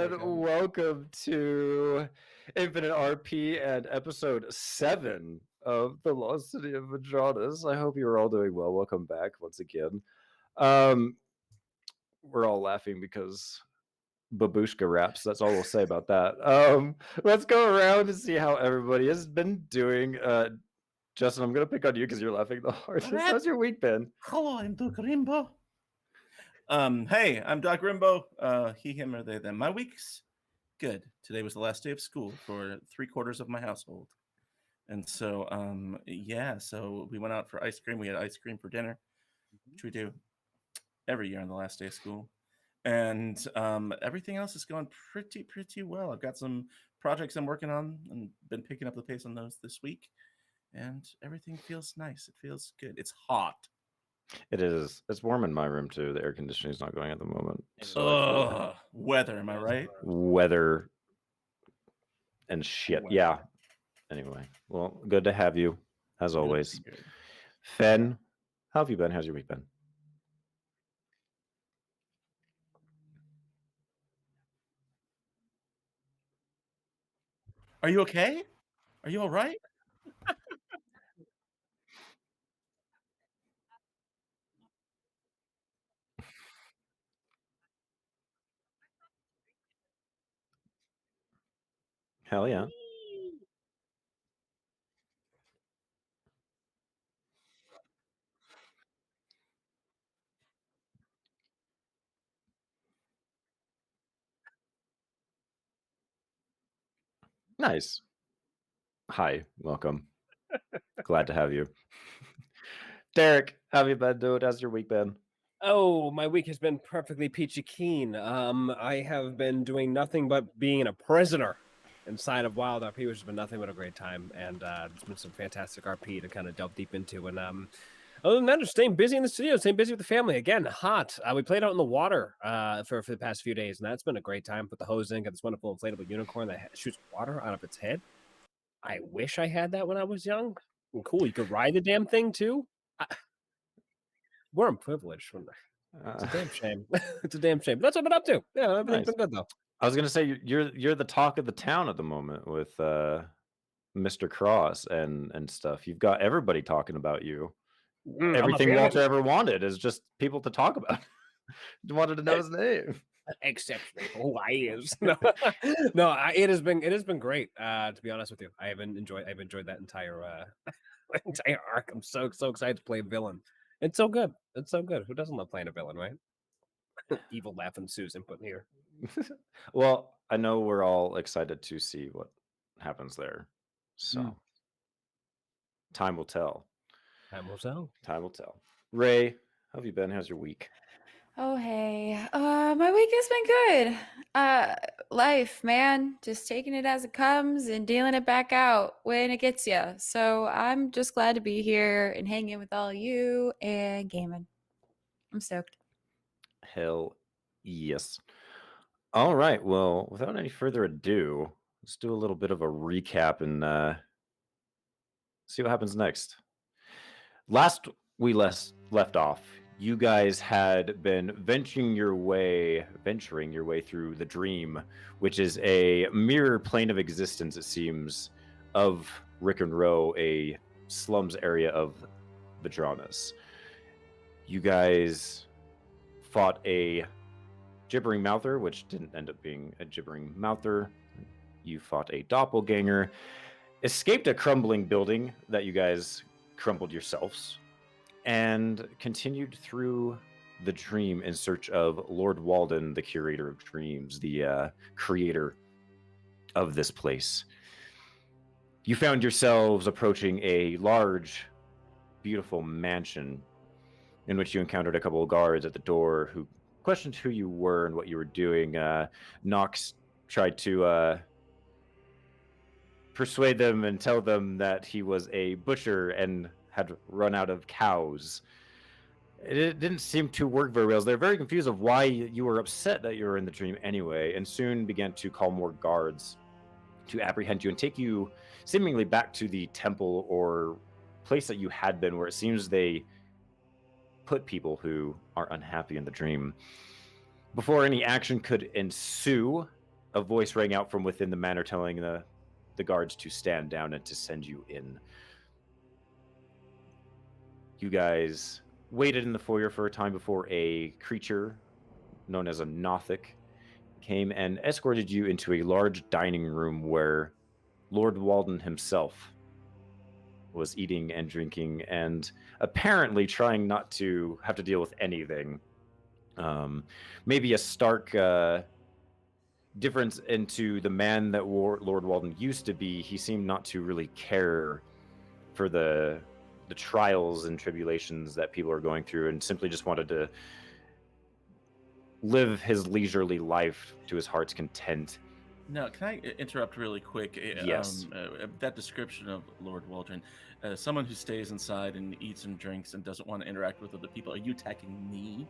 and welcome to InfiniteRP and episode 7 of the Lost City of Vedranis. I hope you're all doing well. Welcome back once again. We're all laughing because babushka raps. That's all we'll say about that. Let's go around and see how everybody has been doing. Justin, I'm going to pick on you because you're laughing the hardest. How's your week been? Hello, I'm Doc Rimbo. Hey, I'm Doc Rimbo. He, him, or they, them. My week's good. Today was the last day of school for 3/4 of my household. And so, so we went out for ice cream. We had ice cream for dinner, which we do every year on the last day of school. And everything else is going pretty well. I've got some projects I'm working on and been picking up the pace on those this week. And everything feels nice. It feels good. It's hot. It is. It's warm in my room too. The air conditioning is not going at the moment. So weather, am I right? Weather and shit. Weather. Yeah. Anyway, well, good to have you as always. Fen, how have you been? How's your week been? Are you okay? Are you all right? Hell yeah. Nice. Hi, welcome. Glad to have you. Derek, how have you been, dude? How's your week been? Oh, my week has been perfectly peachy keen. I have been doing nothing but being a prisoner inside of Wild RP, which has been nothing but a great time, and it's been some fantastic RP to kind of delve deep into. And other than that, just staying busy in the studio, staying busy with the family. Again, hot. We played out in the water for the past few days, and that's been a great time. Put the hose in, got this wonderful inflatable unicorn that shoots water out of its head. I wish I had that when I was young. Cool, you could ride the damn thing too. We're privileged. It's a damn shame. It's a damn shame. But that's what I've been up to. Yeah, everything's been good though. I was gonna say you're the talk of the town at the moment with Mr. Cross and stuff. You've got everybody talking about you. Everything Walter ever wanted is just people to talk about. Wanted to know his name. Except who I is. No, it has been great. To be honest with you, I've enjoyed that entire entire arc. I'm so excited to play a villain. It's so good. It's so good. Who doesn't love playing a villain, right? Evil laughing Susan put here. Well, I know we're all excited to see what happens there. So time will tell. Time will tell. Time will tell. Ray, how have you been? How's your week? Oh, hey. My week has been good. Life, man. Just taking it as it comes and dealing it back out when it gets you. So I'm just glad to be here and hanging with all of you and gaming. I'm stoked. Hell yes. All right. Well, without any further ado, let's do a little bit of a recap and see what happens next. Last we left off, you guys had been venturing your way through the Dream, which is a mirror plane of existence, it seems, of Rick and Row, a slums area of Vedranis. You guys fought a gibbering mouther, which didn't end up being a gibbering mouther. You fought a doppelganger, escaped a crumbling building that you guys crumbled yourselves, and continued through the Dream in search of Lord Walden, the curator of dreams, the creator of this place. You found yourselves approaching a large, beautiful mansion in which you encountered a couple of guards at the door who questioned who you were and what you were doing. Knox tried to persuade them and tell them that he was a butcher and had run out of cows. It didn't seem to work very well. They're very confused of why you were upset that you were in the Dream anyway, and soon began to call more guards to apprehend you and take you seemingly back to the temple or place that you had been, where it seems they put people who are unhappy in the Dream. Before any action could ensue, a voice rang out from within the manor telling the guards to stand down and to send you in. You guys waited in the foyer for a time before a creature known as a Nothic came and escorted you into a large dining room where Lord Walden himself was eating and drinking and apparently trying not to have to deal with anything. Maybe a stark difference into the man that Lord Walden used to be. He seemed not to really care for the trials and tribulations that people are going through, and simply just wanted to live his leisurely life to his heart's content. Now, can I interrupt really quick? Yes. That description of Lord Walden, someone who stays inside and eats and drinks and doesn't want to interact with other people. Are you attacking me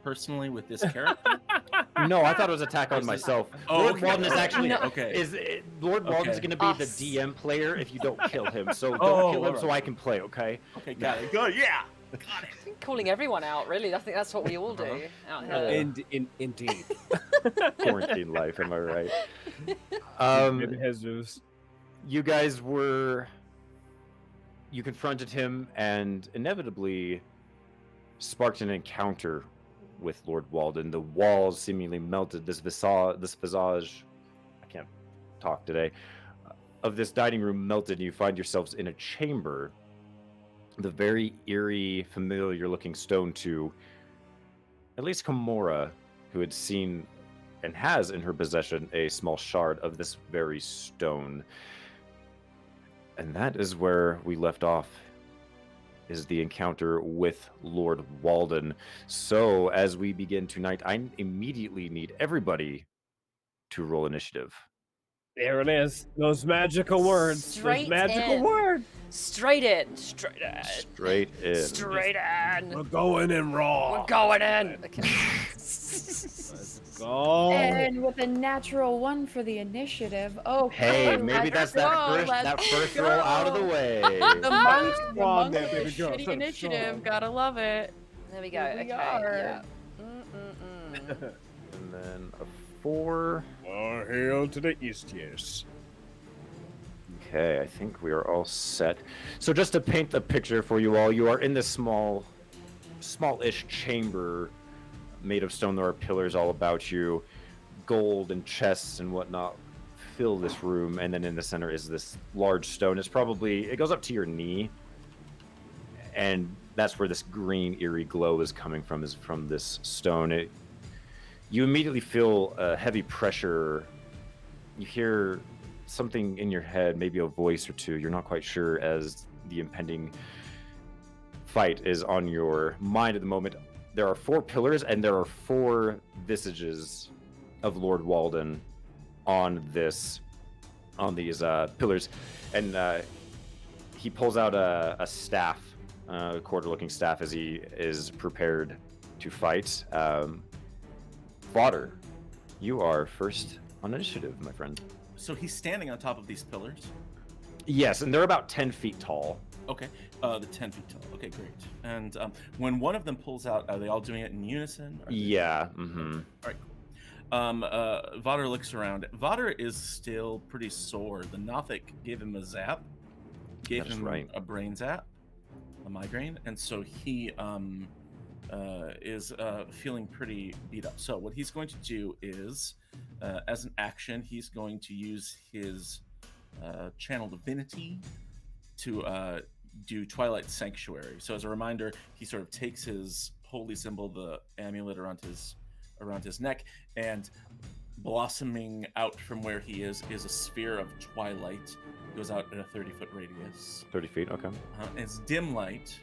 personally with this character? No, I thought it was attack on myself. Oh, Lord okay. Walden is actually No. Okay. Lord Walden's Okay. going to be the Us. DM player if you don't kill him. So don't Oh, kill him so alright. I can play, okay? Okay, got it. Good. Yeah. Got it. Calling everyone out, really. I think that's what we all do out here. Indeed. Quarantine life, am I right? Jesus. You guys you confronted him and inevitably sparked an encounter with Lord Walden. The walls seemingly melted. This visage, I can't talk today, of this dining room melted, and you find yourselves in a chamber. The very eerie, familiar-looking stone to at least Kimura, who had seen and has in her possession a small shard of this very stone. And that is where we left off, is the encounter with Lord Walden. So as we begin tonight, I immediately need everybody to roll initiative. There it is. Those magical words. Straight Those magical in. words. Straight in. Straight in. Straight in. Straight in. We're going in raw. We're going in. Okay. Let's go. And with a natural 1 for the initiative. Oh, Hey, maybe that's that first roll out of the way. The monk, the Wrong monk there, with baby the girl. shitty So initiative. strong. Gotta love it. There we go. Here we Okay. are. Yeah. Mm-mm-mm. And then a 4. All hail to the east, yes. Okay, I think we are all set. So just to paint the picture for you all, you are in this smallish chamber made of stone. There are pillars all about you. Gold and chests and whatnot fill this room. And then in the center is this large stone. It goes up to your knee. And that's where this green eerie glow is coming from, is from this stone. You immediately feel a heavy pressure. You hear something in your head, maybe a voice or two. You're not quite sure, as the impending fight is on your mind at the moment. There are 4 pillars, and there are 4 visages of Lord Walden on these pillars. And he pulls out a staff, a quarter-looking staff, as he is prepared to fight. Fodder, you are first on initiative, my friend. So he's standing on top of these pillars. Yes, and they're about 10 feet tall. Okay, the 10 feet tall. Okay, great. And when one of them pulls out, are they all doing it in unison? Yeah. Mm-hmm. All right, cool. Vodder looks around. Vodder is still pretty sore. The Nothic gave him a zap, gave That is him right. a brain zap, a migraine, and so he is feeling pretty beat up. So what he's going to do is, as an action, he's going to use his channel divinity to do Twilight Sanctuary. So as a reminder, he sort of takes his holy symbol, the amulet around his neck, and blossoming out from where he is a sphere of twilight. It goes out in a 30-foot radius. 30 feet, okay. It's dim light,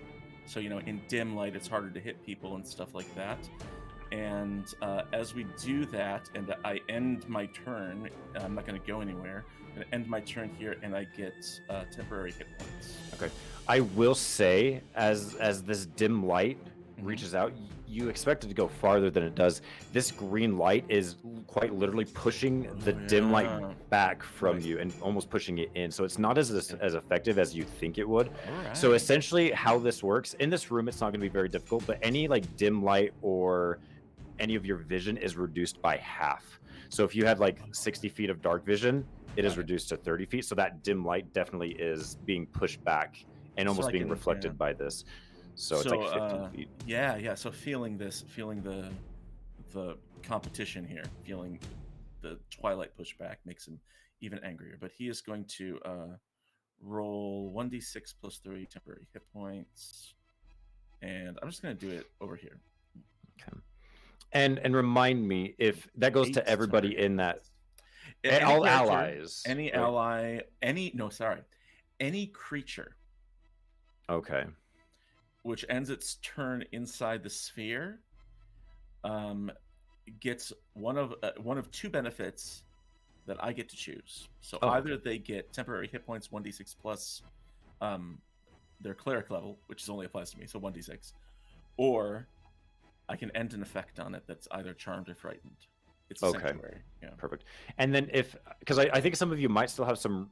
so in dim light it's harder to hit people and stuff like that. And as we do that, and I end my turn, I'm not going to go anywhere. I'm going to end my turn here, and I get temporary hit points. Okay. I will say, as this dim light reaches out, you expect it to go farther than it does. This green light is quite literally pushing the dim light back from you and almost pushing it in. So it's not as effective as you think it would. Alright. So essentially how this works, in this room it's not going to be very difficult, but any dim light or any of your vision is reduced by half. So if you had like 60 feet of dark vision, it is reduced to 30 feet. So that dim light definitely is being pushed back and almost I being can- reflected yeah. by this. So it's like 50 feet. Yeah. So feeling the competition here, feeling the twilight pushback makes him even angrier. But he is going to roll 1d6 plus 3 temporary hit points, and I'm just going to do it over here. Okay. And remind me if that goes 8 to everybody temporary in that. hit points. All character, allies. any right? ally, any creature Okay. which ends its turn inside the sphere, gets one of two benefits that I get to choose. So either they get temporary hit points 1d6 plus their cleric level, which only applies to me, so 1d6, or I can end an effect on it that's either charmed or frightened. It's a sanctuary. Yeah. Perfect. And then because I think some of you might still have some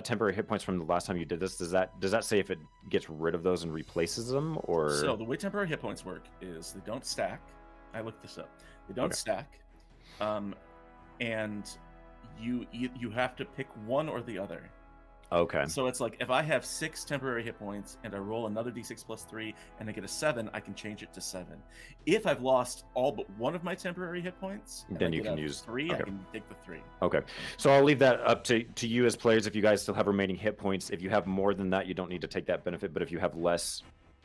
temporary hit points from the last time you did this. Does that say if it gets rid of those and replaces them, or? So the way temporary hit points work is they don't stack. I looked this up. They don't stack, and you have to pick one or the other. Okay. So it's like if I have 6 temporary hit points and I roll another d6 plus 3 and I get a 7, I can change it to 7. If I've lost all but one of my temporary hit points, then you can use 3. I can take the 3. Okay. So I'll leave that up to you as players. If you guys still have remaining hit points, if you have more than that, you don't need to take that benefit. But if you have less,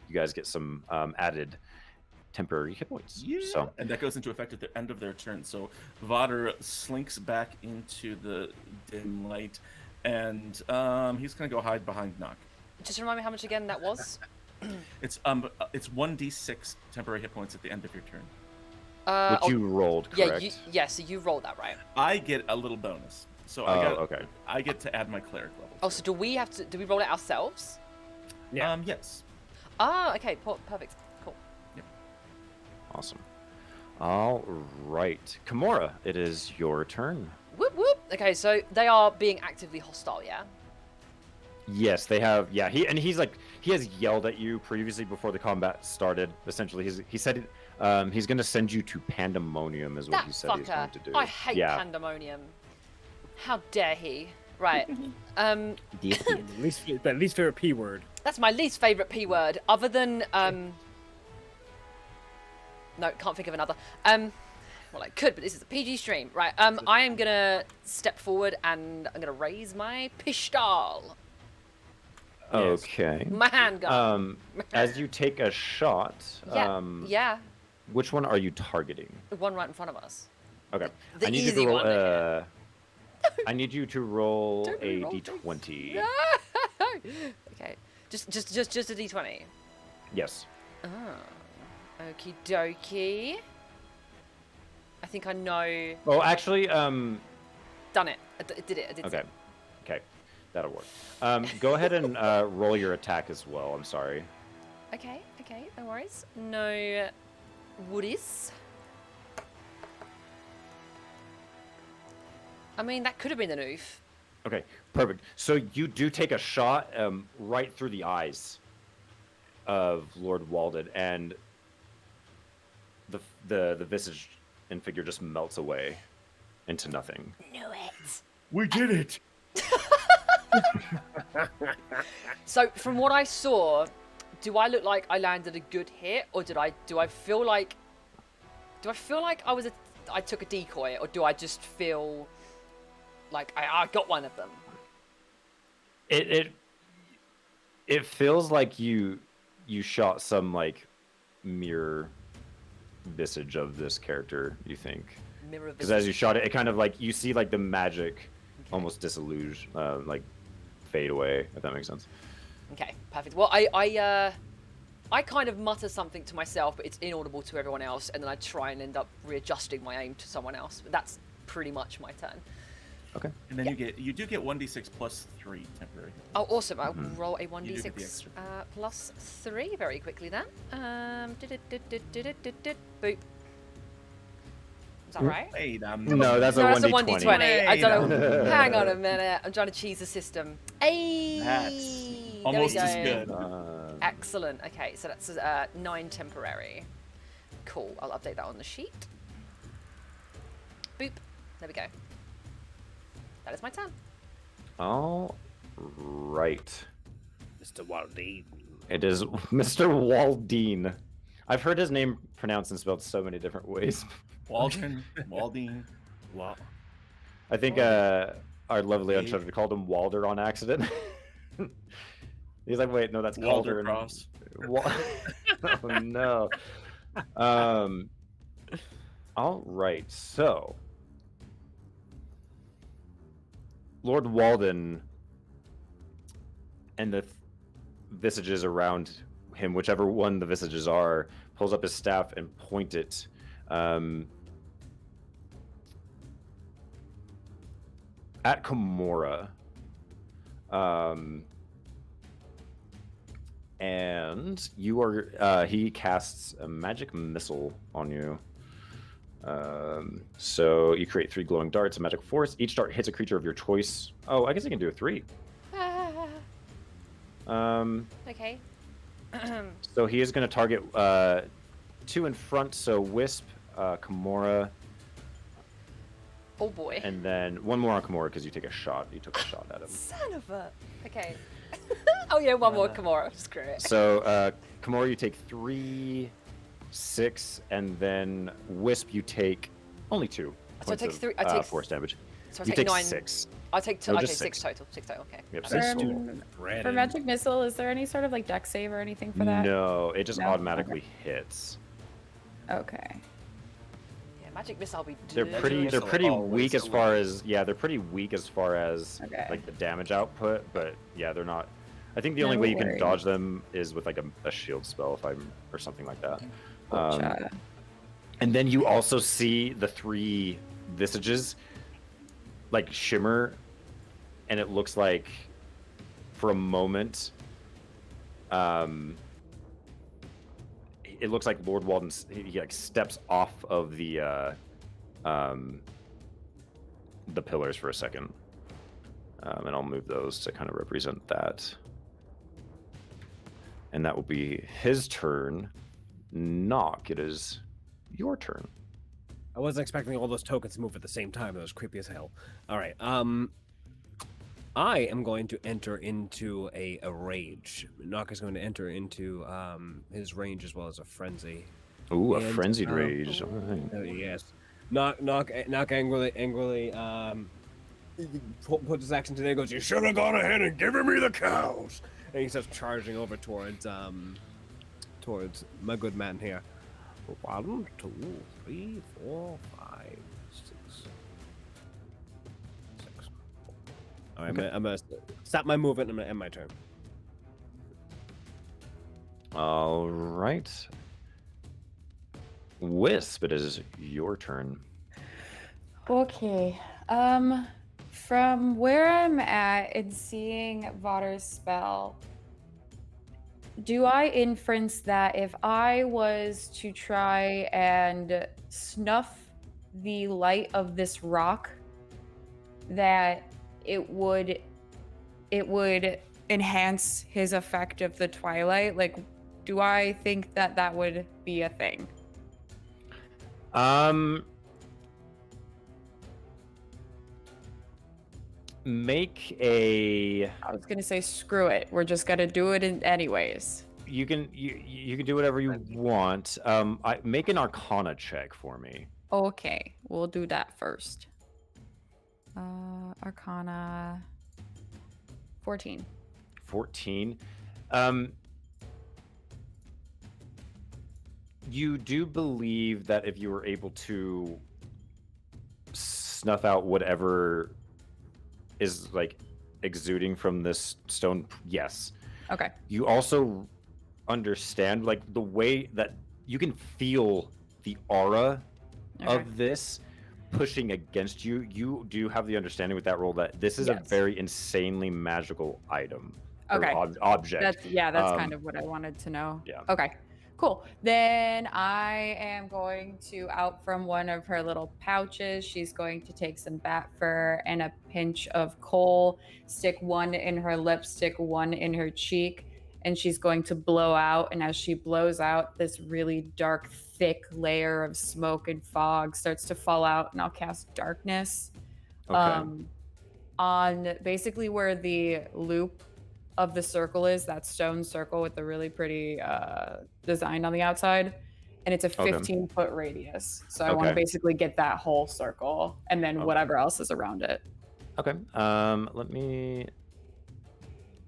you guys get some added temporary hit points. Yeah. So And that goes into effect at the end of their turn. So Vader slinks back into the dim light. And he's gonna go hide behind Nock. Just remind me how much again that was. It's 1d6 temporary hit points at the end of your turn. which you rolled, correct? Yeah, so you rolled that, right? I get a little bonus, so I get to add my cleric level. Oh, so do we roll it ourselves? Yeah. Yes. Ah, okay, perfect, cool. Yep. Awesome. All right, Kimura, it is your turn. Whoop whoop. Okay, so they are being actively hostile, yeah. Yes, they have. Yeah, he has yelled at you previously before the combat started. Essentially, he said he's going to send you to Pandemonium, is what That he said he's going to do. I hate Pandemonium. How dare he? Right. least favorite P word. That's my least favorite P word, other than no, can't think of another. Well, I could, but this is a PG stream, right? I am gonna step forward and I'm gonna raise my pistol. Okay. My handgun. As you take a shot, yeah. which one are you targeting? The one right in front of us. Okay. The I need easy you to roll one. I need you to roll Don't a roll d20. Okay. Just a d20. Yes. Oh. Okie dokie. I think I know. Oh, actually, Done it. I did it. Okay. Okay. That'll work. Go ahead and roll your attack as well. I'm sorry. Okay, no worries. No woodies. I mean, that could have been an oof. Okay, perfect. So you do take a shot right through the eyes of Lord Walden, and the visage and figure just melts away into nothing. Knew it. We did it. So, from what I saw, do I look like I landed a good hit, or do I feel like I took a decoy, or do I just feel like I got one of them? It feels like you shot some like mirror visage of this character, you think? Mirror Because as you shot it, it kind of like you see like the magic almost disillusion, like fade away, if that makes sense. Okay, perfect. Well, I kind of mutter something to myself, but it's inaudible to everyone else, and then I try and end up readjusting my aim to someone else. But that's pretty much my turn. Okay. And then you do get 1d6 plus 3 temporary. Oh, awesome! I'll Mm-hmm. roll a You do get the 1d6 extra. plus 3 very quickly then. Boop. Is that right? Wait, No, that's No, a that's a 1d20. 1d20. I don't know. Wait. Hang on a minute. I'm trying to cheese the system. Hey, That's there we almost as go. good. Excellent. Okay, so that's 9 temporary. Cool. I'll update that on the sheet. There we go. That is my turn. All right. Mr. Walden. It is Mr. Walden. I've heard his name pronounced and spelled so many different ways. Walden, Waldine. Wow. I think Walden. our lovely Dave. Uncharted called him Walder on accident. He's like, wait, no, that's Walder Calder. Cross. Oh no. All right, so Lord Walden and the visages around him, whichever one the visages are, pulls up his staff and point it at Kimura. And you are he casts a magic missile on you. So you create 3 glowing darts of magic force. Each dart hits a creature of your choice. Oh, I guess I can do a 3. Okay. So he is going to target 2 in front. So Wisp, Kimura, Oh boy. and then 1 more on Kimura because you take a shot. You took a shot at him. Son of a. Okay. Oh yeah, one more Kimura. Screw it. So Kimura, you take 3, 6, and then Wisp, you take only 2 So I points take of, 3. I take force damage. So I You take take 9. 6. I take 2. No, Okay, just 6 6. total. 6 total. Okay. Yep, Okay. 6 total. For magic missile, is there any sort of like dex save or anything for that? No, it just No? automatically hits. Okay. Yeah, magic missile be. They're pretty missile always weak as alive. far as they're pretty weak as far as Okay. like the damage output, but yeah, they're not. I think the only No way you can worries. dodge them is with like a shield spell or something like that. Gotcha. And then you also see the 3 visages like shimmer, and it looks like for a moment it looks like Lord Walden he like steps off of the pillars for a second, and I'll move those to kind of represent that, and that will be his turn. Knock, it is your turn. I wasn't expecting all those tokens to move at the same time. That was creepy as hell. All right. I am going to enter into a rage. Nock is going to enter into his range as well as a frenzy. Ooh, a And, frenzied rage. All right. Yes. Knock angrily puts his action today. Goes, you should have gone ahead and given me the cows. And he starts charging over towards my good man here. 1, 2, 3, 4, 5, 6. All right, Okay. I'm gonna stop my movement. I'm gonna end my turn. All right. Wisp, it is your turn. Okay. From where I'm at and seeing Vader's spell, do I inference that if I was to try and snuff the light of this rock, that it would enhance his effect of the twilight? Like, do I think that that would be a thing? Make a. I was gonna say, screw it. We're just gonna do it anyways. You can do whatever you want. Make an Arcana check for me. Okay, we'll do that first. Arcana 14. 14. You do believe that if you were able to snuff out whatever is like exuding from this stone, yes. Okay. You also understand like the way that you can feel the aura Okay. of this pushing against you. You do have the understanding with that roll that this is a Yes. very insanely magical item or Okay. object. That's Um, kind of what I wanted to know. yeah. Okay. Cool. Then I am going to, out from one of her little pouches, she's going to take some bat fur and a pinch of coal, stick one in her lip, stick one in her cheek, and she's going to blow out. And as she blows out, this really dark, thick layer of smoke and fog starts to fall out, and I'll cast darkness Okay. on basically where the loop of the circle is, that stone circle with the really pretty design on the outside. And it's a Okay. 15-foot radius. So I want to Okay. basically get that whole circle and then Okay. whatever else is around it. Okay. Let me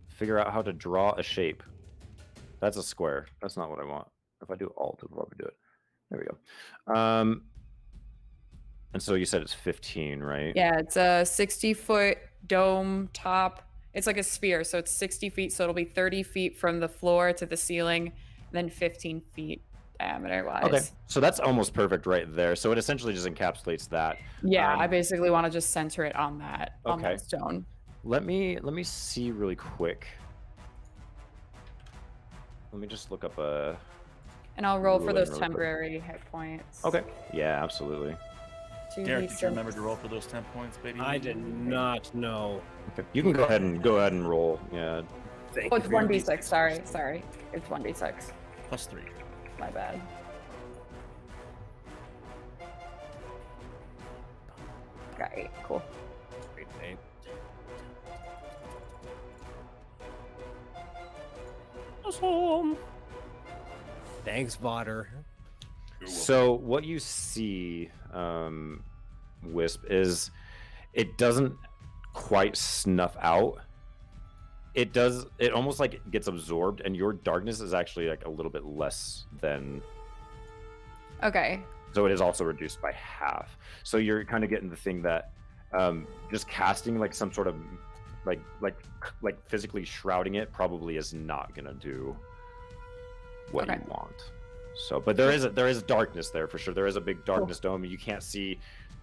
figure out how to draw a shape. That's a square. That's not what I want. If I do Alt, it'll probably do it. There we go. And so you said it's 15, right? Yeah, it's a 60-foot dome top. It's like a sphere, so it's 60 feet. So it'll be 30 feet from the floor to the ceiling, then 15 feet diameter-wise. Okay. So that's almost perfect right there. So it essentially just encapsulates that. Yeah, I basically want to just center it on that Okay. stone. Let me see really quick. Let me just look up a. And I'll roll for Ruling those really quick. temporary hit points. Okay. Yeah, absolutely. Derek, did you remember to roll for those 10 points, baby? I did not know. Okay. You can go ahead and roll. Yeah. Thank Oh, you it's for your 1d6. Sorry. It's 1d6. +3. My bad. Right, cool. great name. Awesome. Thanks, Vodder. So what you see, Wisp, is it doesn't quite snuff out. It does. It almost like it gets absorbed, and your darkness is actually like a little bit less than. Okay. So it is also reduced by half. So you're kind of getting the thing that just casting like some sort of like physically shrouding it probably is not gonna do what Okay. you want. So, but there is darkness there for sure. There is a big darkness dome. You can't see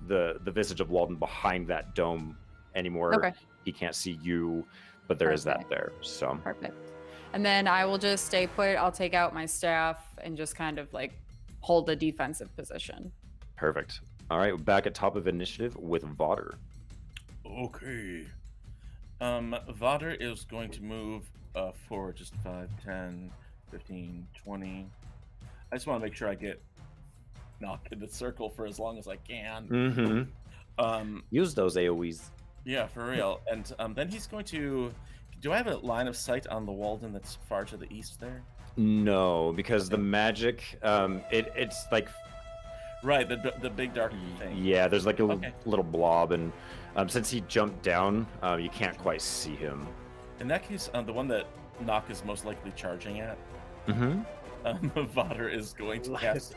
the visage of Walden behind that dome anymore. Okay. He can't see you, but there is that Perfect. there. So Perfect. And then I will just stay put. I'll take out my staff and just kind of like hold a defensive position. perfect. All right, back at top of initiative with Vodder. Okay. Vodder is going to move forward just 5, 10, 15, 20. I just want to make sure I get knocked in the circle for as long as I can. Mm-hmm. Use those AoEs. Yeah, for real. And then he's going to... Do I have a line of sight on the Walden that's far to the east there? No, because the magic, it's like, Right, the big dark thing. yeah, there's like a Okay. little blob, and since he jumped down, you can't quite see him. In that case, the one that Nock is most likely charging at, Mm-hmm. Vodder is going to cast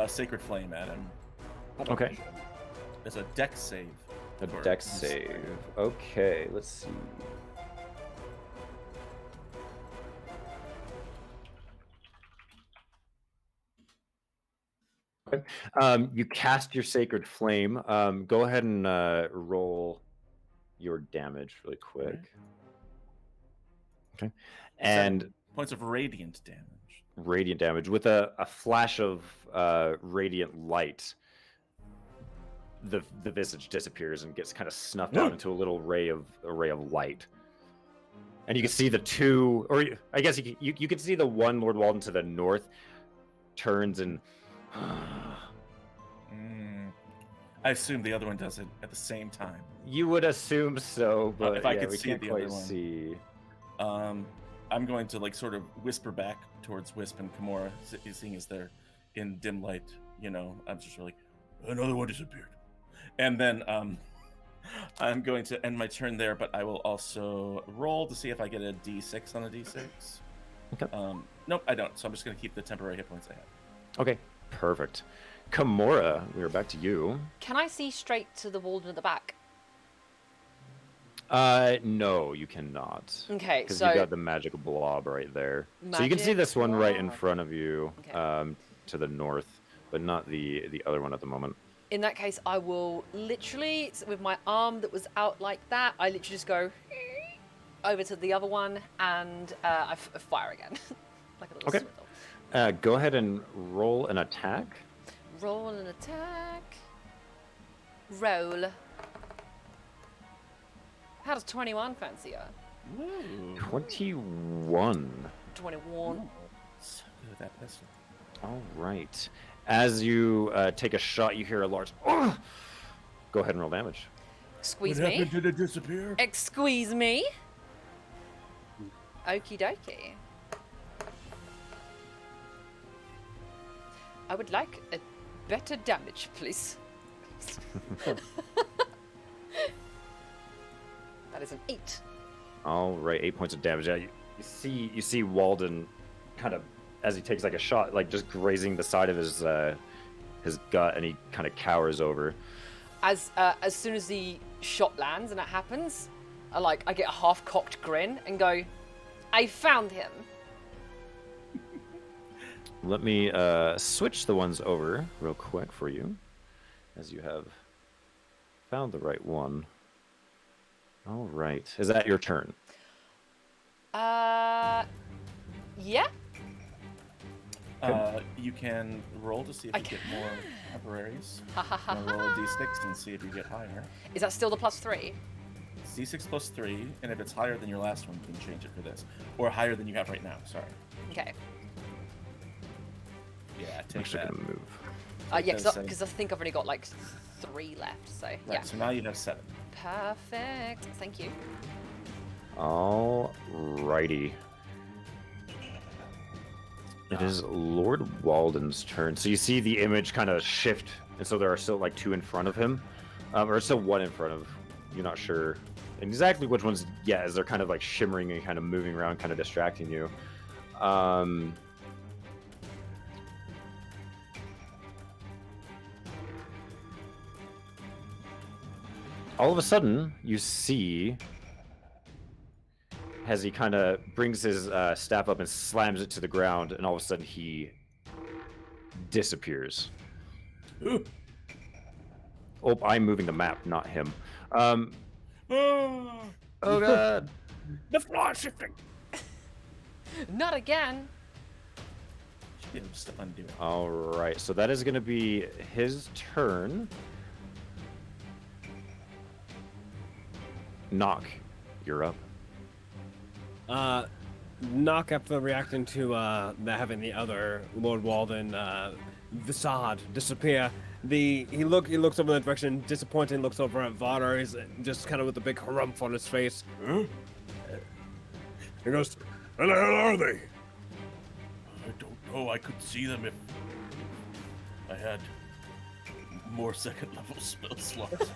Sacred Flame at him. Okay. It's a dex save. A for dex his- save. Okay, let's see. Okay. You cast your Sacred Flame. Go ahead and roll your damage really quick. Okay. And Points of radiant damage. radiant damage with a flash of radiant light. The visage disappears and gets kind of snuffed out into a little ray of light. And you can see the two, or I guess you can see the one Lord Walden to the north turns and I assume the other one does it at the same time. you would assume so, but if I yeah, could we see can't the quite other one. see. I'm going to like sort of whisper back towards Wisp and Kimura, seeing as they're in dim light. You know, I'm just like, another one disappeared, and then I'm going to end my turn there. But I will also roll to see if I get a D6 on a D6. Okay. Nope, I don't. So I'm just going to keep the temporary hit points I have. Okay, perfect. Kimura, we are back to you. Can I see straight to the Walden at the back? No, you cannot. Okay, Because so you got the magic blob right there. So you can see Magic this one right in blob. front of you, Okay. to the north, but not the other one at the moment. in that case, I will literally, with my arm that was out like that, I literally just go over to the other one and I fire again, like a little Okay. swindle. Go ahead and roll an attack. Roll an attack. Roll. How does 21 fancy her? Ooh. 21. 21. So good at that pistol. All right. As you take a shot, you hear a large. Go ahead and roll damage. Squeeze me. Did it disappear? Squeeze me. Okie dokie. I would like a better damage, please. That is an 8. All right, 8 points of damage. Yeah, you see Walden kind of as he takes like a shot, like just grazing the side of his gut, and he kind of cowers over. As soon as the shot lands and it happens, I get a half-cocked grin and go, I found him. Let me switch the ones over real quick for you, as you have found the right one. All right, is that your turn? Yeah. You can roll to see if you get more temporaries. And roll a d6 and see if you get higher. Is that still the +3? It's d6 plus 3, and if it's higher than your last one, you can change it for this. Or higher than you have right now, sorry. Okay. Yeah, I'm take actually that. gonna move. Yeah, those seven. because I think I've only got 3 left, so Right, yeah. so now you have 7. Perfect. Thank you. All righty. It is Lord Walden's turn. So you see the image kind of shift, and so there are still 2 in front of him, or still 1 in front of. You're not sure exactly which ones yet, as they're kind of shimmering and kind of moving around, kind of distracting you. All of a sudden, you see, as he kind of brings his staff up and slams it to the ground, and all of a sudden he disappears. Ooh. Oh, I'm moving the map, not him. Oh god! The floor is shifting. Not again. Should be able to just undo it. All right, so that is going to be his turn. Knock, you're up. Knock, after reacting to having the other Lord Walden facade disappear, he looks over in that direction, disappointed, looks over at Vadar. He's just kind of with a big harumph on his face. Huh? He goes, where the hell are they? I don't know. I could see them if I had more second level spell slots.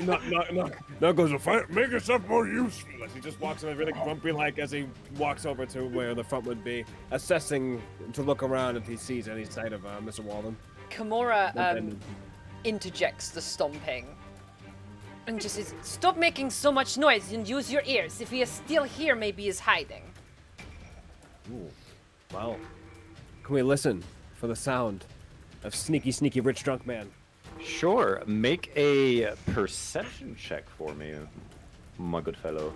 Knock goes, make yourself more useful. He just walks over really grumpy as he walks over to where the front would be, assessing to look around if he sees any sight of Mr. Walden. Kimura interjects the stomping and just says, "Stop making so much noise and use your ears. If he is still here, maybe he's hiding." Ooh. Well, can we listen for the sound of sneaky rich drunk man? Sure, make a perception check for me, my good fellow.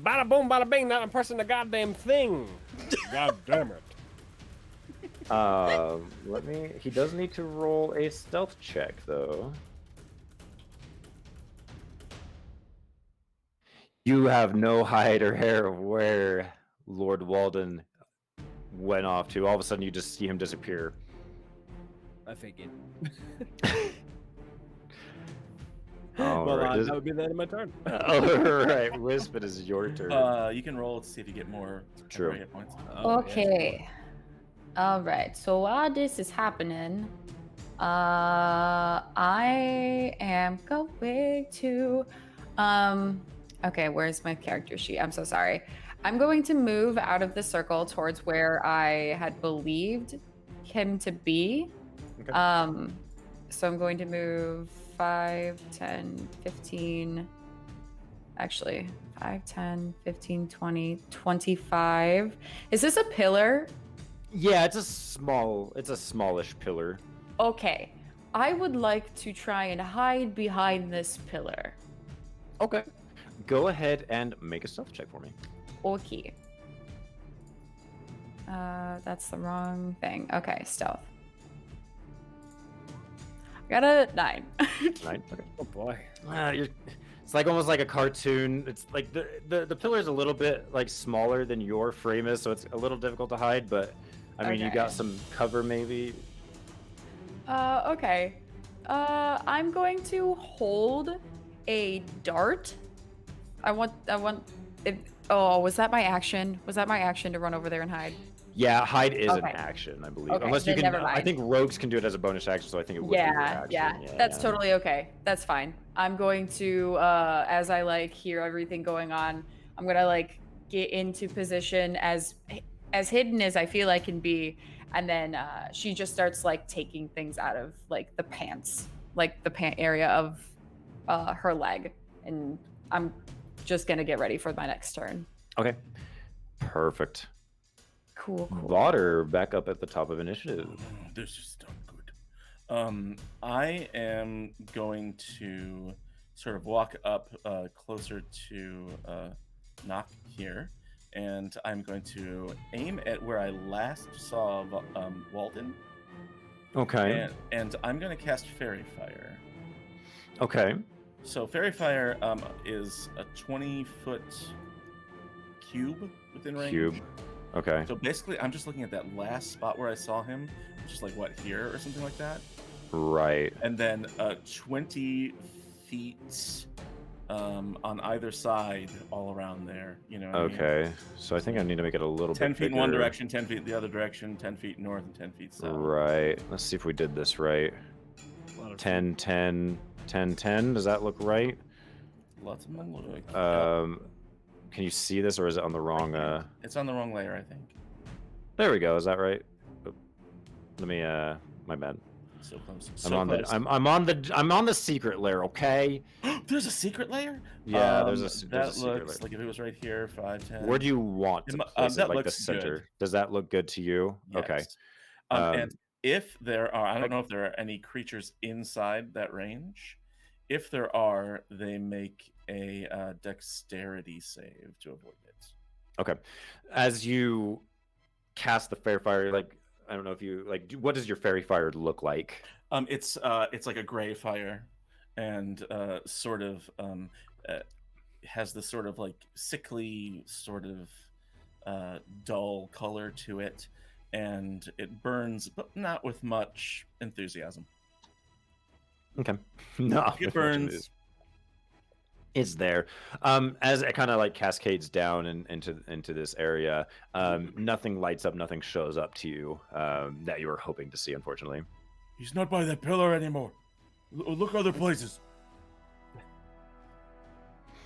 Bada boom, bada bing, not impressing the goddamn thing. God damn it. He does need to roll a stealth check, though. You have no hide or hair of where Lord Walden went off to. All of a sudden, you just see him disappear. I figured. All Well, right. that would be the end of my turn. All right, Wisp, it is your turn. You can roll to see if you get more True. hit points. Okay. All right. So while this is happening, I am going to. Okay, where's my character sheet? I'm so sorry. I'm going to move out of the circle towards where I had believed him to be. Okay. So I'm going to move 5, 10, 15. Actually, 5, 10, 15, 20, 25. Is this a pillar? Yeah, it's a smallish pillar. Okay. I would like to try and hide behind this pillar. Okay. Go ahead and make a stealth check for me. Okay. That's the wrong thing. Okay, stealth. I got a 9. 9. Okay. Oh boy. You're It's like almost like a cartoon. It's like the pillar is a little bit like smaller than your frame is, so it's a little difficult to hide. But I mean, you got Okay. some cover maybe. Okay. I'm going to hold a dart. I want. Oh, was that my action? Was that my action to run over there and hide? Yeah, hide is an Okay. action, I believe. Okay, Unless you then can. never I mind. think rogues can do it as a bonus action, so I think it would be your Yeah, action. yeah, that's totally okay. That's fine. I'm going to, as I like hear everything going on, I'm gonna like get into position as hidden as I feel I can be, and then she just starts like taking things out of like the pants, like the pant area of her leg, and I'm just gonna get ready for my next turn. Okay. Perfect. Cool. Vaughter back up at the top of initiative. This is not good. I am going to sort of walk up closer to Knock here, and I'm going to aim at where I last saw Walden, Okay. and I'm going to cast Fairy Fire. Okay. So Fairy Fire is a 20-foot cube within range. Cube. Okay. So basically, I'm just looking at that last spot where I saw him, which is like, what, here or something like that? Right. And then 20 feet on either side, all around there. You know what I mean? Okay. So I think I need to make it a little 10 bit feet in one bigger. direction, 10 feet the other direction, 10 feet north, and 10 feet south. Right. Let's see if we did this right. A lot of 10, 10, 10, 10. Does that look right? Lots of them look. Can you see this, or is it on the wrong? It's on the wrong layer, I think. There we go. Is that right? Oop. Let me. My bad. So close. I'm So on close. the. I'm on the secret layer. Okay. There's a secret layer? Yeah. There's a That secret looks layer. like if it was right here, 5, 10. Where do you want to place that it? Like the looks good. center. Does that look good to you? Okay. Yes. And if there are, I don't know if there are any creatures inside that range. If there are, they make a dexterity save to avoid it. Okay. As you cast the fairy fire, like I don't know if you like. What does your fairy fire look like? It's like a gray fire, and sort of has this sort of like sickly sort of dull color to it, and it burns, but not with much enthusiasm. Okay. No. It burns. It's there. As it kind of like cascades down into this area, nothing lights up, nothing shows up to you that you were hoping to see, unfortunately. He's not by that pillar anymore. Look other places.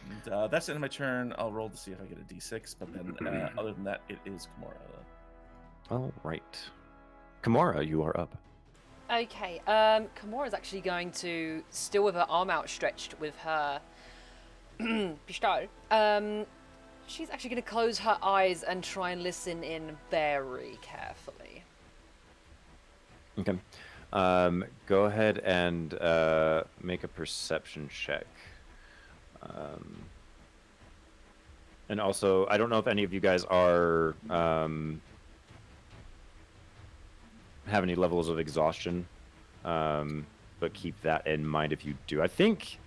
And, that's the end of my turn. I'll roll to see if I get a d6, but then other than that, it is Kimura. All right. Kimura, you are up. Okay, Kimura's actually going to, still with her arm outstretched with her pistol, she's actually going to close her eyes and try and listen in very carefully. Okay. Go ahead and make a perception check. And also, I don't know if any of you guys are have any levels of exhaustion, but keep that in mind if you do. I think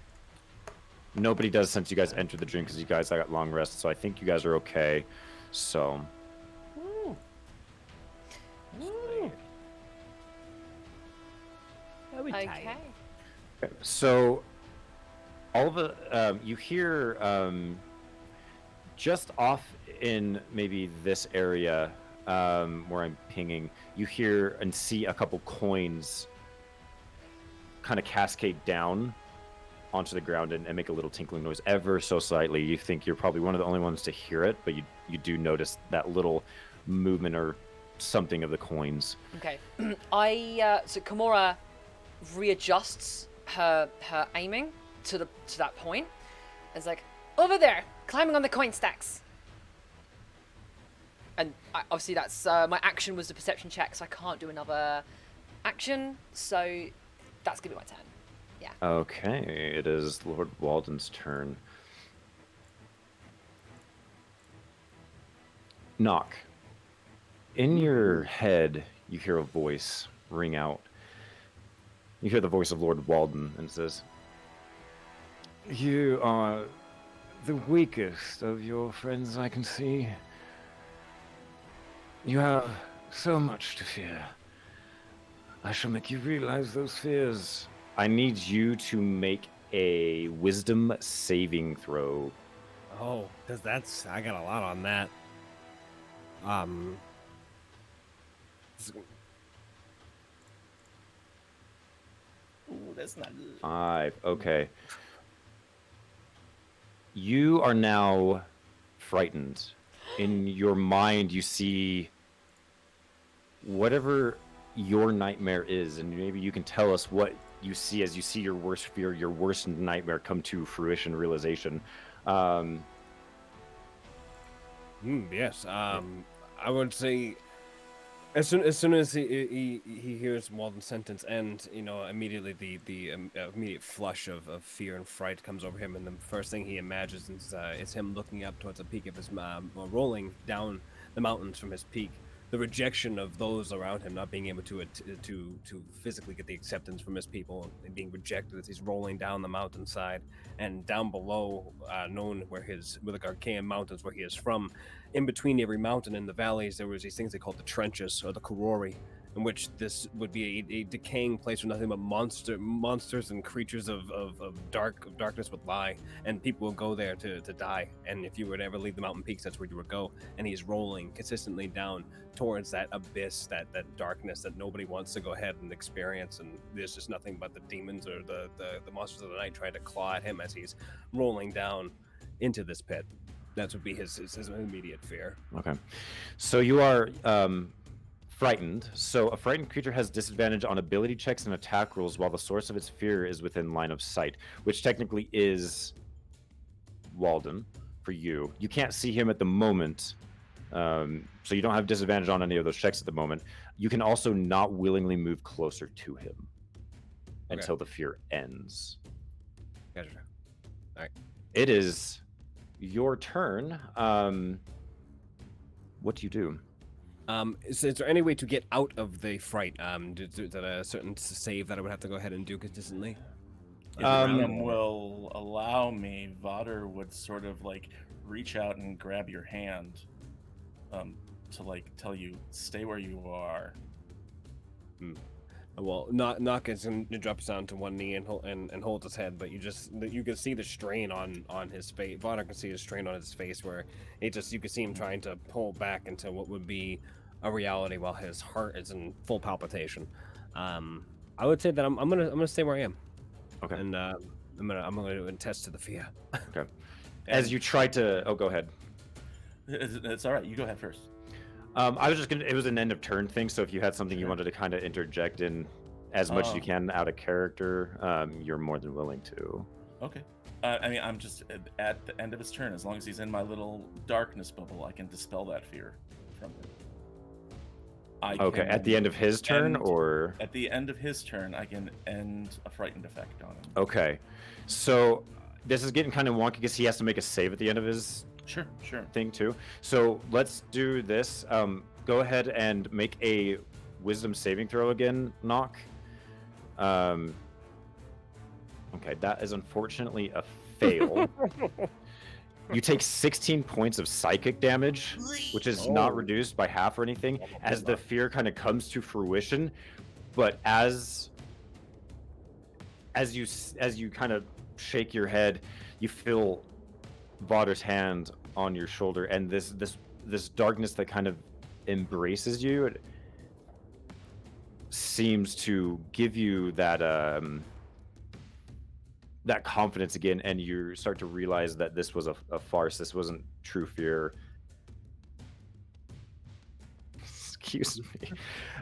nobody does since you guys entered the dream because you guys got long rest, so I think you guys are okay. So. Okay. So, all of the you hear just off in maybe this area where I'm pinging, you hear and see a couple coins kind of cascade down onto the ground and make a little tinkling noise ever so slightly. You think you're probably one of the only ones to hear it, but you do notice that little movement or something of the coins. Okay. So Kimura readjusts her aiming to that point. It's like, over there, climbing on the coin stacks. And obviously that's my action was the perception check, so I can't do another action. So that's gonna be my turn. Yeah. Okay, it is Lord Walden's turn. Knock. In your head, you hear a voice ring out. You hear the voice of Lord Walden, and it says, You are the weakest of your friends, I can see. You have so much to fear. I shall make you realize those fears. I need you to make a wisdom saving throw. Oh, because I got a lot on that. Ooh, that's not good. 5. Okay. You are now frightened. In your mind, you see whatever your nightmare is, and maybe you can tell us what you see as you see your worst fear, your worst nightmare come to fruition, realization. Yes. I would say as soon as he hears Walden's sentence end, immediately the immediate flush of fear and fright comes over him, and the first thing he imagines is him looking up towards the peak of his rolling down the mountains from his peak. The rejection of those around him, not being able to physically get the acceptance from his people, and being rejected as he's rolling down the mountainside, and down below, known where the Garcaean mountains where he is from, in between every mountain in the valleys, there was these things they called the trenches or the Kurori, in which this would be a decaying place where nothing but monsters and creatures of darkness would lie, and people would go there to die. And if you were to ever leave the mountain peaks, that's where you would go. And he's rolling consistently down towards that abyss, that darkness that nobody wants to go ahead and experience. And there's just nothing but the demons or the monsters of the night trying to claw at him as he's rolling down into this pit. That would be his immediate fear. Okay. So you are frightened. So a frightened creature has disadvantage on ability checks and attack rolls while the source of its fear is within line of sight, which technically is Walden for you. You can't see him at the moment, so you don't have disadvantage on any of those checks at the moment. You can also not willingly move closer to him until the fear ends. Gotcha. All right. It is your turn. What do you do? Is there any way to get out of the fright? Is that a certain save that I would have to go ahead and do consistently? If Random will allow me, Vodder would sort of like reach out and grab your hand, to like tell you stay where you are. Well, Knock is gonna drop down to one knee and hold his head, but you can see the strain on his face. Vodder can see the strain on his face, where you can see him trying to pull back into what would be a reality while his heart is in full palpitation. I would say that I'm gonna stay where I am. Okay. And I'm gonna attest to the fear. Okay. As you try to, go ahead. It's all right. You go ahead first. I was just gonna. It was an end of turn thing, so if you had something you wanted to kind of interject in as much as you can out of character, you're more than willing to. Okay. I mean, I'm just at the end of his turn. As long as he's in my little darkness bubble, I can dispel that fear from him. Okay, at the end of his turn, or at the end of his turn, I can end a frightened effect on him. Okay, so this is getting kind of wonky because he has to make a save at the end of his Sure. thing too. So let's do this. Go ahead and make a wisdom saving throw again, Knock. Okay, that is unfortunately a fail. You take 16 points of psychic damage, which is not reduced by half or anything, as the fear kind of comes to fruition. But as you kind of shake your head, you feel Vodder's hand on your shoulder, and this darkness that kind of embraces you, it seems to give you that that confidence again, and you start to realize that this was a farce. This wasn't true fear. Excuse me.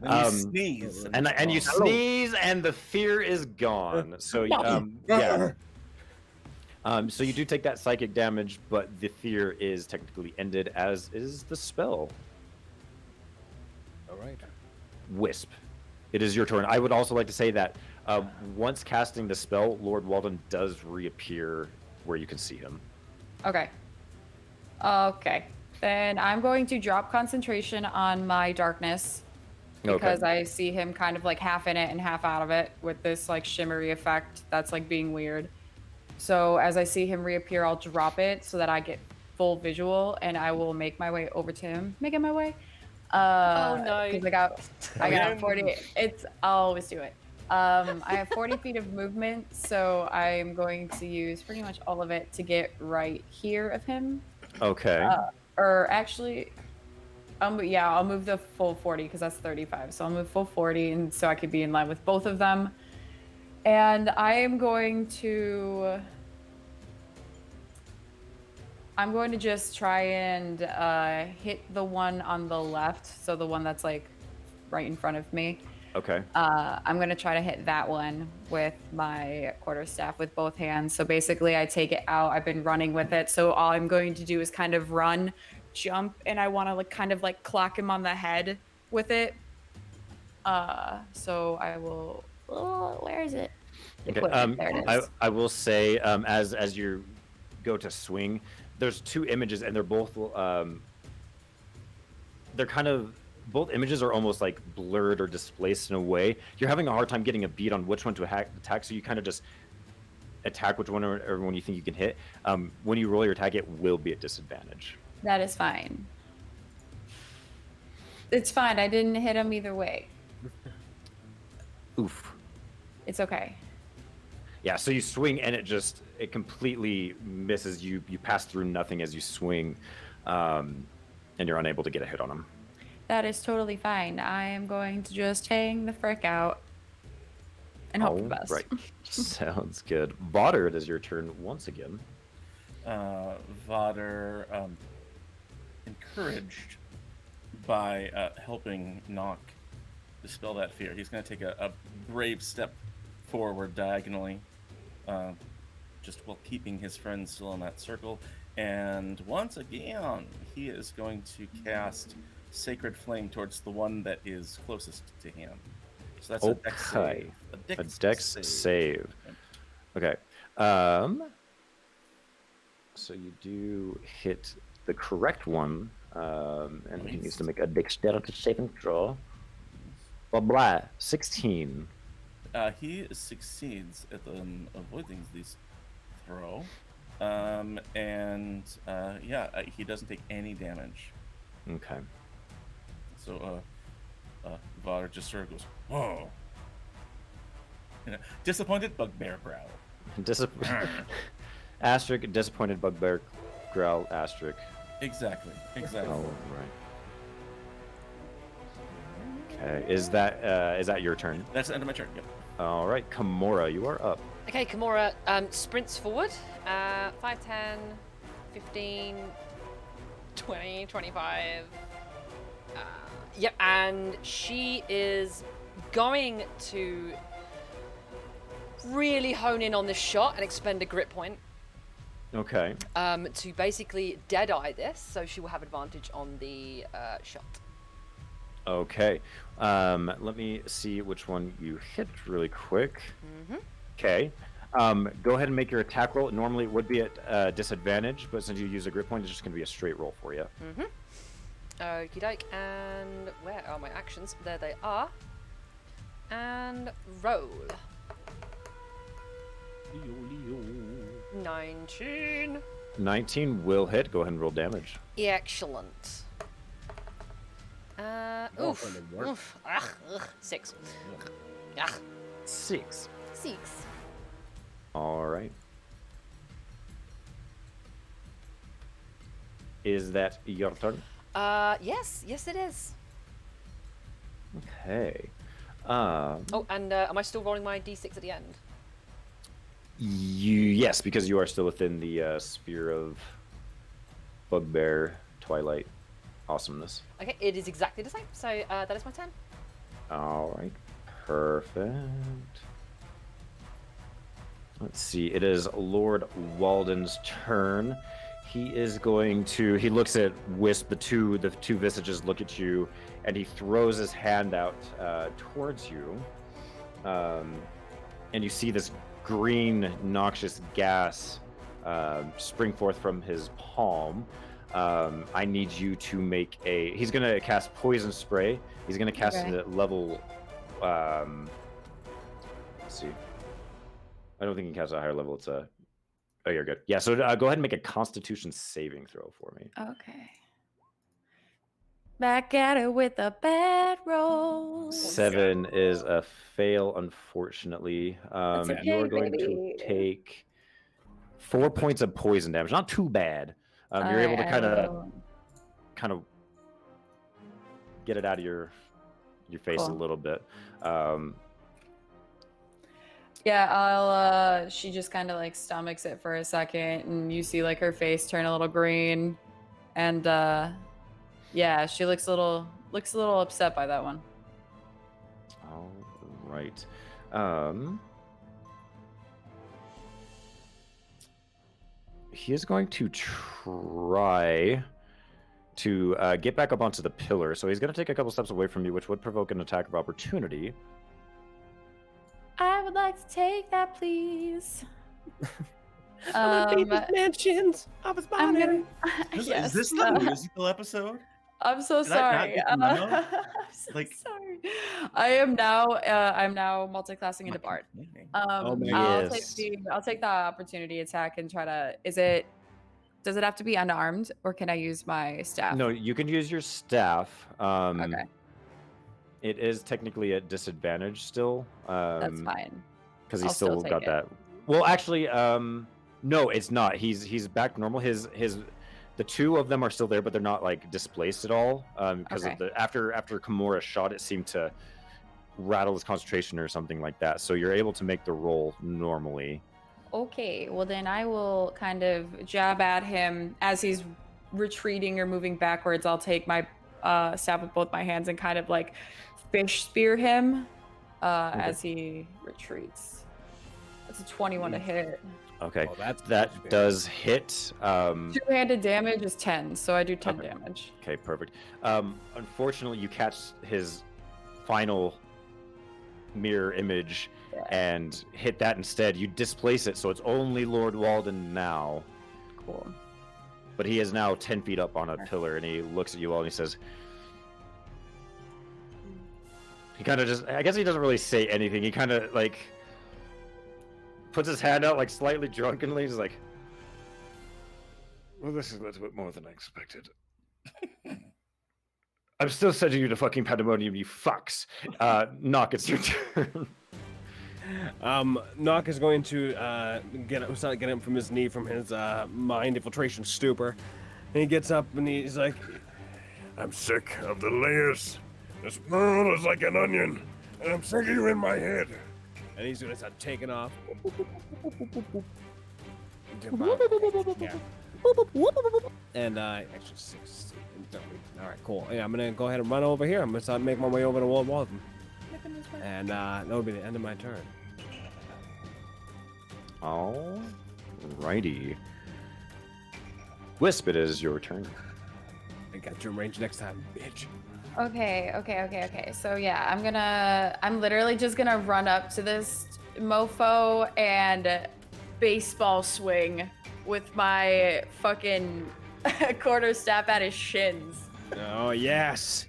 You sneeze. And you sneeze, and the fear is gone. So yeah. So you do take that psychic damage, but the fear is technically ended, as is the spell. All right. Wisp, it is your turn. I would also like to say that once casting the spell, Lord Walden does reappear where you can see him. Okay. Then I'm going to drop concentration on my darkness because I see him kind of like half in it and half out of it with this like shimmery effect that's like being weird. So as I see him reappear, I'll drop it so that I get full visual, and I will make my way over to him. Making my way. Oh no. Because I got Again. 40. I'll always do it. I have 40 feet of movement, so I'm going to use pretty much all of it to get right here of him. Okay. Or actually, yeah, I'll move the full 40 because that's 35. So I'll move full 40, and so I could be in line with both of them. And I'm going to just try and hit the one on the left, so the one that's like right in front of me. Okay. I'm going to try to hit that one with my quarterstaff with both hands. So basically I take it out. I've been running with it. So all I'm going to do is kind of run, jump, and I want to kind of clock him on the head with it. So I will, where is it? Okay. Equipment, there it is. I will say, as you go to swing, there's two images, and they're both they're kind of, both images are almost like blurred or displaced in a way. You're having a hard time getting a beat on which one to attack, so you kind of just attack whichever one you think you can hit. When you roll your attack, it will be at disadvantage. That is fine. It's fine. I didn't hit him either way. Oof. It's okay. Yeah, so you swing and it completely misses you. You pass through nothing as you swing, and you're unable to get a hit on him. That is totally fine. I am going to just hang the frick out and hope for the best. Right. Sounds good. Vodder, it is your turn once again. Vodder, encouraged by helping Nock dispel that fear, he's going to take a brave step forward diagonally, just while keeping his friends still in that circle. And once again, he is going to cast Sacred Flame towards the one that is closest to him. So that's a dex save. A dex save. Okay. So you do hit the correct one, and he needs to make a dexterity saving throw. Blah blah. 16. He succeeds at avoiding this throw, he doesn't take any damage. Okay. So, Vodder just sort of goes, "Oh," disappointed bugbear growl. Asterisk, disappointed bugbear growl, asterisk. Exactly. Oh, right. Okay, is that your turn? That's the end of my turn. Yep. All right, Kimura, you are up. Okay, Kimura sprints forward. 5, 10, 15, 20, 25. Yep, and she is going to really hone in on this shot and expend a grit point. Okay. To basically deadeye this, so she will have advantage on the shot. Okay. Let me see which one you hit really quick. Okay. Go ahead and make your attack roll. Normally it would be at disadvantage, but since you use a grit point, it's just going to be a straight roll for you. Okie doke. And where are my actions? There they are. And roll. 19. 19 will hit. Go ahead and roll damage. Excellent. Oof. Ugh. 6. Ugh. 6. 6. All right. Is that your turn? Yes, it is. Okay. Oh, and am I still rolling my d6 at the end? Yes, because you are still within the sphere of bugbear twilight awesomeness. Okay, it is exactly the same. So that is my turn. All right. Perfect. Let's see. It is Lord Walden's turn. He is going to. He looks at Wisp. The two visages look at you, and he throws his hand out towards you. And you see this green, noxious gas spring forth from his palm. I need you to make a. He's going to cast Poison Spray. He's going to cast it at level. Let's see. I don't think he can cast at a higher level. It's a Oh, you're good. Yeah, so go ahead and make a Constitution saving throw for me. Okay. Back at it with a bad roll. 7 is a fail, unfortunately. That's You are okay, going to baby. take 4 points of poison damage. Not too bad. You're All able to right, kind of get it out of your face a Cool. little bit. Yeah, I'll she just kind of like stomachs it for a second and you see like her face turn a little green and yeah, she looks a little upset by that one. All right. He is going to try to get back up onto the pillar. So he's going to take a couple steps away from you, which would provoke an attack of opportunity. I would like to take that, please. mansions of his I'm body. gonna. Is Yes, this the musical episode? I'm so Did I not sorry. get the memo? I'm so Like- sorry. I'm now multi-classing into Bard. Oh my I'll Yes. take the opportunity attack and try to. Does it have to be unarmed, or can I use my staff? No, you can use your staff. Okay, It is technically at disadvantage still. that's fine. Because I'll he's still still take got it. that. Well, actually, no, it's not. He's back to normal. The two of them are still there, but they're not like displaced at all. Because Okay. of the after Kimura shot, it seemed to rattle his concentration or something like that. So you're able to make the roll normally. Okay, well then I will kind of jab at him as he's retreating or moving backwards. I'll take my staff with both my hands and kind of like fish spear him as he retreats. That's a 21 to hit. Okay, Oh, that's that does hit. Two-handed damage is 10, so I do 10 Okay. damage. Okay, perfect. Unfortunately, you catch his final mirror image Yeah. and hit that instead. You displace it, so it's only Lord Walden now. Cool. But he is now 10 feet up on a pillar, and he looks at you all and he says, he kind of just, I guess he doesn't really say anything. He kind of like puts his hand out like slightly drunkenly. He's like, well, this is a little bit more than I expected. I'm still sending you to fucking pandemonium, you fucks. Knock, it's your turn. Nock is going to get him from his knee, from his mind infiltration stupor. And he gets up and he's like, I'm sick of the layers. This world is like an onion, and I'm sick of you in my head. and he's gonna start taking off. Yeah. And actually 6. All right, cool. Yeah, I'm gonna go ahead and run over here. I'm gonna start making my way over to Lord Walden, and that'll be the end of my turn. Alrighty. Wisp, it is your turn. I got you in range next time, bitch. Okay. So yeah, I'm literally just gonna run up to this mofo and baseball swing with my fucking quarterstaff at his shins. Oh yes.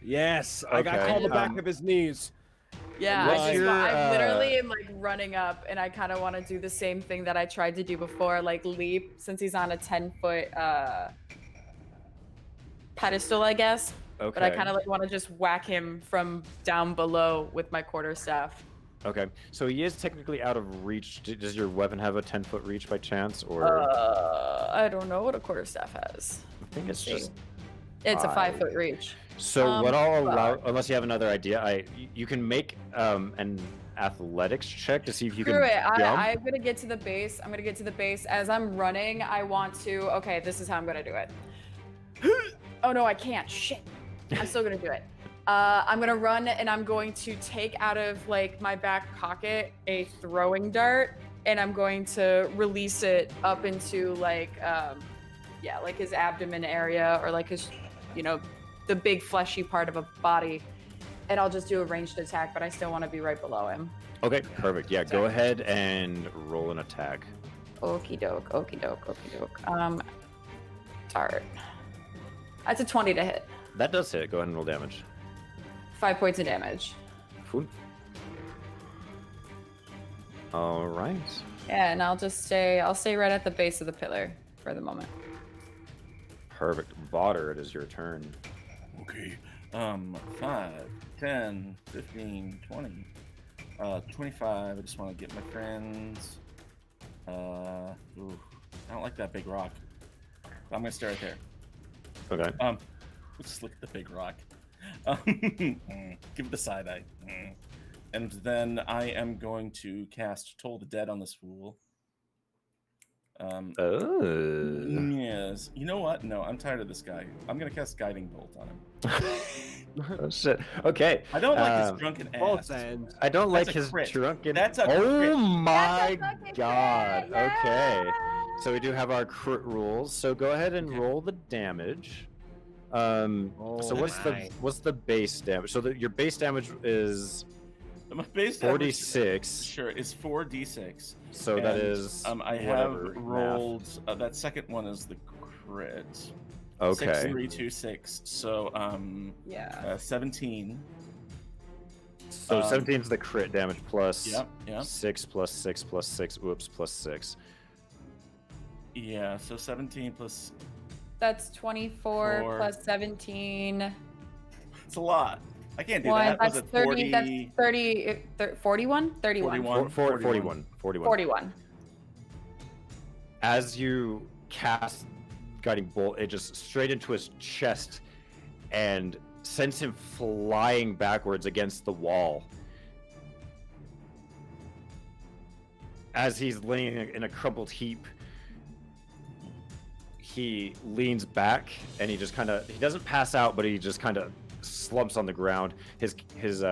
I got Okay, called the back of his knees. Yeah, What's I your, literally am like running up, and I kind of want to do the same thing that I tried to do before, like leap, since he's on a 10-foot pedestal, I guess. Okay. But I kind of like want to just whack him from down below with my quarterstaff. Okay. So he is technically out of reach. Does your weapon have a 10-foot reach by chance, or? I don't know what a quarterstaff has. I think it's just. It's a 5. 5-foot reach. So what I'll allow, fuck. unless you have another idea, you can make an athletics check to see if you Screw can it. jump. I'm gonna get to the base. I'm gonna get to the base. As I'm running, I want to. Okay, this is how I'm gonna do it. Oh no, I can't. Shit. I'm still gonna do it. I'm gonna run and I'm going to take out of like my back pocket a throwing dart, and I'm going to release it up into like like his abdomen area, or like his, the big fleshy part of a body. And I'll just do a ranged attack, but I still want to be right below him. Okay, perfect. Yeah, go ahead and roll an attack. Okie doke. Dart. That's a 20 to hit. That does hit. Go ahead and roll damage. 5 points of damage. Cool. All right. Yeah, and I'll stay right at the base of the pillar for the moment. Perfect. Vodder, it is your turn. Okay. 5, 10, 15, 20, 25. I just want to get my friends. Ooh, I don't like that big rock. I'm gonna stay right there. Okay. Let's look at the big rock. Give it the side eye. And then I am going to cast Toll the Dead on this fool. Oh. Yes. You know what? No, I'm tired of this guy. I'm gonna cast Guiding Bolt on him. Oh, shit. Okay. I don't like his drunken Both ass. ends. I don't like That's a his crit. drunken. That's a oh crit. my That's a fucking god. crit, Okay. yeah! So we do have our crit rules. So go ahead and Okay. roll the damage. So Oh what's the base damage? So your base damage is My base damage, 46. sure, is 4d6. So that And, is I whatever have math. rolled that second one is the crit. Okay. 6, 3, 2, 6. So Yeah. 17. So 17 is the crit damage plus Yep. 6 plus 6 plus 6. Whoops, plus 6. Yeah, so 17 plus. That's 24 Four. plus 17. It's a lot. I can't do One, that. Was that's it 30. 40? That's 30. 41? 31. 41. 41. 41. As you cast Guiding Bolt, it just straight into his chest and sends him flying backwards against the wall. As he's laying in a crumpled heap, he leans back and he doesn't pass out, but he just kind of slumps on the ground. His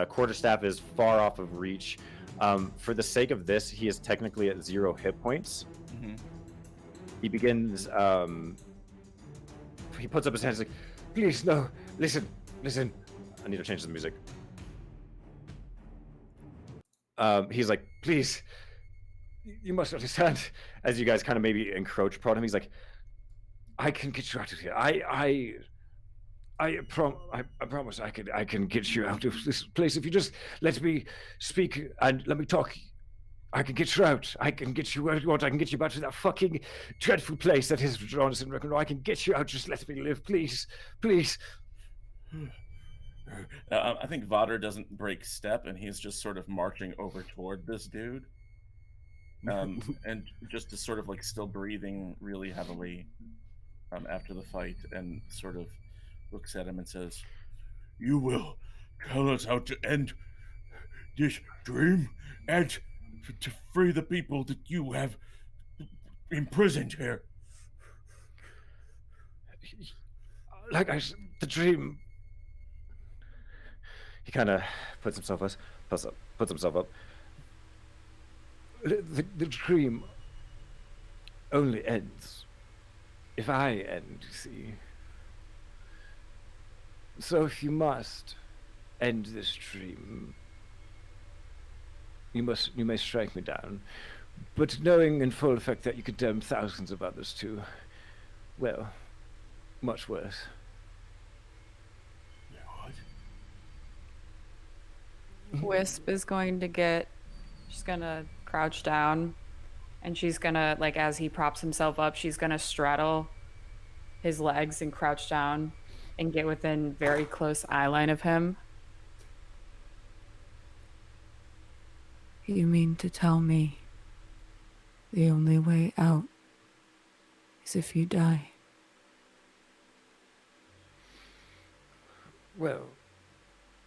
quarterstaff is far off of reach. For the sake of this, he is technically at 0 hit points. Mm-hmm. He begins. He puts up his hands like, "Please, no, listen. I need to change the music." He's like, "Please, you must understand." As you guys kind of maybe encroach upon him, he's like, "I can get you out of here. I promise I can get you out of this place if you just let me speak and let me talk. I can get you out. I can get you where you want. I can get you back to that fucking dreadful place that is Vedranis and Reckon. I can get you out. Just let me live, please." I think Vodder doesn't break step, and he's just sort of marching over toward this dude, and just is sort of like still breathing really heavily after the fight, and sort of looks at him and says, "You will tell us how to end this dream and to free the people that you have imprisoned here." Like the dream. He kind of puts himself up. The dream only ends if I end, you see. So if you must end this dream, you may strike me down, but knowing in full effect that you condemn thousands of others to, well, much worse. Wisp is going to she's gonna crouch down, and she's gonna, like, as he props himself up, she's gonna straddle his legs and crouch down and get within very close eye line of him. You mean to tell me the only way out is if you die? Well,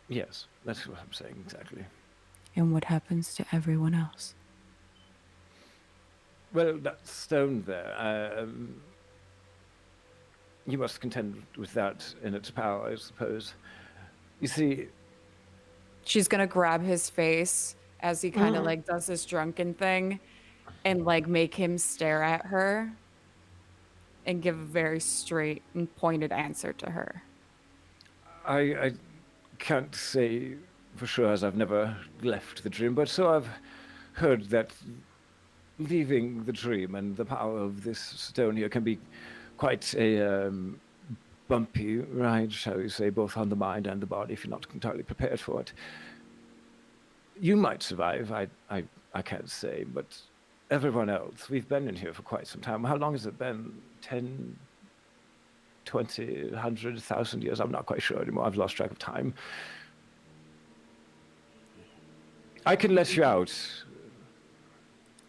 yes, that's what I'm saying exactly. And what happens to everyone else? Well, that stone there, you must contend with that in its power, I suppose. You see... She's gonna grab his face as he kind of like does this drunken thing and like make him stare at her and give a very straight and pointed answer to her. I can't say for sure, as I've never left the dream, but so I've heard that leaving the dream and the power of this stone here can be quite a bumpy ride, shall we say, both on the mind and the body if you're not entirely prepared for it. You might survive, I can't say, but everyone else, we've been in here for quite some time. How long has it been? 10, 20, 100, 1,000 years? I'm not quite sure anymore. I've lost track of time. I can let you out,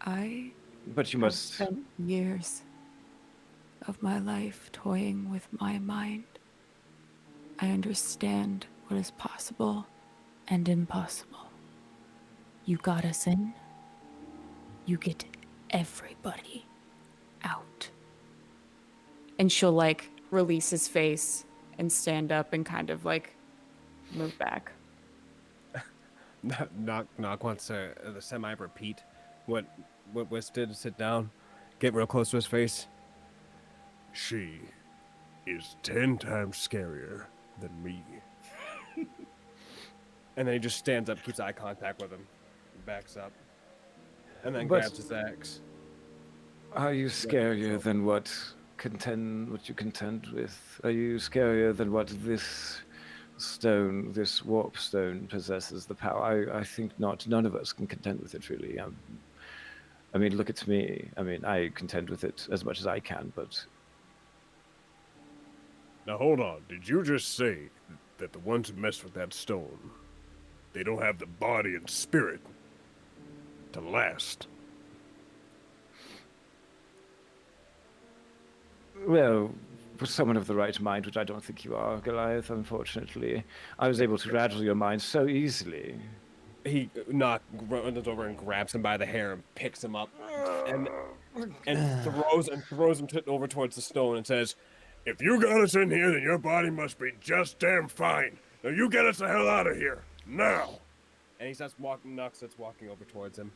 I but you have must... spent years of my life toying with my mind. I understand what is possible and impossible. You got us in, you get everybody out. And she'll like release his face and stand up and kind of like move back. Knock wants to the semi repeat what Wes did. Sit down, get real close to his face. She is 10 times scarier than me. And then he just stands up, keeps eye contact with him, backs up, and then But- grabs his axe. Are you scarier than what you contend with? Are you scarier than what this stone, this warp stone, possesses the power? I think not. None of us can contend with it, really. I mean, look at me. I mean, I contend with it as much as I can, but Now hold on, did you just say that the ones who mess with that stone, they don't have the body and spirit to last? well, for someone of the right mind, which I don't think you are, Goliath, unfortunately, I was able to rattle your mind so easily. He runs over and grabs him by the hair and picks him up, and throws him over towards the stone and says, If you got us in here, then your body must be just damn fine. Now you get us the hell out of here, now! and he starts walking. Knox starts walking over towards him.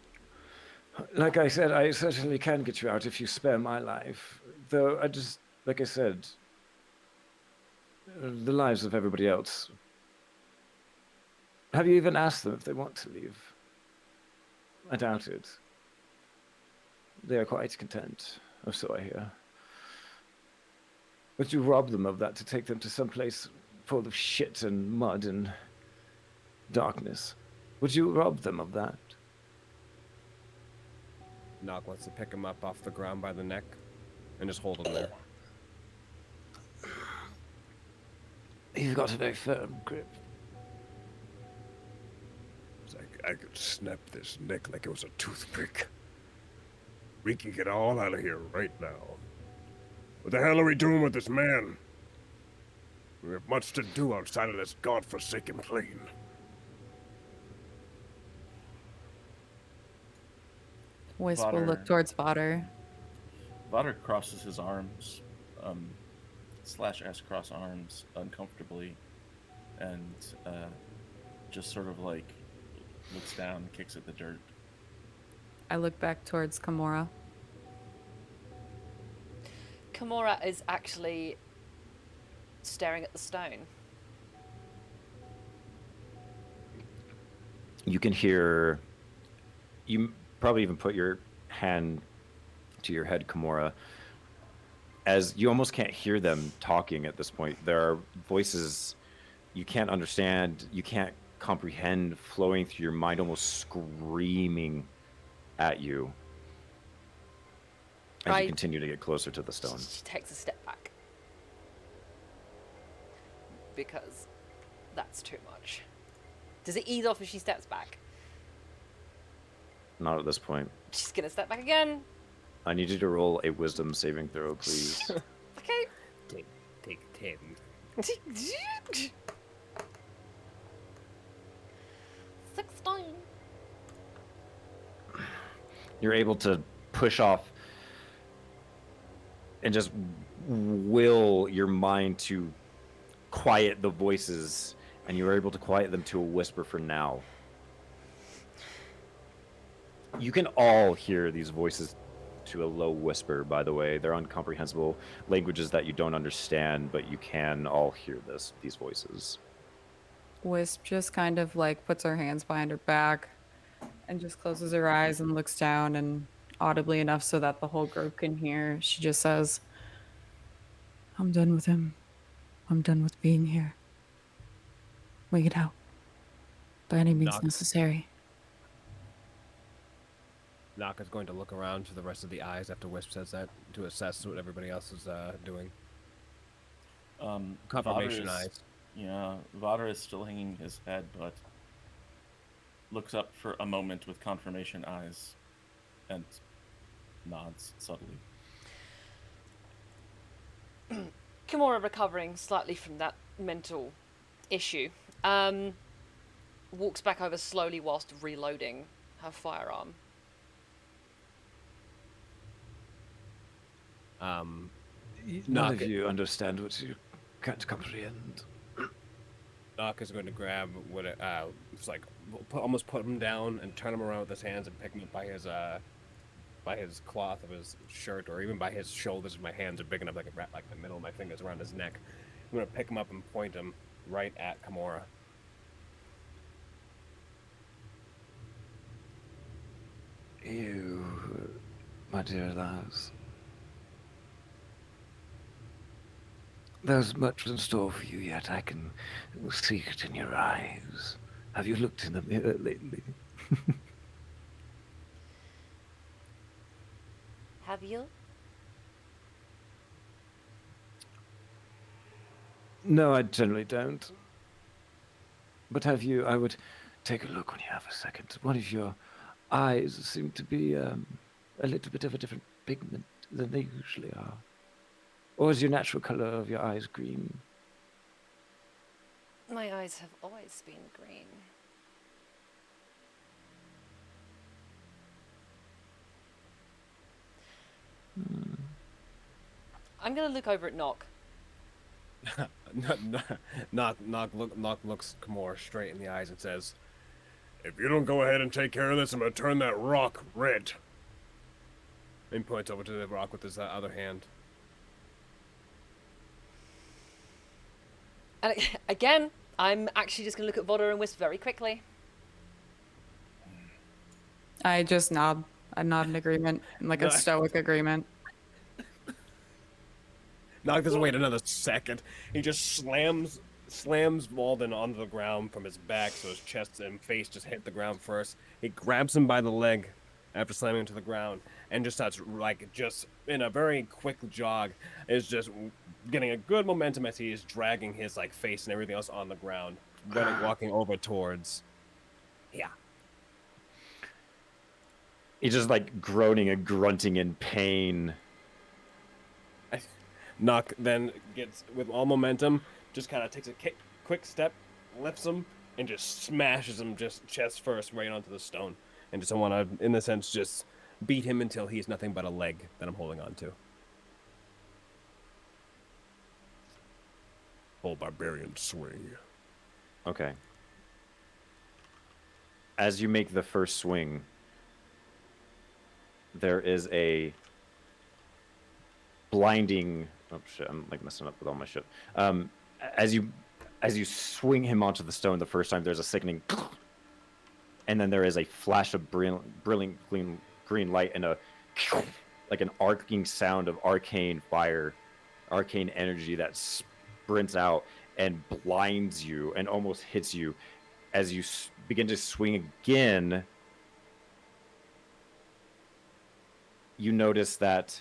Like I said, I certainly can get you out if you spare my life. Though, like I said, the lives of everybody else. Have you even asked them if they want to leave? I doubt it. They are quite content, or so I hear. Would you rob them of that to take them to some place full of shit and mud and darkness? Would you rob them of that? Knock wants to pick him up off the ground by the neck and just hold him there. You've got a very firm grip. It's like I could snap this neck like it was a toothpick. We can get all out of here right now. What the hell are we doing with this man? We have much to do outside of this godforsaken plane. Wisp will look Vodder. towards Vodder. Vodder crosses his arms, slash S cross arms uncomfortably, and just sort of like looks down, kicks at the dirt. I look back towards Kimura. Kimura is actually staring at the stone. You can hear... You probably even put your hand to your head, Kimura, as you almost can't hear them talking at this point. There are voices you can't understand, you can't comprehend, flowing through your mind, almost screaming at you as you continue to get closer to the stone. She takes a step back. Because that's too much. Does it ease off if she steps back? Not at this point. She's gonna step back again. I need you to roll a wisdom saving throw, please. Okay. Take 10. 16. You're able to push off and just will your mind to quiet the voices, and you're able to quiet them to a whisper for now. You can all hear these voices to a low whisper, by the way. They're incomprehensible languages that you don't understand, but you can all hear these voices. Wisp just kind of like puts her hands behind her back and just closes her eyes and looks down, and audibly enough so that the whole group can hear, she just says, I'm done with him. I'm done with being here. We get out. By any means Knock. necessary. Naka's going to look around to the rest of the eyes after Wisp says that to assess what everybody else is doing. Confirmation Vader is, eyes. Yeah, Vader is still hanging his head, but looks up for a moment with confirmation eyes and nods subtly. Kimura, recovering slightly from that mental issue, walks back over slowly whilst reloading her firearm. None of Naka, you understand what you can't comprehend. Naka's going to grab what it's like, almost put him down and turn him around with his hands and pick him up by his cloth of his shirt, or even by his shoulders. My hands are big enough I can wrap like the middle of my fingers around his neck. I'm gonna pick him up and point him right at Kimura. You, my dear lads. There's much in store for you yet. I can see it in your eyes. Have you looked in the mirror lately? Have you? No, I generally don't. But have you? I would take a look when you have a second. One of your eyes seem to be a little bit of a different pigment than they usually are. Or is your natural color of your eyes green? My eyes have always been green. I'm gonna look over at Nock. Knock looks Kimura straight in the eyes and says, If you don't go ahead and take care of this, I'm gonna turn that rock red. and points over to the rock with his other hand. And again, I'm actually just gonna look at Vodder and Wisp very quickly. I just nod. I nod in agreement, in like a Nice. stoic agreement. Nog doesn't wait another second. He just slams Walden onto the ground from his back, so his chest and face just hit the ground first. He grabs him by the leg after slamming him to the ground, and just starts, like, just in a very quick jog, is just getting a good momentum as he is dragging his, like, face and everything else on the ground, walking over towards. Yeah. He's just like groaning and grunting in pain. Nock then gets, with all momentum, just kind of takes a quick step, lifts him, and just smashes him just chest first right onto the stone. And just want to, in a sense, just beat him until he's nothing but a leg that I'm holding on to. Full barbarian swing. Okay. As you make the first swing, there is a blinding. Oh shit! I'm like messing up with all my shit. As you swing him onto the stone the first time, there's a sickening, and then there is a flash of brilliant green light and a like an arcing sound of arcane fire, arcane energy that sprints out and blinds you and almost hits you as you begin to swing again. You notice that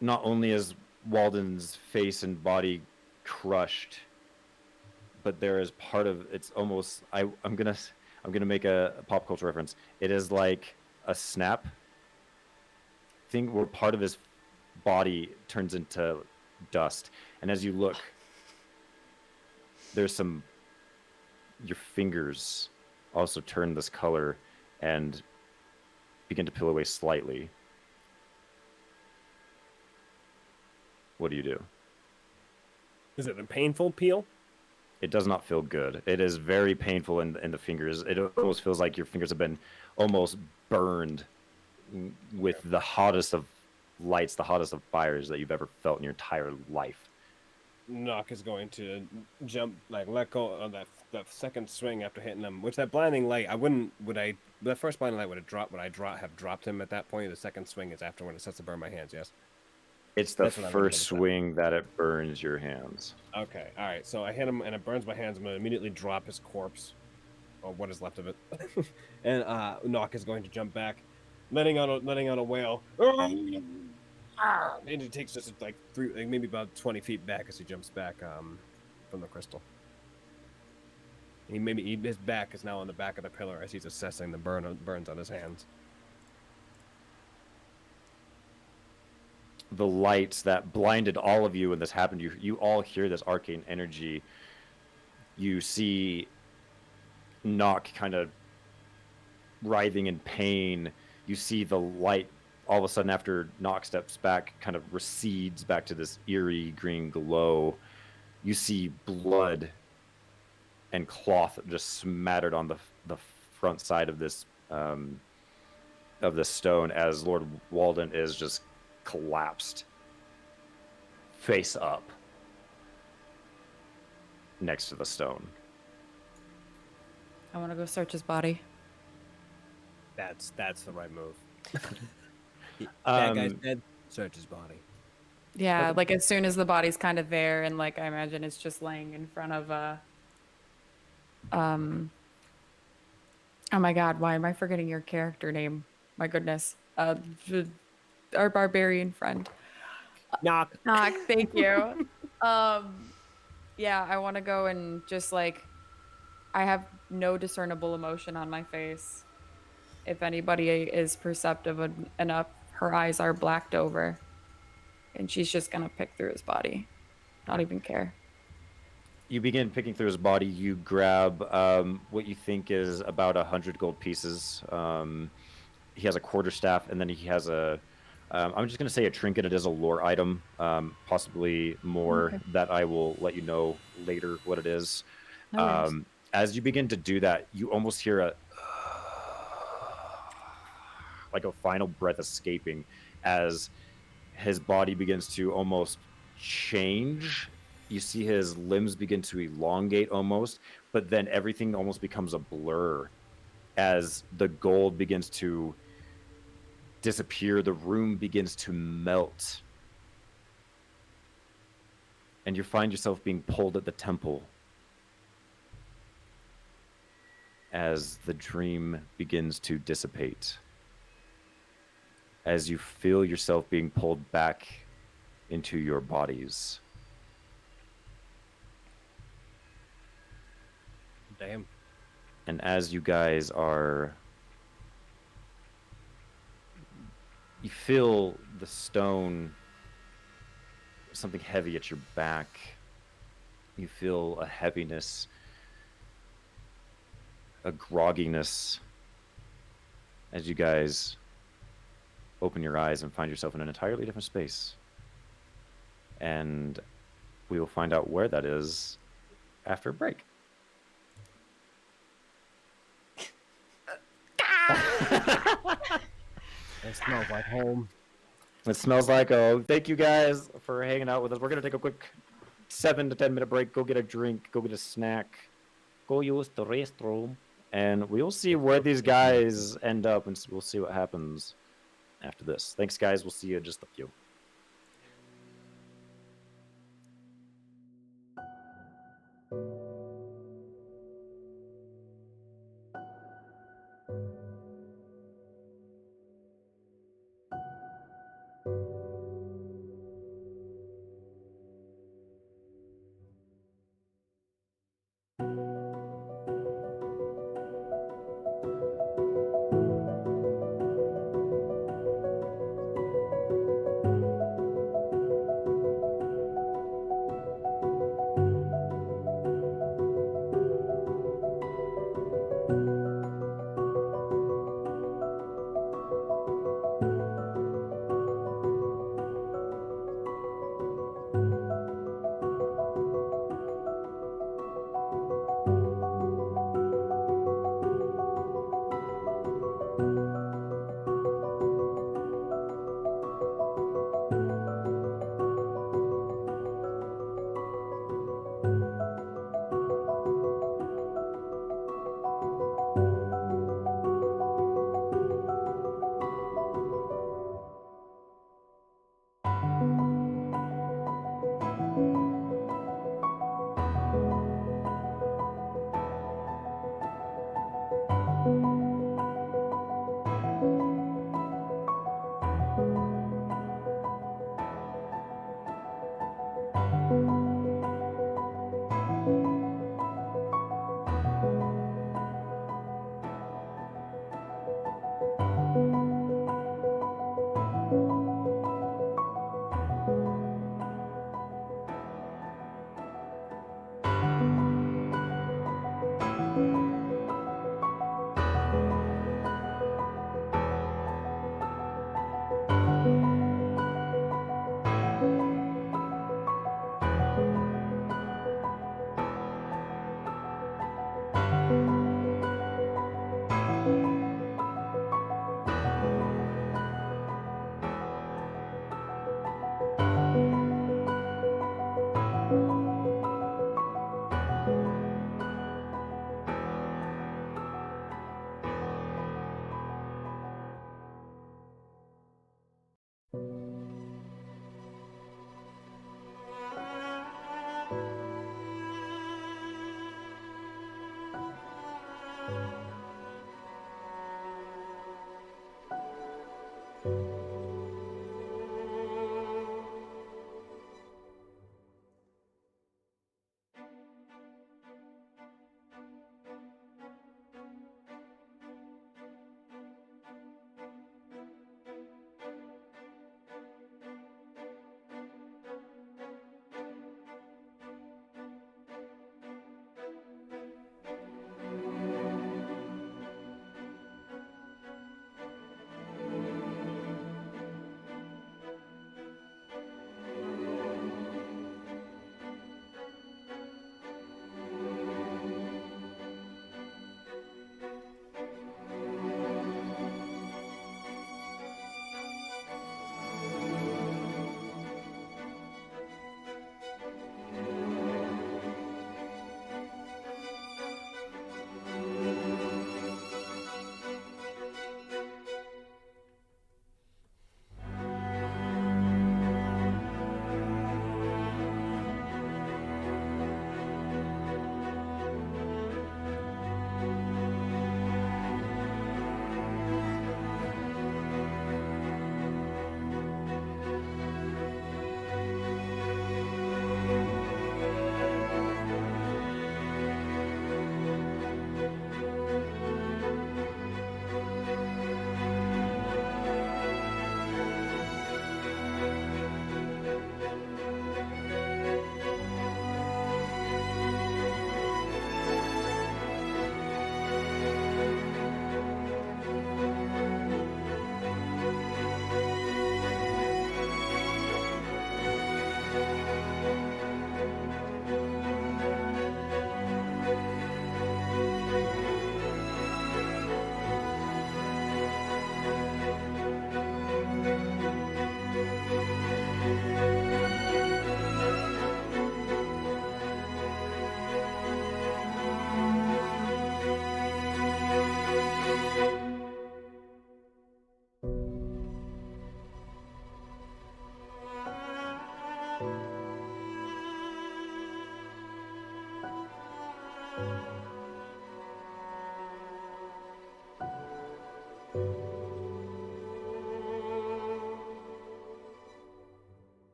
not only is Walden's face and body crushed, but there is part of it's almost I'm gonna make a pop culture reference. It is like a snap thing where part of his body turns into dust, and as you look, there's your fingers also turn this color and begin to peel away slightly. What do you do? Is it a painful peel? It does not feel good. It is very painful in the fingers. It almost feels like your fingers have been almost burned with the hottest of lights, the hottest of fires that you've ever felt in your entire life. Nock is going to jump, like, let go of that second swing after hitting him. Which that blinding light, the first blinding light would have dropped him at that point. The second swing is after when it starts to burn my hands. Yes. It's the That's what I'm first gonna swing that it burns your hands. Okay. All right. So I hit him and it burns my hands. I'm gonna immediately drop his corpse, or what is left of it, and Nock is going to jump back, letting out a wail. And he takes just like maybe about 20 feet back as he jumps back from the crystal. His back is now on the back of the pillar as he's assessing the burns on his hands. The light that blinded all of you when this happened, you all hear this arcane energy. You see Nock kind of writhing in pain. You see the light all of a sudden, after Nock steps back, kind of recedes back to this eerie green glow. You see blood and cloth just smattered on the front side of this stone as Lord Walden is just collapsed face up next to the stone. I want to go search his body. That's the right move. That guy's dead. Search his body. Yeah, like as soon as the body's kind of there, and like I imagine it's just laying in front of oh my god, why am I forgetting your character name? My goodness. Our barbarian friend. Knock. Knock, thank you. Yeah, I want to go and just like, I have no discernible emotion on my face. If anybody is perceptive enough, her eyes are blacked over. And she's just gonna pick through his body. Not even care. You begin picking through his body. You grab what you think is about 100 gold pieces. He has a quarterstaff, and then he has I'm just going to say a trinket. It is a lore item, possibly more Okay. that I will let you know later what it is. No worries. As you begin to do that, you almost hear like a final breath escaping as his body begins to almost change. You see his limbs begin to elongate almost, but then everything almost becomes a blur as the gold begins to disappear. The room begins to melt. And you find yourself being pulled at the temple as the dream begins to dissipate. As you feel yourself being pulled back into your bodies. Damn. And as you guys are... You feel the stone, something heavy at your back. You feel a heaviness, a grogginess as you guys open your eyes and find yourself in an entirely different space. And we will find out where that is after a break. It smells like home. It smells like home. Thank you guys for hanging out with us. We're going to take a quick 7 to 10 minute break. Go get a drink. Go get a snack. Go use the restroom. And we'll see where these guys end up, and we'll see what happens after this. Thanks, guys. We'll see you in just a few.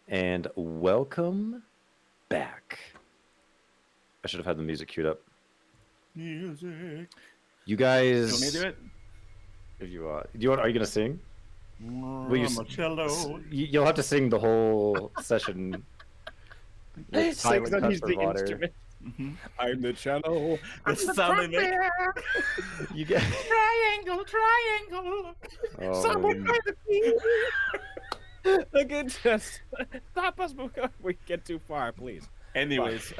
and welcome back. I should have had the music queued up. Music. You guys, You want me to do it? if you do you want? Are you gonna sing? Will you? I'm a cello. You'll have to sing the whole session. With Six silent on cuts his for the water. instrument. Mm-hmm. I'm the cello. That's the sound they make. You get. Triangle, triangle. Someone Oh, play the key. Look at this. Stop us before we get too far, please. Anyways,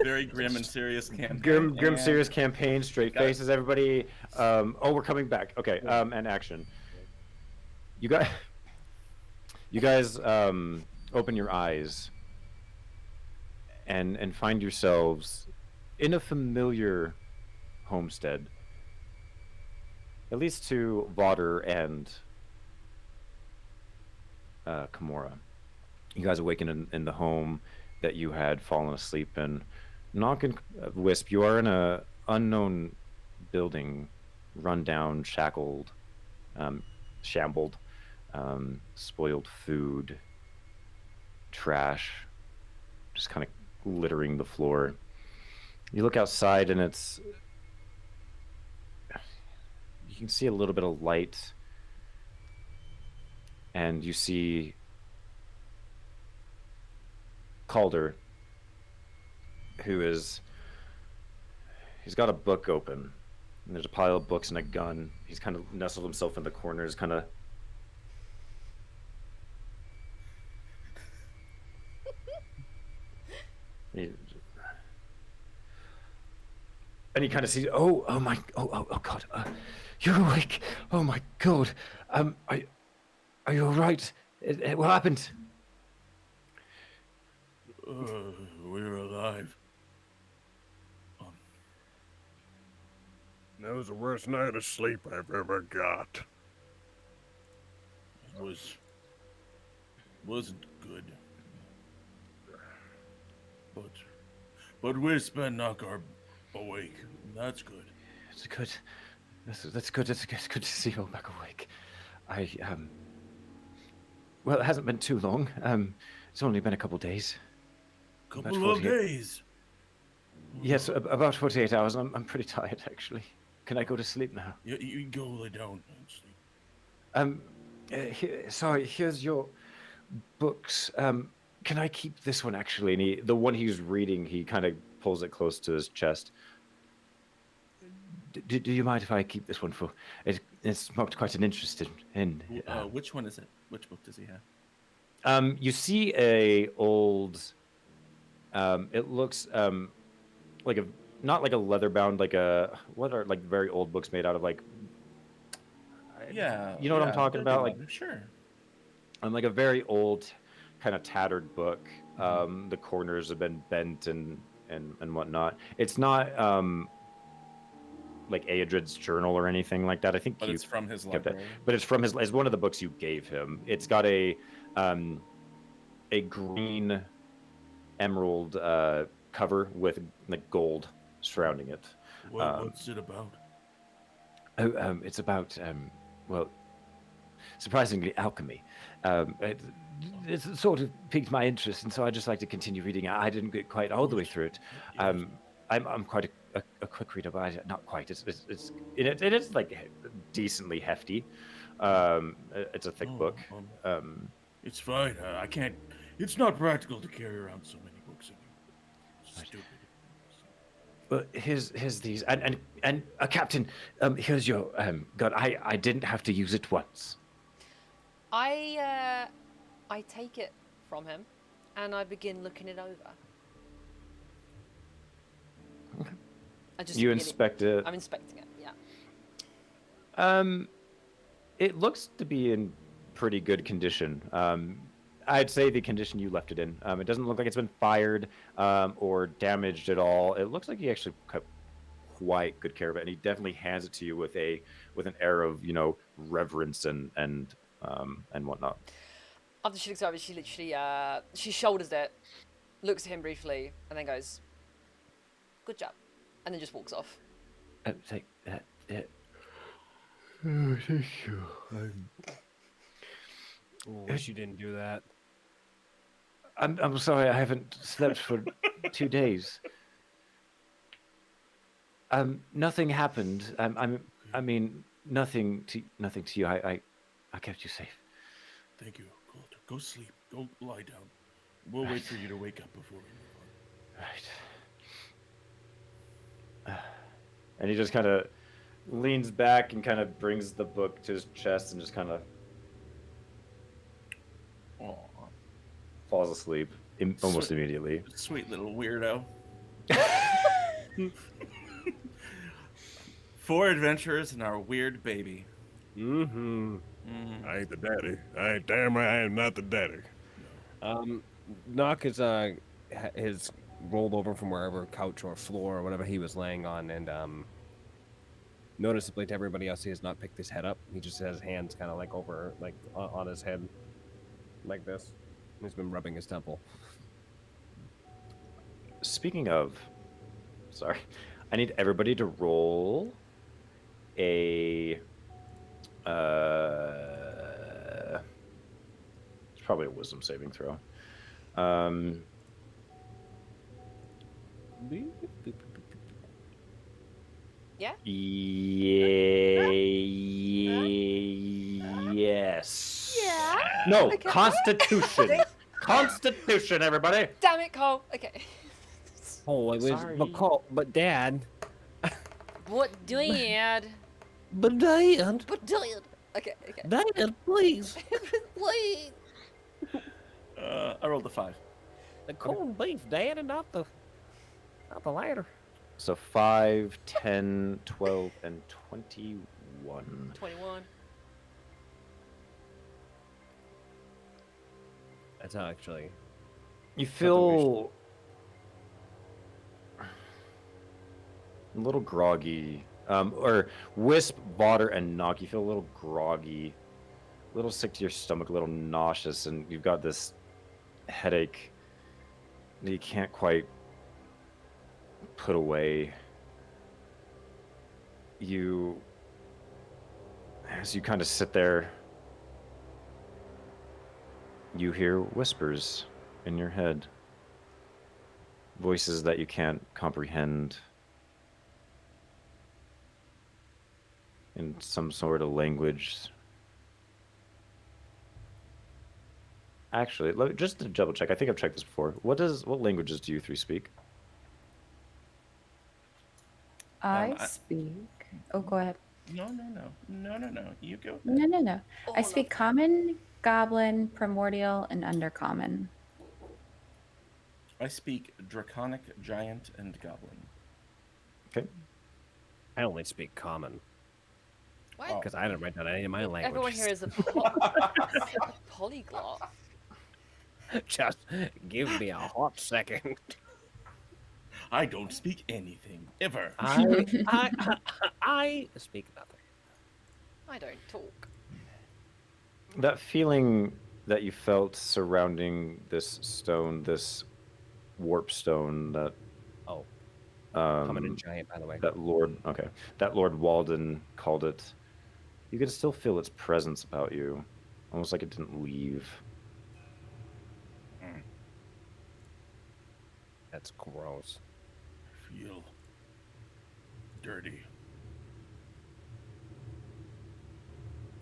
very grim and serious campaign. grim, and serious campaign. Straight Got it. faces. Everybody. Oh, we're coming back. Okay. And action. You guys. You guys. Open your eyes. And find yourselves in a familiar homestead. At least to Vauder and Kimura. You guys awaken in the home that you had fallen asleep in. Knock and Wisp, you are in a unknown building, run down, shackled, shambled, spoiled food, trash, just kind of littering the floor. You look outside and you can see a little bit of light, and you see Calder, he's got a book open, and there's a pile of books and a gun. He's kind of nestled himself in the corners, kind of. And he kind of sees, oh God, you're awake. Oh my God, are you all right? What happened? We're alive. That was the worst night of sleep I've ever got. It wasn't good. But Wisp and Knock are awake. That's good. It's good. That's good. It's good to see you all back awake. Well, it hasn't been too long. It's only been a couple days. Couple of days. Yes, about 48 hours. I'm pretty tired, actually. Can I go to sleep now? You can go lay down and sleep. Sorry, here's your books. Can I keep this one, actually? And the one he's reading, he kind of pulls it close to his chest. Do you mind if I keep this one for... It's sparked quite an interest in... Which one is it? Which book does he have? You see a old... it looks like a... Not like a leather bound, like a... What are, like, very old books made out of, like... Yeah. You know what I'm talking about? Like, sure. like a very old, kind of tattered book. The corners have been bent and whatnot. It's not like Aedrid's journal or anything like that. I think But it's from his kept that. library. But it's from it's one of the books you gave him. It's got a green emerald cover with like gold surrounding it. What's it about? It's about well, surprisingly, alchemy. It's sort of piqued my interest, and so I just like to continue reading. I didn't get quite all the way through it. I'm quite a quick reader, but not quite. It is like decently hefty. It's a thick book. It's fine. I can't. It's not practical to carry around so many books anymore. Stupid. But here's these, and Captain, here's your gun. I didn't have to use it once. I take it from him, and I begin looking it over. Okay. I just You really- inspect it. I'm inspecting it. Yeah. It looks to be in pretty good condition. I'd say the condition you left it in. It doesn't look like it's been fired or damaged at all. It looks like he actually kept quite good care of it, and he definitely hands it to you with an air of reverence and whatnot. After she looks over, she literally she shoulders it, looks at him briefly, and then goes, "Good job," and then just walks off. Thank you. Wish you didn't do that. I'm sorry, I haven't slept for 2 days. Nothing happened. I mean, nothing to you. I kept you safe. Thank you, Coulter. Go sleep. Go lie down. We'll wait for you to wake up before we move on. Right. And he just kind of leans back and kind of brings the book to his chest and just kind of Aw, falls asleep almost Sweet. immediately. Sweet little weirdo. 4 adventurers and our weird baby. Mm-hmm. I ain't the daddy. I ain't damn right. I am not the daddy. Knock is his rolled over from wherever couch or floor or whatever he was laying on, and noticeably to everybody else, he has not picked his head up. He just has hands kind of like over, like on his head, like this. He's been rubbing his temple. Speaking of, sorry, I need everybody to roll a. It's probably a wisdom saving throw. Yeah? Yes. Yeah. No, Okay. Constitution. Constitution, everybody. Damn it, Cole. Okay. Oh, it was, Sorry. but Dad. What dad? But Dad. But dad. Okay. Dad, please. Please. I rolled a 5. The corned beef, Dad, and not the ladder. So 5, 10, 12, and 21. 21. That's how actually. You feel a little groggy. Or Wisp, Vodder, and Knock, you feel a little groggy, a little sick to your stomach, a little nauseous, and you've got this headache that you can't quite put away. As you kind of sit there, you hear whispers in your head, voices that you can't comprehend, in some sort of language. Actually, just to double check, I think I've checked this before. What languages do you 3 speak? I I- speak. Oh, go ahead. No. You go. No. Oh, I speak Common, Goblin, Primordial, and Undercommon. I speak Draconic, Giant, and Goblin. Okay. I only speak common What? because I didn't write down any of my languages. Everyone here is a polyglot. Just give me a hot second. I don't speak anything ever. I speak nothing. I don't talk. That feeling that you felt surrounding this stone, this warp stone that Oh, common um, and giant, by the way. that Lord Walden called it, you can still feel its presence about you, almost like it didn't leave. That's gross. I feel dirty.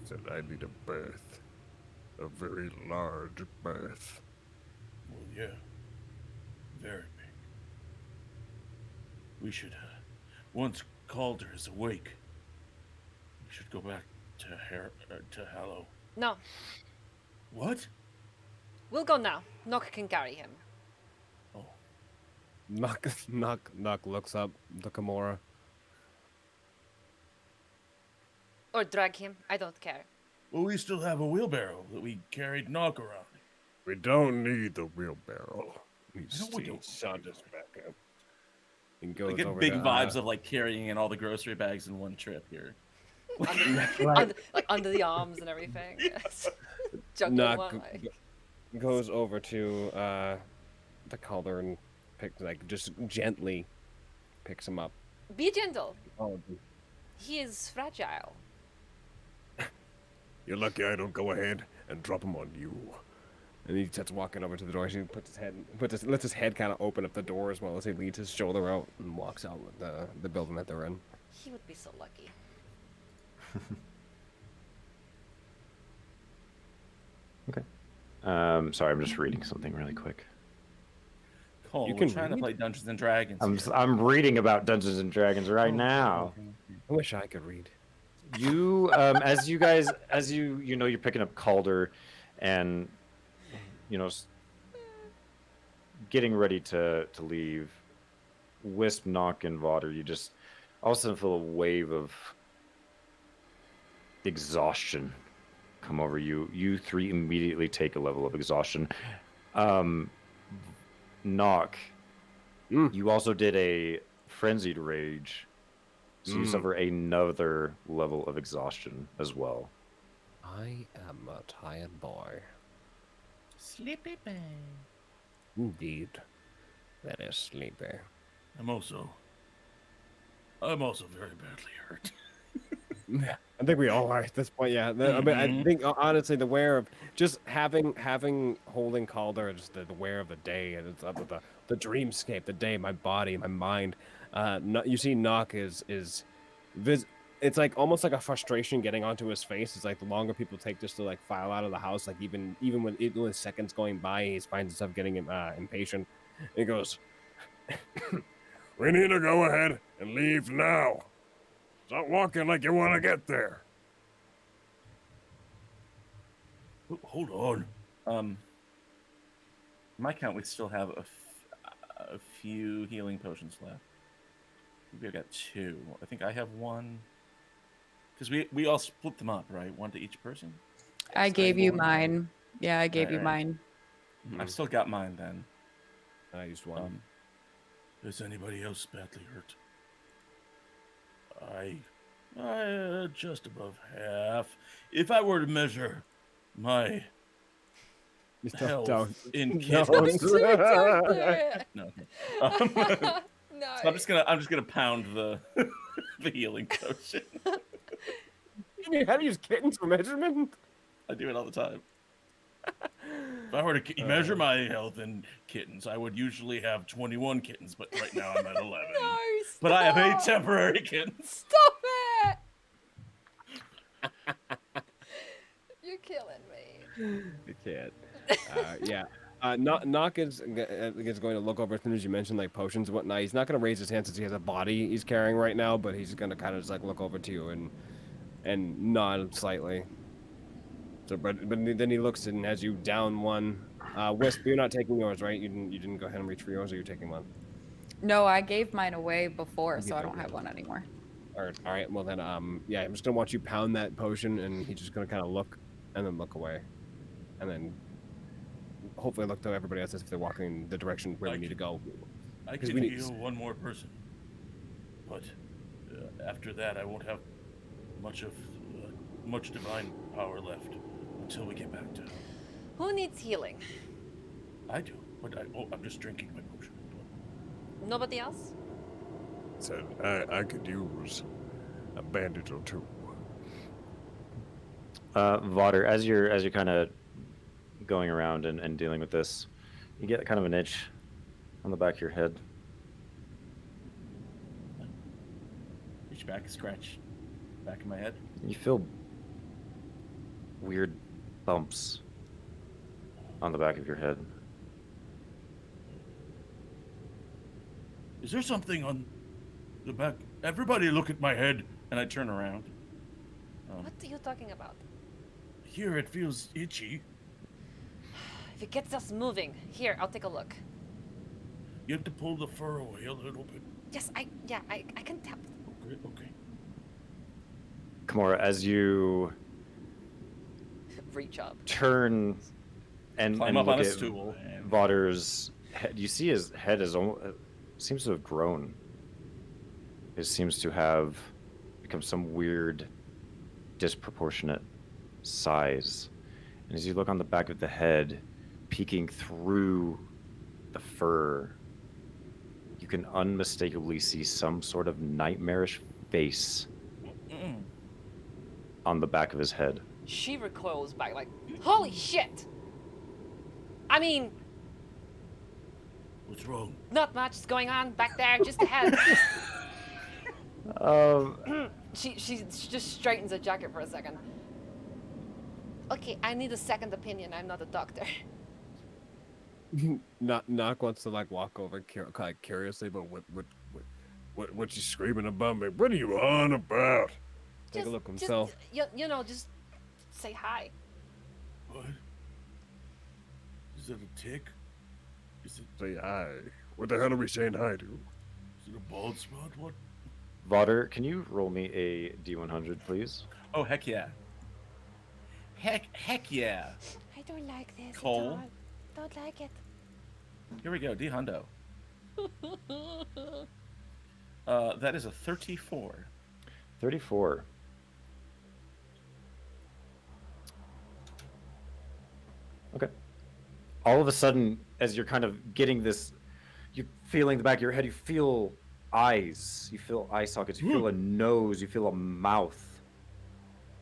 Said I need a berth. A very large berth. Well, yeah. Very big. We should, once Calder is awake, we should go back to Hallow. No, What? we'll go now. Nock can carry him. Oh, Knock looks up the Kimura. Or drag him. I don't care. well, we still have a wheelbarrow that we carried Knock around. We don't need the wheelbarrow. We No, we still don't. Sandra's back up. And goes I get over big to, vibes of like carrying in all the grocery bags in one trip here. Under the arms and everything. Yes. Juggling Knock one leg. goes over to the Calder and just gently picks him up. Be gentle. Oh, He is fragile. You're lucky I don't go ahead and drop him on you. And he starts walking over to the door. He lets his head kind of open up the door as well as he leads his shoulder out and walks out with the building that they're in. He would be so lucky. Okay. Sorry, I'm just reading something really quick. Cole, You we're can trying to read? play Dungeons and Dragons. here. I'm reading about Dungeons and Dragons right Oh, now. okay. I wish I could read. You, as you know, you're picking up Calder, and getting ready to leave. Wisp, Knock, and Vodder, you just all of a sudden feel a wave of exhaustion come over you. You three immediately take a level of exhaustion. Knock, you also did a frenzied rage, so you suffer another level of exhaustion as well. I am a tired boy. Sleepy bang. Indeed. Very sleepy. I'm also very badly hurt. I think we all are at this point, yeah. I mean, I think honestly, the wear of just having holding Calder, just the wear of the day, and it's up with the dreamscape, the day, my body, my mind. You see, Knock it's like almost like a frustration getting onto his face. It's like the longer people take just to like file out of the house, like even with seconds going by, he finds himself getting impatient. He goes, We need to go ahead and leave now. Stop walking like you want to get there. Hold on. My count, we still have a few healing potions left. Maybe I got 2. I think I have 1. Because we all split them up, right? 1 to each person. I gave you mine. Yeah, I gave you Alright. mine. I've still got mine then. I used one. Is anybody else badly hurt? I just above half. If I were to measure my health in kittens, Don't do it. no. No. So I'm just gonna pound the the healing potion. How do you use kittens for measurement? I do it all the time. If I were to measure my health in kittens, I would usually have 21 kittens, but right now I'm at 11. No, But I have 8 stop. temporary kittens. Stop it! You're killing me. You can't. Yeah. Knock is going to look over as soon as you mention like potions and whatnot. He's not going to raise his hand since he has a body he's carrying right now, but he's going to kind of just like look over to you and nod slightly. So, but then he looks and has you down one. Wisp, you're not taking yours, right? You didn't go ahead and reach for yours, or you're taking one? No, I gave mine away before, so I don't have one anymore. All right. Well then, yeah, I'm just gonna watch you pound that potion, and he's just gonna kind of look, and then look away, and then hopefully look to everybody else as if they're walking in the direction where we need to go. I can heal one more person, but after that, I won't have much divine power left until we get back to. Who needs healing? I do, but I'm just drinking my potion. Nobody else? Said I could use a bandage or 2. Vodder, as you're kind of going around and dealing with this, you get kind of an itch on the back of your head. Reach back, scratch back of my head. You feel weird bumps on the back of your head. Is there something on the back? Everybody look at my head. And I turn around. What are you talking about? Here it feels itchy. If it gets us moving. Here, I'll take a look. You have to pull the fur away a little bit. Yes, I can tap. Okay. Kimura, as you Reach up. turn and Climb up look on a at stool. Vodder's head, you see his head seems to have grown. It seems to have become some weird, disproportionate size. And as you look on the back of the head, peeking through the fur, you can unmistakably see some sort of nightmarish face on the back of his head. She recoils back like, holy shit! I mean, What's wrong? not much is going on back there, just ahead. Um, She just straightens her jacket for a second. Okay, I need a second opinion. I'm not a doctor. Knock wants to like walk over like curiously, but What you screaming about me? What are you on about? take a look himself. You know, just say hi. What? Is it a tick? Is it Say hi. What the hell are we saying hi to? a bald spot? What? Vodder, can you roll me a D100, please? Oh, heck yeah. Heck yeah. I don't like this Cole? at all. Don't like it. Here we go, D hundo. That is a 34. 34. Okay. All of a sudden, as you're kind of getting this, you're feeling the back of your head, you feel eyes, you feel eye sockets, you feel a nose, you feel a mouth.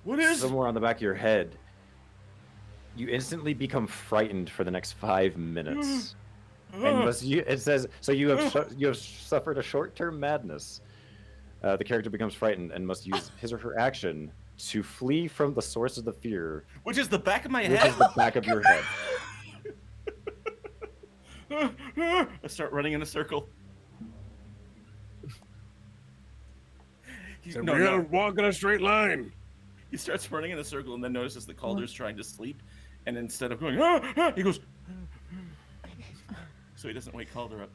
What is? Somewhere on the back of your head. You instantly become frightened for the next 5 minutes. And it says, so you have suffered a short-term madness. The character becomes frightened and must use his or her action to flee from the source of the fear, Which is the back of my which head. is the back of your head. I start running in a circle. So we gotta walk in a straight line. He starts running in a circle and then notices that Calder's trying to sleep, and instead of going, he goes, so he doesn't wake Calder up.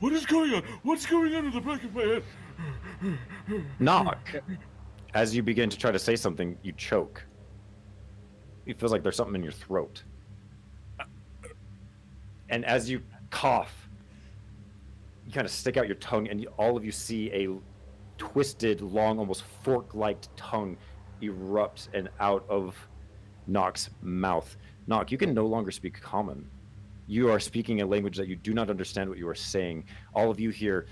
What is going on? What's going on in the back of my head? Knock. As you begin to try to say something, you choke. It feels like there's something in your throat. And as you cough, you kind of stick out your tongue, and all of you see a twisted, long, almost fork-like tongue erupt and out of Nock's mouth. Nock, you can no longer speak common. You are speaking a language that you do not understand what you are saying. All of you hear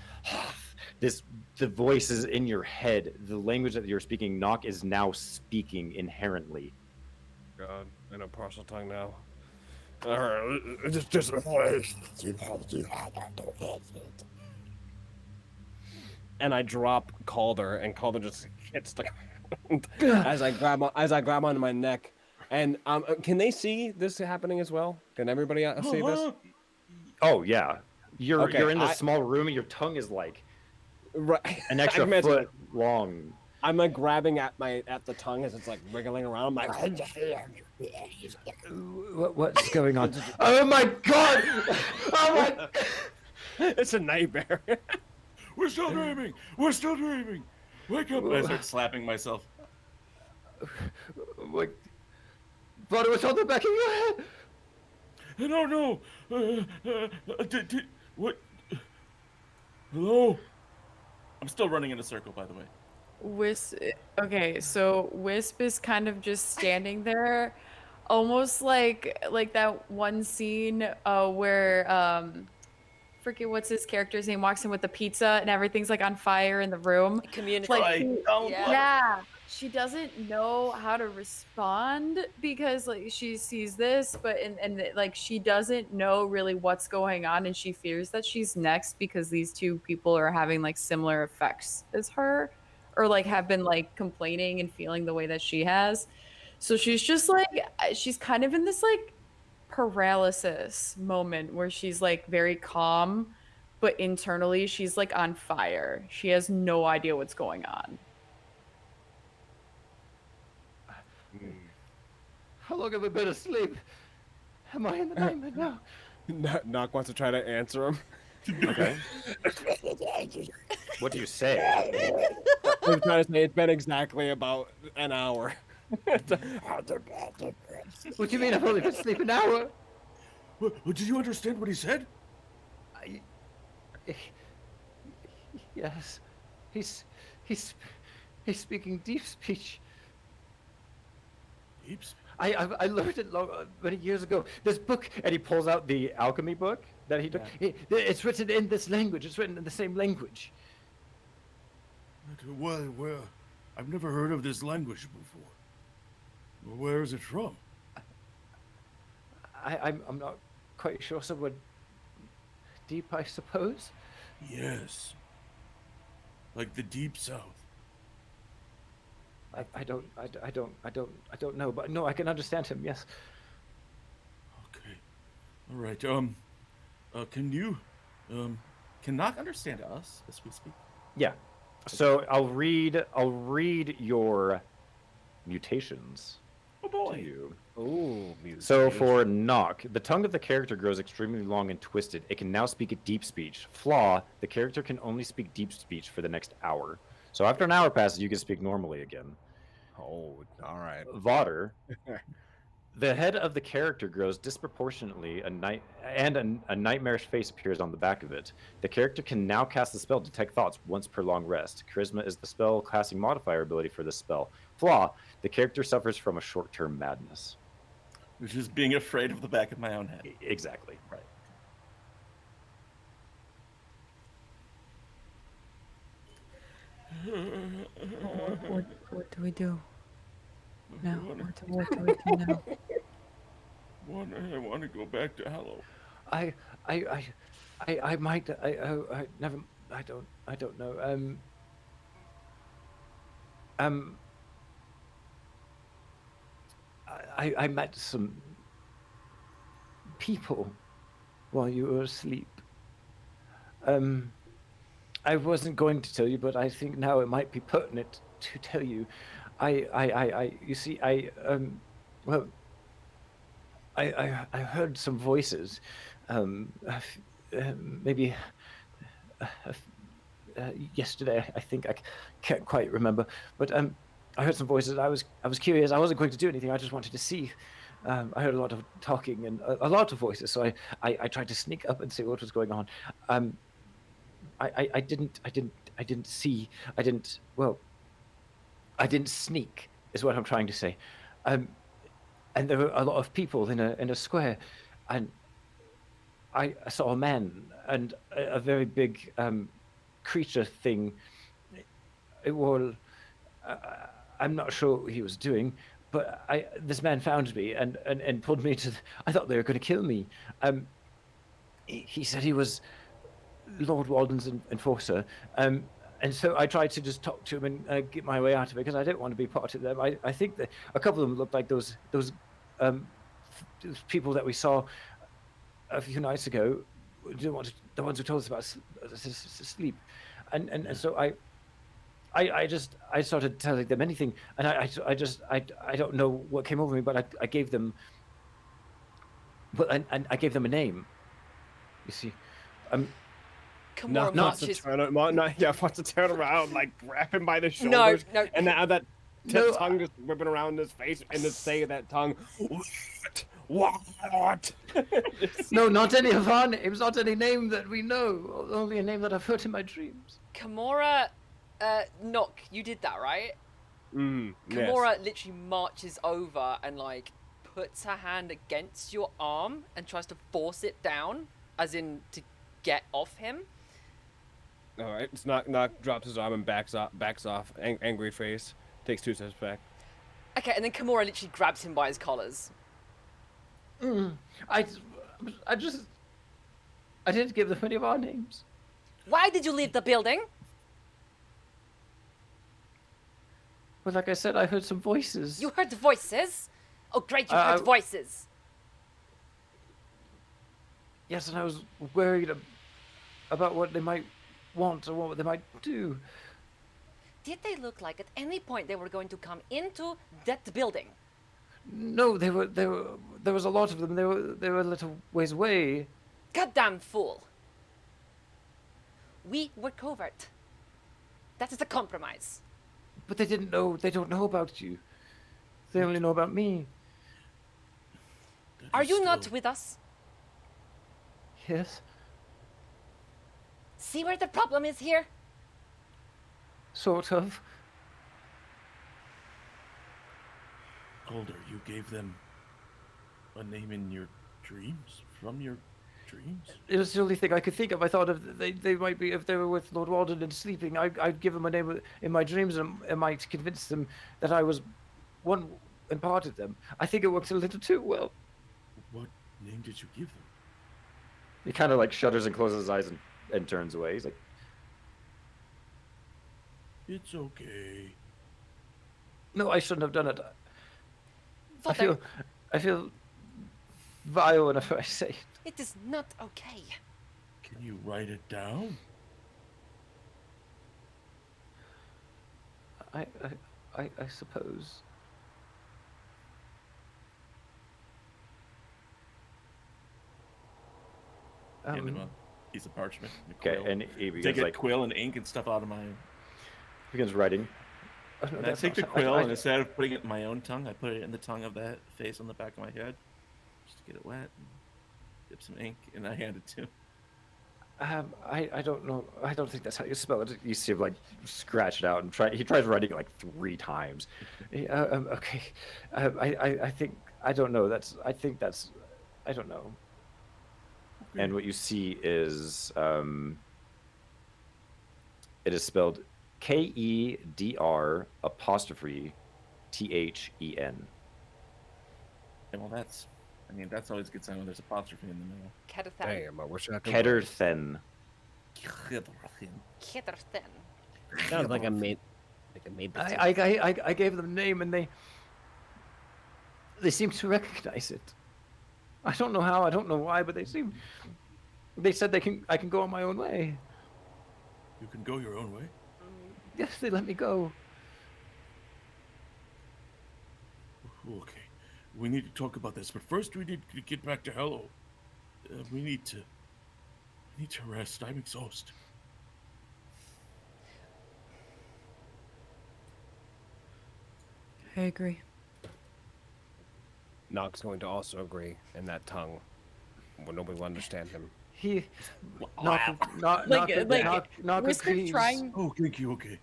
the voice is in your head. The language that you're speaking, Nock is now speaking inherently. God, I know partial tongue now. All right, just And I drop Calder, and Calder just hits the as I grab onto my neck. And can they see this happening as well? Can everybody see this? Oh yeah, you're in this I- small room, and your tongue is like Right, an extra imagine foot it. long. I'm like grabbing at the tongue as it's like wriggling around. I'm like, What's going on? Oh my god! Oh my! it's a nightmare. We're still dreaming. We're still dreaming. Wake up! I start slapping myself. Like, but it was on the back of your head. I don't know. What? Hello? I'm still running in a circle, by the way. Okay, so Wisp is kind of just standing there, almost like that one scene where forget what's his character's name, walks in with the pizza and everything's like on fire in the room. Community. Like, Yeah. she doesn't know how to respond because like she sees this, but and like she doesn't know really what's going on, and she fears that she's next because these two people are having like similar effects as her, or like have been like complaining and feeling the way that she has. So she's just like she's kind of in this like paralysis moment where she's like very calm, but internally she's like on fire. She has no idea what's going on. How long have I been asleep? Am I in the nightmare now? Knock wants to try to answer him. Okay. What do you say? I'm trying to say it's been exactly about an hour. What do you mean I've only been asleep an hour? What, did you understand what he said? Yes. He's speaking deep speech. Deep speech? I learned it many years ago. This book, and he pulls out the alchemy book that he took. It's written in this language. It's written in the same language. Well, I've never heard of this language before. Where is it from? I'm not quite sure. Somewhere deep, I suppose. Yes. Like the deep south. I don't know, but no, I can understand him. Yes. Okay. All right. Can Knock understand us as we speak? Yeah. So I'll read your mutations Oh to boy. you. Oh, So for Knock, the tongue of the character grows extremely long and twisted. It can now speak a deep speech. Flaw, the character can only speak deep speech for the next hour. So after an hour passes, you can speak normally again. Oh, all right. Vodder, the head of the character grows disproportionately, a nightmarish face appears on the back of it. The character can now cast the spell Detect Thoughts once per long rest. Charisma is the spell casting modifier ability for this spell. Flaw, the character suffers from a short-term madness. Which is being afraid of the back of my own head. Exactly. Right. What do we do? No, what do we do now? I want to go back to Hallow. I might. I never. I don't know. I met some people while you were asleep. I wasn't going to tell you, but I think now it might be pertinent to tell you. You see, well, I heard some voices, maybe yesterday. I think I can't quite remember, but I heard some voices. I was curious. I wasn't going to do anything. I just wanted to see. I heard a lot of talking and a lot of voices, so I tried to sneak up and see what was going on. I didn't see. I didn't sneak. Is what I'm trying to say. And there were a lot of people in a square, and I saw a man and a very big creature thing. I'm not sure what he was doing, but this man found me and pulled me to. I thought they were going to kill me. He said he was Lord Walden's enforcer. And so I tried to just talk to him and get my way out of it because I didn't want to be part of them. I think that a couple of them looked like those people that we saw a few nights ago, the ones who told us about sleep, and so I started telling them anything, and I don't know what came over me, but I gave them, and I gave them a name. You see, Kimura Wants to marches. wants to turn around, like grab him by the shoulders, No. and now that No, tongue just whipping around his face, and just say that tongue. What? No, not any of our names, not any name that we know, only a name that I've heard in my dreams. Kimura, Knock, you did that, right? Yes. Kimura literally marches over and like puts her hand against your arm and tries to force it down, as in to get off him. All right. It's Knock drops his arm and backs off, angry face, takes 2 steps back. Okay, and then Kimura literally grabs him by his collars. I didn't give them any of our names. Why did you leave the building? Well, like I said, I heard some voices. You heard voices? Oh, great, you heard voices. Yes, and I was worried about what they might want or what they might do. Did they look like at any point they were going to come into that building? No, there was a lot of them. They were a little ways away. Goddamn fool. We were covert. That is a compromise. But they didn't know. They don't know about you. They only know about me. Are you not with us? Yes. See where the problem is here? Sort of. Older, you gave them a name in your dreams? From your dreams? It was the only thing I could think of. I thought if they might be, if they were with Lord Walden and sleeping, I'd give them a name in my dreams and I might convince them that I was one and part of them. I think it works a little too well. name did you give them? He kind of like shudders and closes his eyes and turns away. He's like, It's okay. "No, I shouldn't have done it. Father, I feel vile whenever I say it. it is not okay. Can you write it down? I suppose." Hand him a piece of parchment. And a Okay, quill. and he Take begins a like quill and ink and stuff out of my. begins writing. Oh, no, And I that's take the not- quill and instead of putting it in my own tongue, I put it in the tongue of that face on the back of my head, just to get it wet. And dip some ink, and I hand it to him. I don't know. I don't think that's how you spell it. You see him like scratch it out and try. He tries writing it like 3 times. Okay. I think I don't know. I think that's. I don't know. And what you see is it is spelled KEDR apostrophe THEN. And well, that's. I mean, that's always a good sign when there's apostrophe in the middle. Kedathan. Damn, I wish I could. Ketterthen. Kedathan. Sounds like I made the I gave them a name and they seem to recognize it. I don't know how, I don't know why, but they said I can go on my own way. You can go your own way. Yes, they let me go. Okay, we need to talk about this, but first we need to get back to Hallow. We need to rest. I'm exhausted. I agree. Nock's going to also agree in that tongue. Well, nobody will understand him. He Wisp is trying. Oh, thank you. Okay.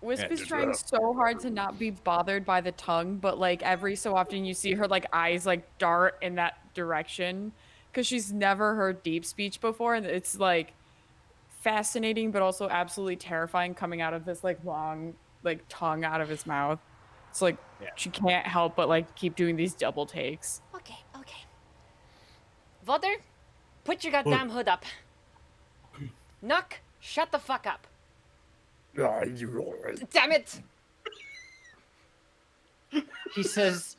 Wisp is just, trying so hard to not be bothered by the tongue, but like every so often you see her like eyes like dart in that direction because she's never heard deep speech before, and it's like fascinating but also absolutely terrifying coming out of this like long like tongue out of his mouth. It's like she can't help but like keep doing these double takes. Okay. Vodder, put your goddamn hood up. Nock, shut the fuck up. Damn it! He says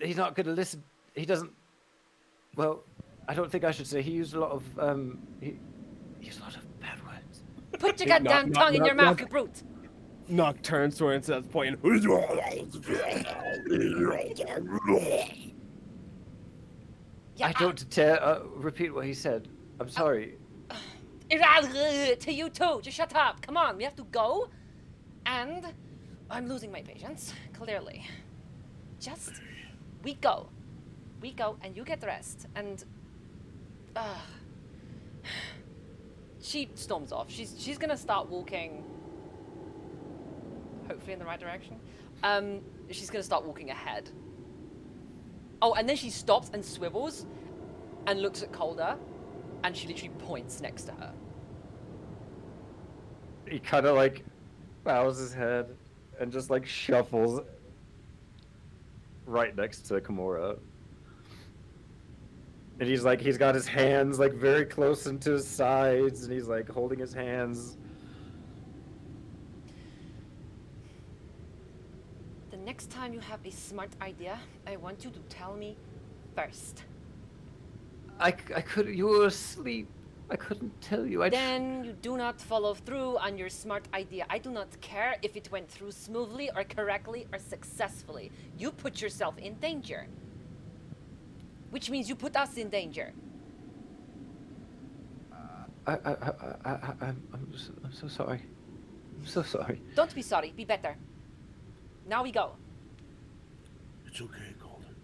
he's not going to listen. He doesn't. Well, I don't think I should say. He used a lot of he used a lot of bad words. Put your goddamn tongue in your mouth, you brute. Nock turns to her and says, pointing. Yeah, I don't repeat what he said. I'm sorry. To you too. Just shut up. Come on, we have to go. And I'm losing my patience, clearly. Just, we go, and you get rest. And she storms off. She's gonna start walking. Hopefully in the right direction. She's gonna start walking ahead. Oh, and then she stops and swivels, and looks at Calder, and she literally points next to her. He kind of like bows his head and just like shuffles right next to Kimura. And he's got his hands like very close into his sides, and he's like holding his hands. The next time you have a smart idea, I want you to tell me first. I couldn't. You were asleep. I couldn't tell you. Then you do not follow through on your smart idea. I do not care if it went through smoothly or correctly or successfully. You put yourself in danger. Which means you put us in danger. I'm so sorry. I'm so sorry. Don't be sorry. Be better. Now we go. It's okay, Calder.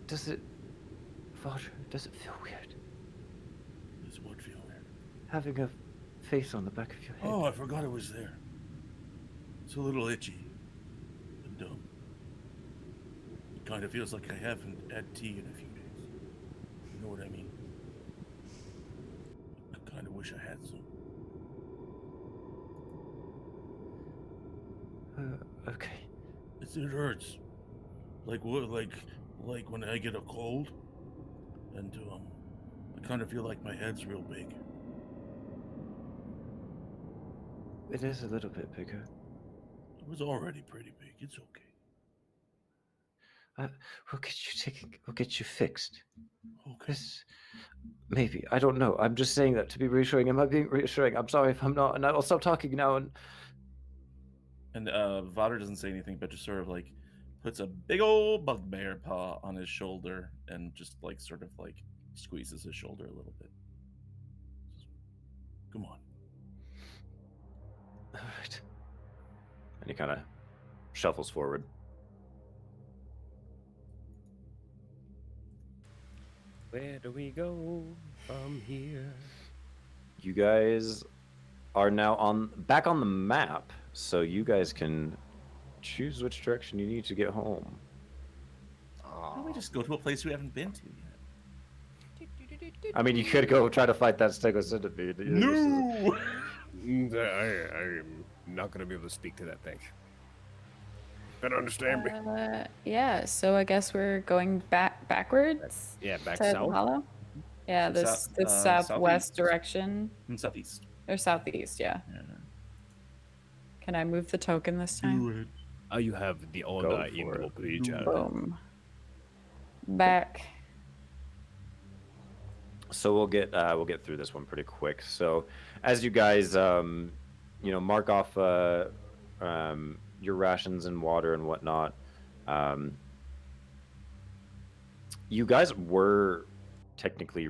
Does it feel weird Does what feel weird? having a face on the back of your head? Oh, I forgot it was there. It's a little itchy and dumb. It kind of feels like I haven't had tea in a few days. You know what I mean? I kind of wish I had some. Okay. It hurts. Like what? Like when I get a cold, and I kind of feel like my head's real big. It is a little bit bigger. It was already pretty big. It's okay. We'll get you fixed. Okay. This, maybe. I don't know. I'm just saying that to be reassuring. Am I being reassuring? I'm sorry if I'm not, and I'll stop talking now. And Vadr doesn't say anything, but just sort of like puts a big old bugbear paw on his shoulder and just like sort of like squeezes his shoulder a little bit. Come on. All right. And he kind of shuffles forward. Where do we go from here? You guys are now back on the map, so you guys can choose which direction you need to get home. Why don't we just go to a place we haven't been to yet? I mean, you could go try to fight that Stegocentripede. No! I am not going to be able to speak to that thing. Better understand me. Yeah, so I guess we're going backwards Yeah, back to south. Hallow. Yeah, So this southwest southeast. direction Southeast. or southeast. Yeah. Yeah. Can I move the token this time? Do it. Oh, you have the old Go for Ingo it. Bridge. Boom. Back. So we'll get through this one pretty quick. So as you guys mark off your rations and water and whatnot, you guys were technically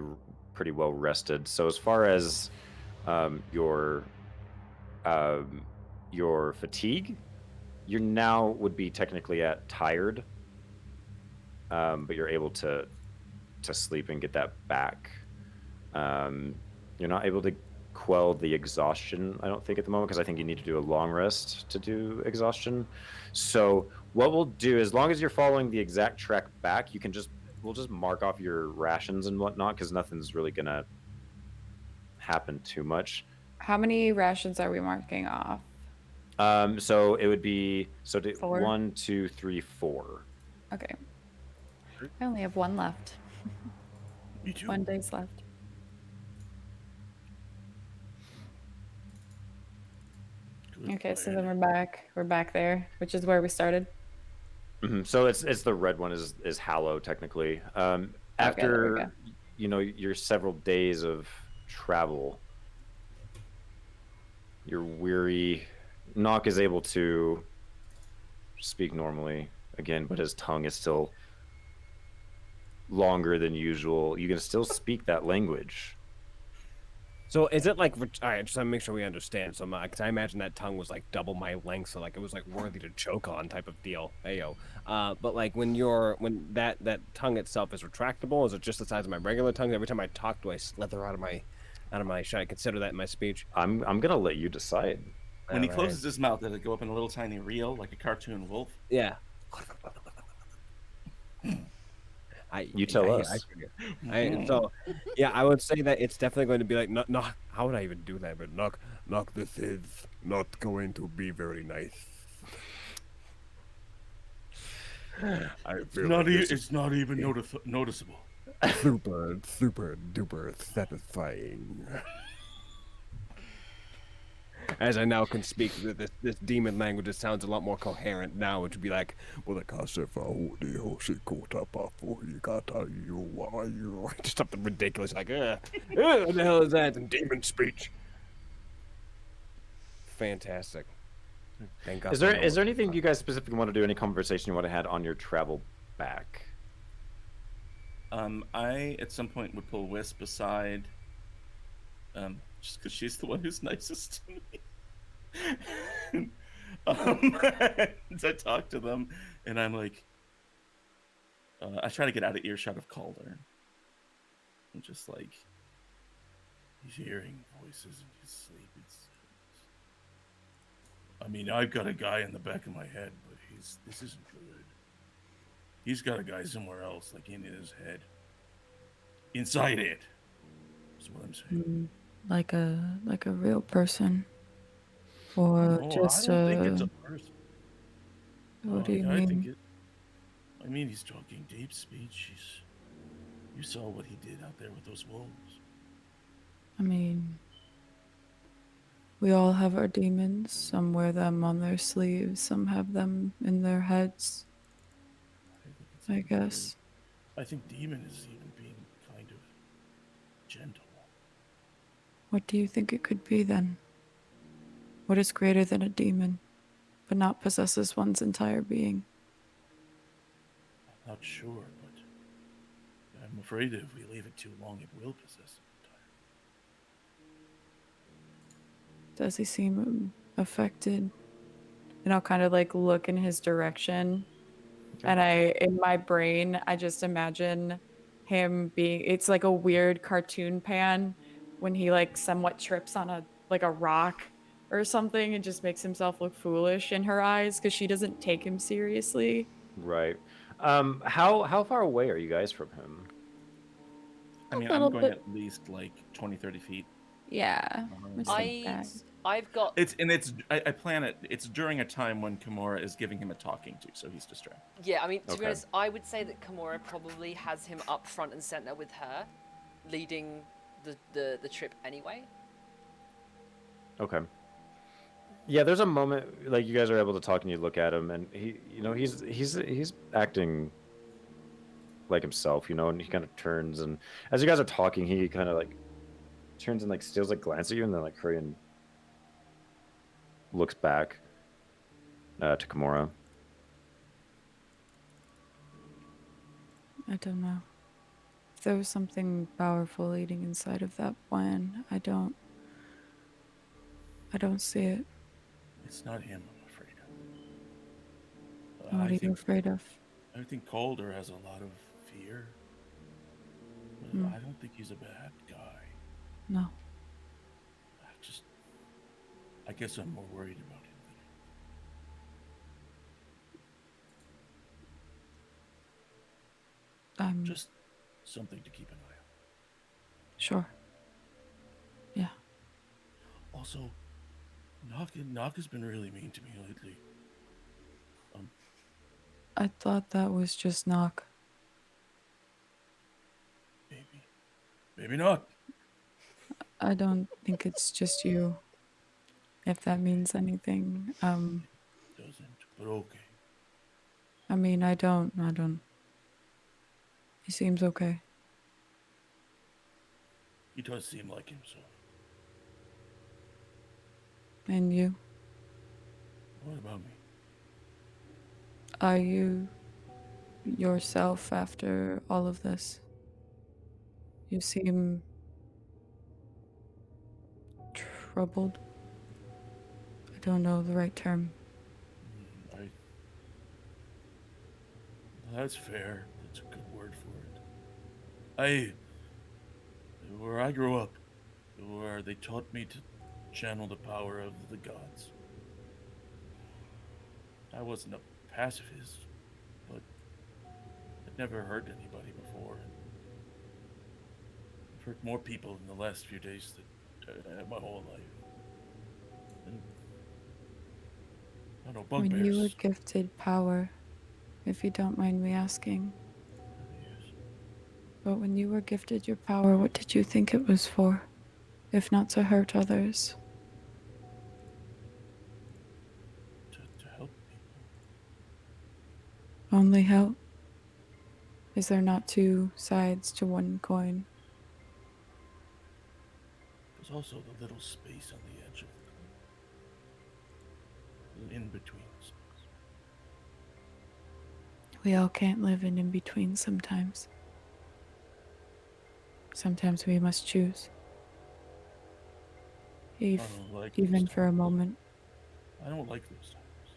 pretty well rested. So as far as your fatigue, you now would be technically at tired, but you're able to sleep and get that back. You're not able to quell the exhaustion, I don't think, at the moment, because I think you need to do a long rest to do exhaustion. So what we'll do, as long as you're following the exact track back, we'll just mark off your rations and whatnot, because nothing's really gonna happen too much. How many rations are we marking off? So it would be 4? 1, 2, 3, 4. Okay. I only have one left. Me too. 1 day's left. Good Okay, so plan. then we're back. We're back there, which is where we started. So it's the red one is Hallow technically. there we After go. your several days of travel, you're weary. Nock is able to speak normally again, but his tongue is still longer than usual. You can still speak that language. So is it like, all right, just to make sure we understand. So, because I imagine that tongue was like double my length, so like it was like worthy to choke on type of deal. Ayo. But like when that tongue itself is retractable, is it just the size of my regular tongue? Every time I talk, do I slither out of my? Should I consider that in my speech? I'm gonna let you decide. When he All closes his mouth, does it go up in a little tiny reel like a cartoon wolf? Yeah. You tell us. So, yeah, I would say that it's definitely going to be like, no, how would I even do that? But Knock, this is not going to be very nice. I feel like this is It's not even noticeable. super duper satisfying. as I now can speak this demon language, it sounds a lot more coherent now. It would be like, Just something ridiculous, like, what the hell is that? And demon speech. Fantastic. Thank God. Is there anything you guys specifically want to do? Any conversation you want to have on your travel back? I at some point would pull Wisp aside, just because she's the one who's nicest to me. As I talk to them, and I'm like, I try to get out of earshot of Calder. I'm just like, he's hearing voices in his sleep. I mean, I've got a guy in the back of my head, but this isn't good. He's got a guy somewhere else, like in his head. Inside it. That's what I'm saying. Like a real person, or No, just I don't think it's a person. What do you I think mean? it. I mean, he's talking deep speech. You saw what he did out there with those wolves. I mean, we all have our demons. Some wear them on their sleeves, some have them in their heads, I think it's I even guess. I think demon is even being kind of gentle. What do you think it could be then? What is greater than a demon, but not possesses one's entire being? I'm not sure, but I'm afraid if we leave it too long, it will possess him entirely. Does he seem affected? And I'll kind of like look in his direction. Okay. And in my brain, I just imagine him being, it's like a weird cartoon pan when he like somewhat trips on a rock or something and just makes himself look foolish in her eyes because she doesn't take him seriously. Right. How far away are you guys from him? I A mean, I'm little going bit. at least like 20, 30 feet. Yeah. Which Yeah. isn't bad. I've got I plan it. It's during a time when Kimura is giving him a talking to, so he's distracted. yeah. I mean, to be Okay. honest, I would say that Kimura probably has him up front and center with her, leading the trip anyway. Okay. Yeah, there's a moment like you guys are able to talk and you look at him and he's acting like himself, and he kind of turns and as you guys are talking, he kind of like turns and like steals like glance at you and then like Korean looks back to Kimura. I don't know. If there was something powerful eating inside of that plan, I don't see it. It's not him, I'm afraid of. What are you afraid of? I think Calder has a lot of fear. But Hmm. I don't think he's a bad guy. No. I guess I'm more worried about him than just something to keep an eye on. Sure. Yeah. Also, Knock has been really mean to me lately. I thought that was just Knock. Maybe not. I don't think it's just you, if that means anything. Doesn't, but okay. I mean, I don't. He seems okay. He does seem like himself. And you? What about me? Are you yourself after all of this? You seem troubled. I don't know the right term. That's fair. That's a good word for it. Where I grew up, where they taught me to channel the power of the gods. I wasn't a pacifist, but I'd never hurt anybody before. I've hurt more people in the last few days than my whole life. And I don't know, When bugbears. you were gifted power, if you don't mind me asking. Yes. But when you were gifted your power, what did you think it was for? If not to hurt others? To help people. Only help? Is there not two sides to one coin? There's also the little space on the edge of the in between space. We all can't live in between sometimes. Sometimes we must choose. Even for a moment. I don't like those times.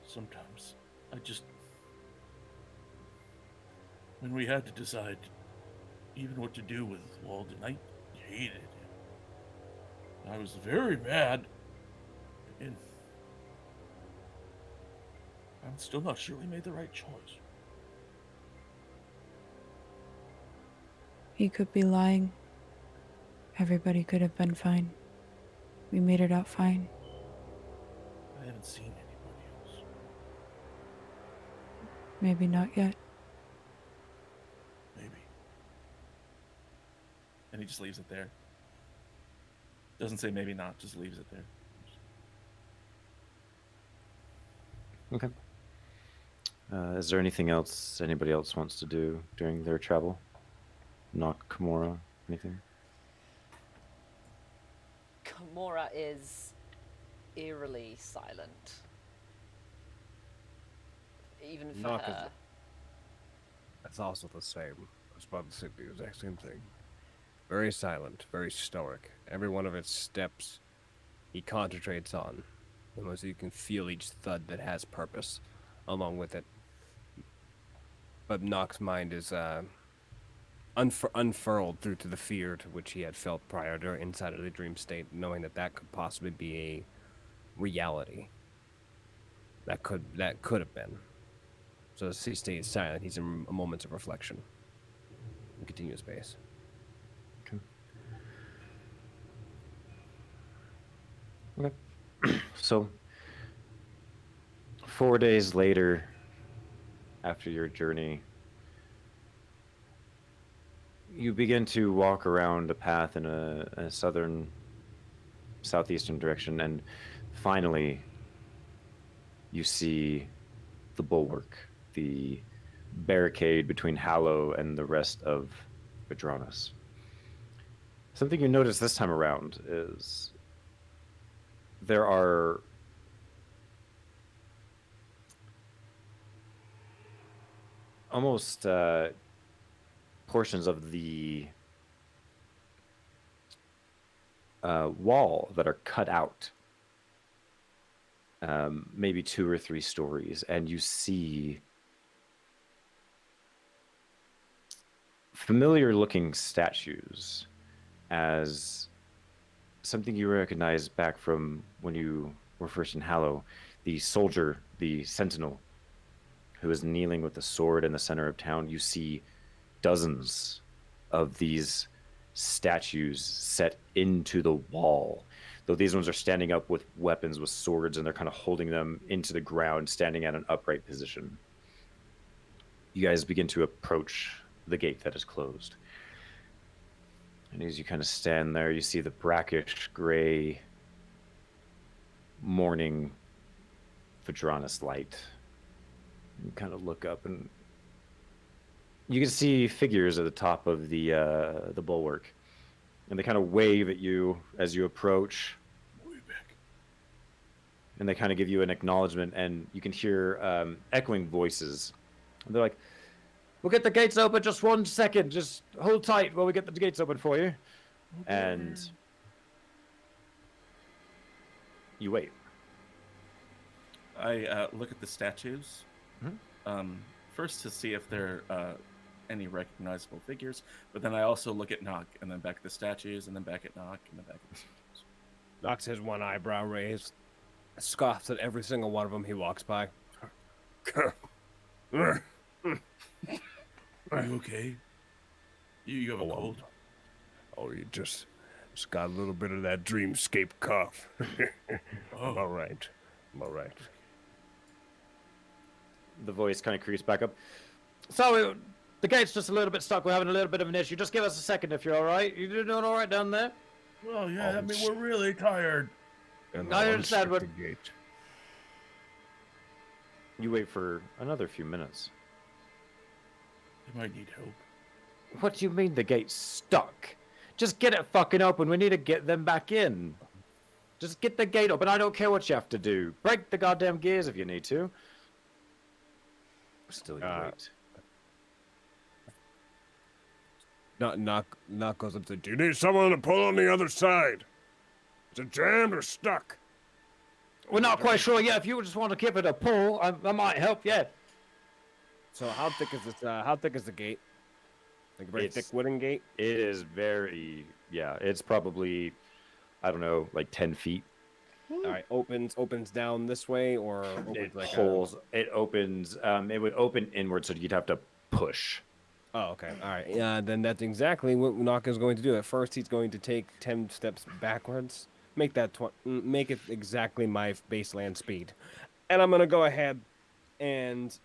Sometimes when we had to decide even what to do with Walden, I hated him. I was very mad, and I'm still not sure we made the right choice. He could be lying. Everybody could have been fine. we made it out fine. I haven't seen anybody else. Maybe not yet. Maybe. And he just leaves it there. Doesn't say maybe not, just leaves it there. Okay. Is there anything else anybody else wants to do during their travel? Knock, Kimura, anything? Kimura is eerily silent. Even for Knock is- her. That's also the same. I was about to say the exact same thing. Very silent, very stoic. Every one of its steps he concentrates on. Almost you can feel each thud that has purpose along with it. But Nock's mind is unfurled through to the fear to which he had felt prior to inside of the dream state, knowing that that could possibly be a reality. That could have been. So as he stays silent, he's in a moment of reflection. And continuous pace. Okay. So, 4 days later, after your journey, you begin to walk around a path in a southeastern direction, and finally, you see the bulwark, the barricade between Hallow and the rest of Vedranis. Something you notice this time around is there are almost portions of the wall that are cut out, maybe 2 or 3 stories, and you see familiar looking statues as something you recognize back from when you were first in Hallow. The soldier, the sentinel, who is kneeling with a sword in the center of town. You see dozens of these statues set into the wall. Though these ones are standing up with weapons, with swords, and they're kind of holding them into the ground, standing at an upright position. You guys begin to approach the gate that is closed. And as you kind of stand there, you see the brackish gray morning Vedranis light. You kind of look up, and you can see figures at the top of the bulwark, and they kind of wave at you as you approach. Way back. And they kind of give you an acknowledgement, and you can hear echoing voices. And they're like, "We'll get the gates open. Just 1 second. Just hold tight while we get the gates open for you." And you wait. I look at the statues. Mhm. First to see if there are any recognizable figures, but then I also look at Nock, and then back at the statues, and then back at Nock, and then back at the statues. Nox has one eyebrow raised, scoffs at every single one of them he walks by. Are you okay? You have a cold? Oh, you just got a little bit of that dreamscape cough. I'm all right. I'm all right. The voice kind of creeps back up. "So, the gate's just a little bit stuck. We're having a little bit of an issue. Just give us a second if you're all right. You doing all right down there?" Well, yeah, Oh, I mean, we're really tired. And I I'll understand unstick what- the gate. You wait for another few minutes. They might need help. "What do you mean the gate's stuck? Just get it fucking open. We need to get them back in. Just get the gate open. I don't care what you have to do. Break the goddamn gears if you need to." Still, you wait. Knock goes up to Do you need someone to pull on the other side? Is it jammed or stuck? We're not quite sure yet. If you just want to give it a pull, I might help you. So how thick is this? How thick is the gate? Like a very It's- thick wooden gate. It is very, yeah, it's probably, I don't know, like 10 feet. All right, opens down this way, or opens It like pulls, it opens, it would open inward, so you'd have to push. Oh, okay. All right. Yeah, then that's exactly what Knock is going to do. At first, he's going to take 10 steps backwards make that make it exactly my baseline speed, and I'm gonna go ahead and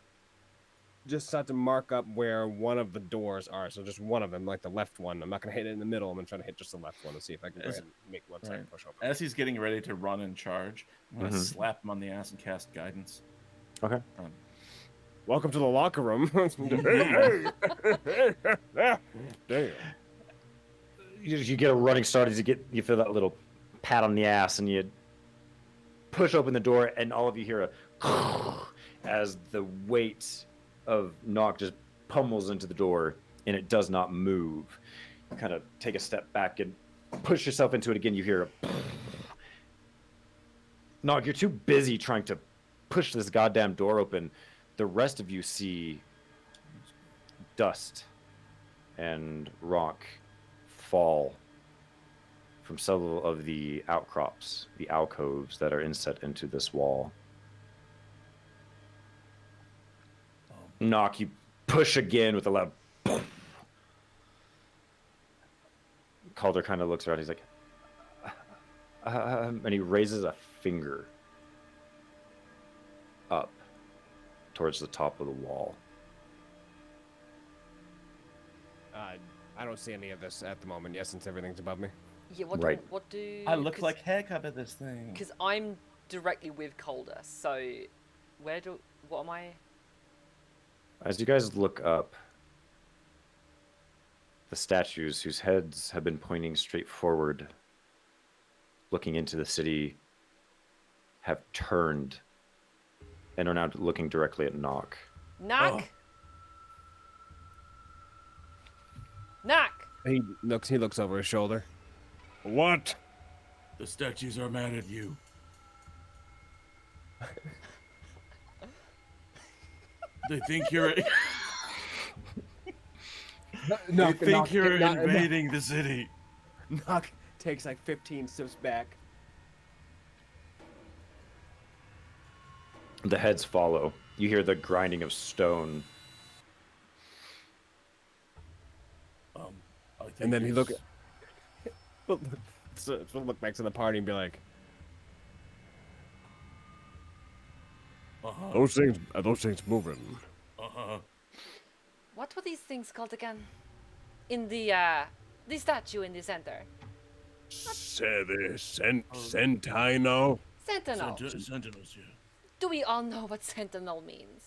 just start to mark up where one of the doors are. So just one of them, like the left one. I'm not gonna hit it in the middle. I'm gonna try to hit just the left one and see if I can go ahead and make one side Right. push over. As he's getting ready to run and charge, I'm gonna Mhm. slap him on the ass and cast guidance. Okay. Welcome to the locker room. Damn. You get a running start as you feel that little pat on the ass, and you push open the door, and all of you hear a as the weight of Nock just pummels into the door, and it does not move. You kind of take a step back and push yourself into it again. You hear a Nock, you're too busy trying to push this goddamn door open. The rest of you see dust and rock fall from several of the outcrops, the alcoves that are inset into this wall. Knock, you push again with a loud Calder kind of looks around. He's like, and he raises a finger up towards the top of the wall. I don't see any of this at the moment. Yes, since everything's above me. Yeah, what Right. do... I look like heck up at this thing. Because I'm directly with Calder, so what am I? As you guys look up, the statues whose heads have been pointing straight forward, looking into the city, have turned and are now looking directly at Nock. Knock! Oh. Knock! He looks over his shoulder. What? The statues are mad at you. They think you're. They think you're invading the city. Knock takes like 15 steps back. The heads follow. You hear the grinding of stone. I think And then he look. it's- So look back to the party and be like, Uh-huh. Those things moving. Uh-huh. What were these things called again? In the statue in the center. Say the Sentinel. Sentinel. Sentinels, yeah. Do we all know what sentinel means?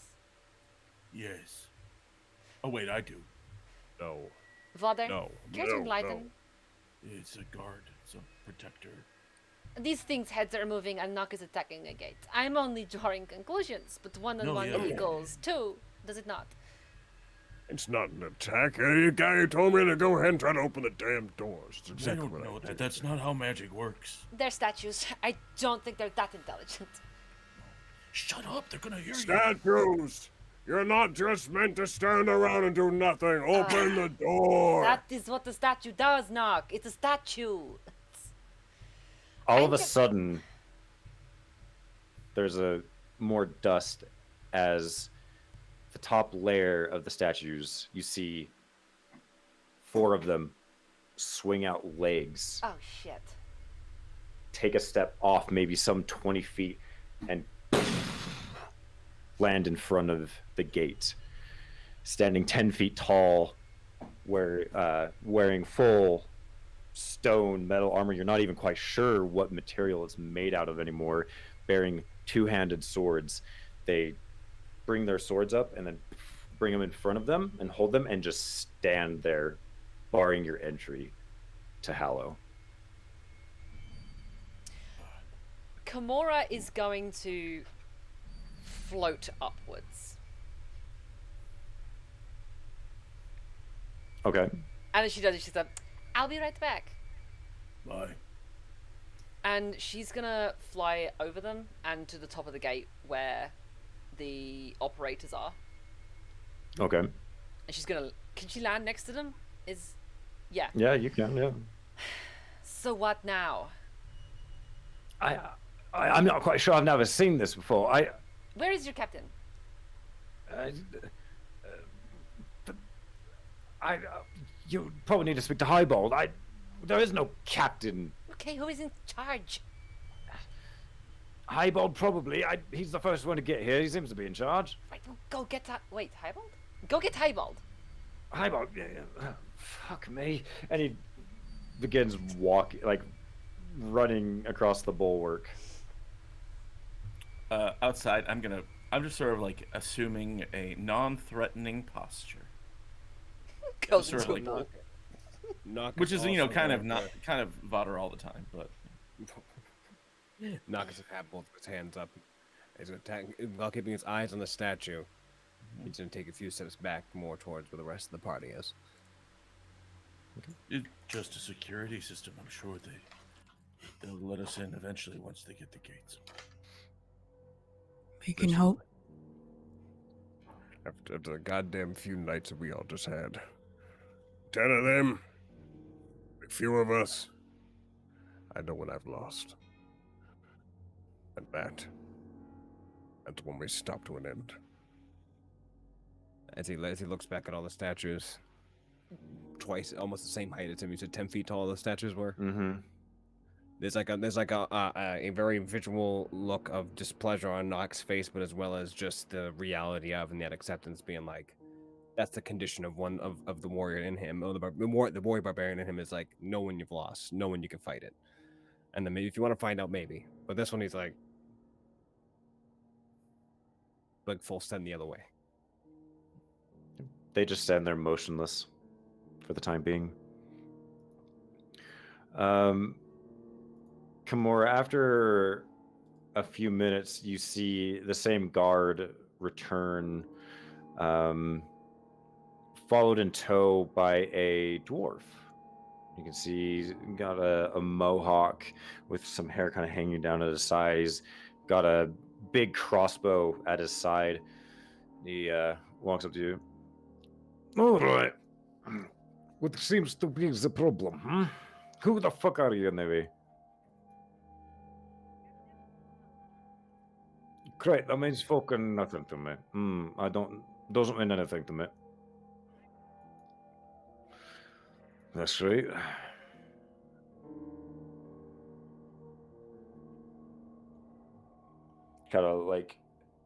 Yes. Oh, wait, I do. No. Father? No. Care to No, enlighten? It's a guard. It's a protector. These things' heads are moving and Nock is attacking a gate. I'm only drawing conclusions, but one-on-one No, yeah. equals two, does it not? It's not an attack. The guy told me to go ahead and try to open the damn doors. It's I exactly don't what know I that. did. That's not how magic works. They're statues. I don't think they're that intelligent. Shut up. They're gonna hear you. Statues! You're not just meant to stand around and do nothing. Open the door. That is what the statue does, Nock. It's a statue. All of a get- sudden, there's a more dust as the top layer of the statues, you see 4 of them swing out legs, Oh, shit. take a step off maybe some 20 feet, and land in front of the gate, standing 10 feet tall, wearing full stone metal armor. You're not even quite sure what material it's made out of anymore, bearing 2-handed swords. They bring their swords up and then bring them in front of them and hold them and just stand there, barring your entry to Hallow. Kimura is going to float upwards. Okay. And as she does it, she's like, I'll be right back. Bye. And she's gonna fly over them and to the top of the gate where the operators are. Okay. And she's gonna... Can she land next to them? Yeah. Yeah, you can. Yeah. So what now? I'm not quite sure. I've never seen this before. Where is your captain? You probably need to speak to Highbold. There is no captain. Okay, who is in charge? Highbold, probably. He's the first one to get here. He seems to be in charge. Right, well, go get that. Wait, Highbold? Go get Highbold. Highbold, fuck me. And he begins walking, like running across the bulwark. Outside, I'm just sort of like assuming a non-threatening posture, Goes sort of into a like- Knock which is also kind of going not kind of Vader all the time, but Knock has had both of his hands up. He's attacking while keeping his eyes on the statue. He's gonna take a few steps back, more towards where the rest of the party is. it's just a security system. I'm sure they'll let us in eventually once they get the gates. We can hope. After the goddamn few nights that we all just had. 10 of them, a few of us. I know what I've lost. And that's when we stop to an end. As he looks back at all the statues, twice, almost the same height as him. You said 10 feet tall. The statues were. Mm-hmm. There's a very visual look of displeasure on Nock's face, but as well as just the reality of and that acceptance being like, that's the condition of one of the warrior in him. Or the warrior barbarian in him is like, knowing you've lost, knowing you can fight it. And then maybe if you want to find out, maybe. But this one, he's like full send the other way. They just stand there motionless for the time being. Kimura, after a few minutes, you see the same guard return, followed in tow by a dwarf. You can see he's got a mohawk with some hair kind of hanging down at his sides, got a big crossbow at his side. He walks up to you. All right. What seems to be the problem, huh? Who the fuck are you, anyway? Great, that means fucking nothing to me. Doesn't mean anything to me. That's right. Kind of like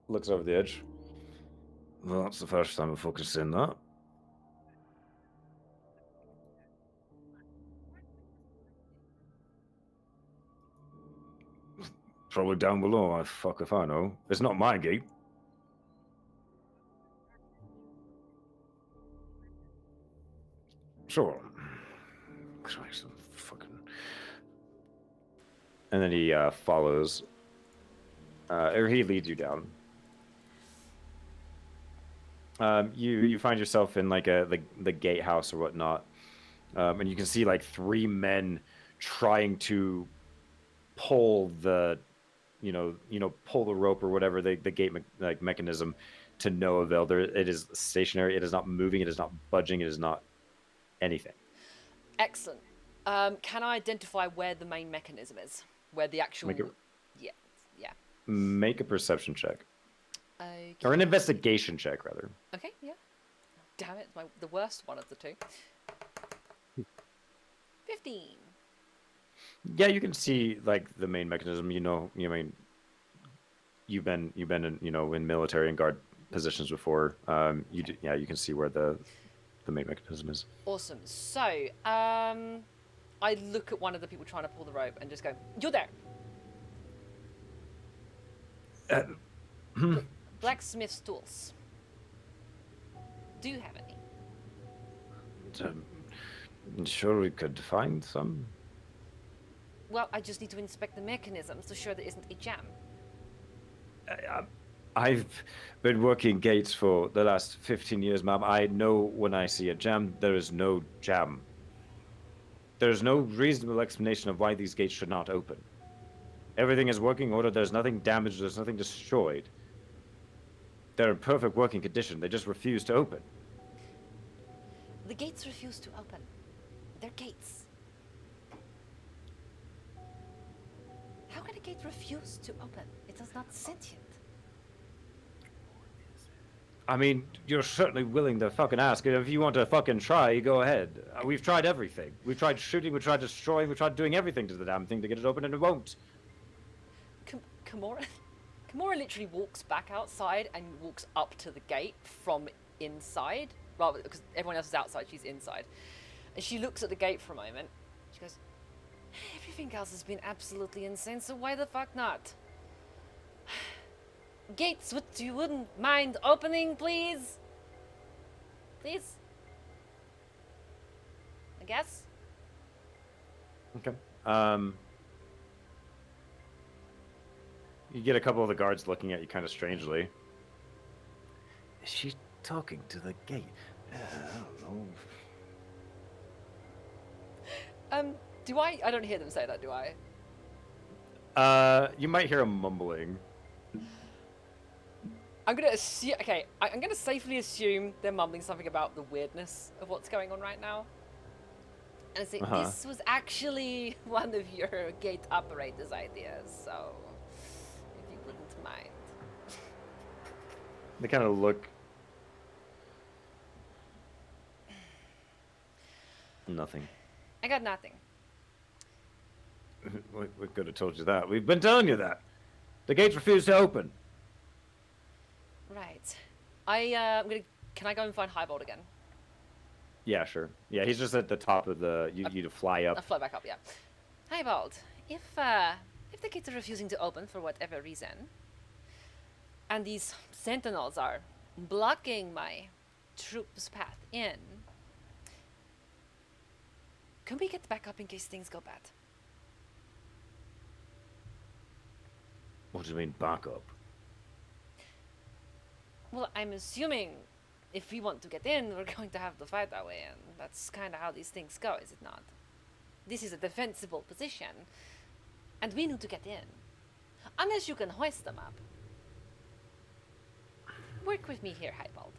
looks over the edge. Well, that's the first time I've fucking seen that. Probably down below. Fuck if I know. It's not my gate. Sure. Christ, I'm fucking. And then he follows, or he leads you down. You find yourself in like the gatehouse or whatnot, and you can see like three men trying to pull the, pull the rope or whatever the gate mechanism to no avail. It is stationary. It is not moving. It is not budging. It is not anything. Excellent. Can I identify where the main mechanism is? Where the actual... Yeah. Make a perception check. Okay. Or an investigation check, rather. Okay, yeah. Damn it, it's the worst one of the two. 15. Yeah, you can see like the main mechanism. You've been in in military and guard positions before. You can see where the main mechanism is. Awesome. So, I look at one of the people trying to pull the rope and just go, "You're there." Blacksmith's tools. Do you have any? Sure, we could find some. Well, I just need to inspect the mechanisms to sure there isn't a jam. I've been working gates for the last 15 years, ma'am. I know when I see a jam, there is no jam. There's no reasonable explanation of why these gates should not open. Everything is working order. There's nothing damaged. There's nothing destroyed. They're in perfect working condition. They just refuse to open. The gates refuse to open. They're gates. How can a gate refuse to open? It is not sentient. I mean, you're certainly willing to fucking ask. If you want to fucking try, you go ahead. We've tried everything. We've tried shooting, we tried destroying, we tried doing everything to the damn thing to get it open, and it won't. Kimura, Kimura literally walks back outside and walks up to the gate from inside, rather because everyone else is outside, she's inside, and she looks at the gate for a moment. She goes, "Everything else has been absolutely insane, so why the fuck not? Gates, what you wouldn't mind opening, please? Please? I guess." Okay. You get a couple of the guards looking at you kind of strangely. Is she talking to the gate? I don't know. Do I? I don't hear them say that, do I? You might hear a mumbling. I'm gonna assume. Okay, I'm gonna safely assume they're mumbling something about the weirdness of what's going on right now. And I say, this was actually one of your gate operators' ideas, so if you wouldn't mind. They kind of look. Nothing. I got nothing. We could have told you that. We've been telling you that. The gates refuse to open. Right. I'm gonna. Can I go and find Highbold again? Yeah, sure. Yeah, he's just at the top of the. You to fly I'll up. fly back up. Yeah. Highbold, if the gates are refusing to open for whatever reason, and these sentinels are blocking my troops' path in, can we get back up in case things go bad? What do you mean back up? Well, I'm assuming if we want to get in, we're going to have to fight our way in. That's kind of how these things go, is it not? This is a defensible position, and we need to get in. Unless you can hoist them up. Work with me here, Highbold.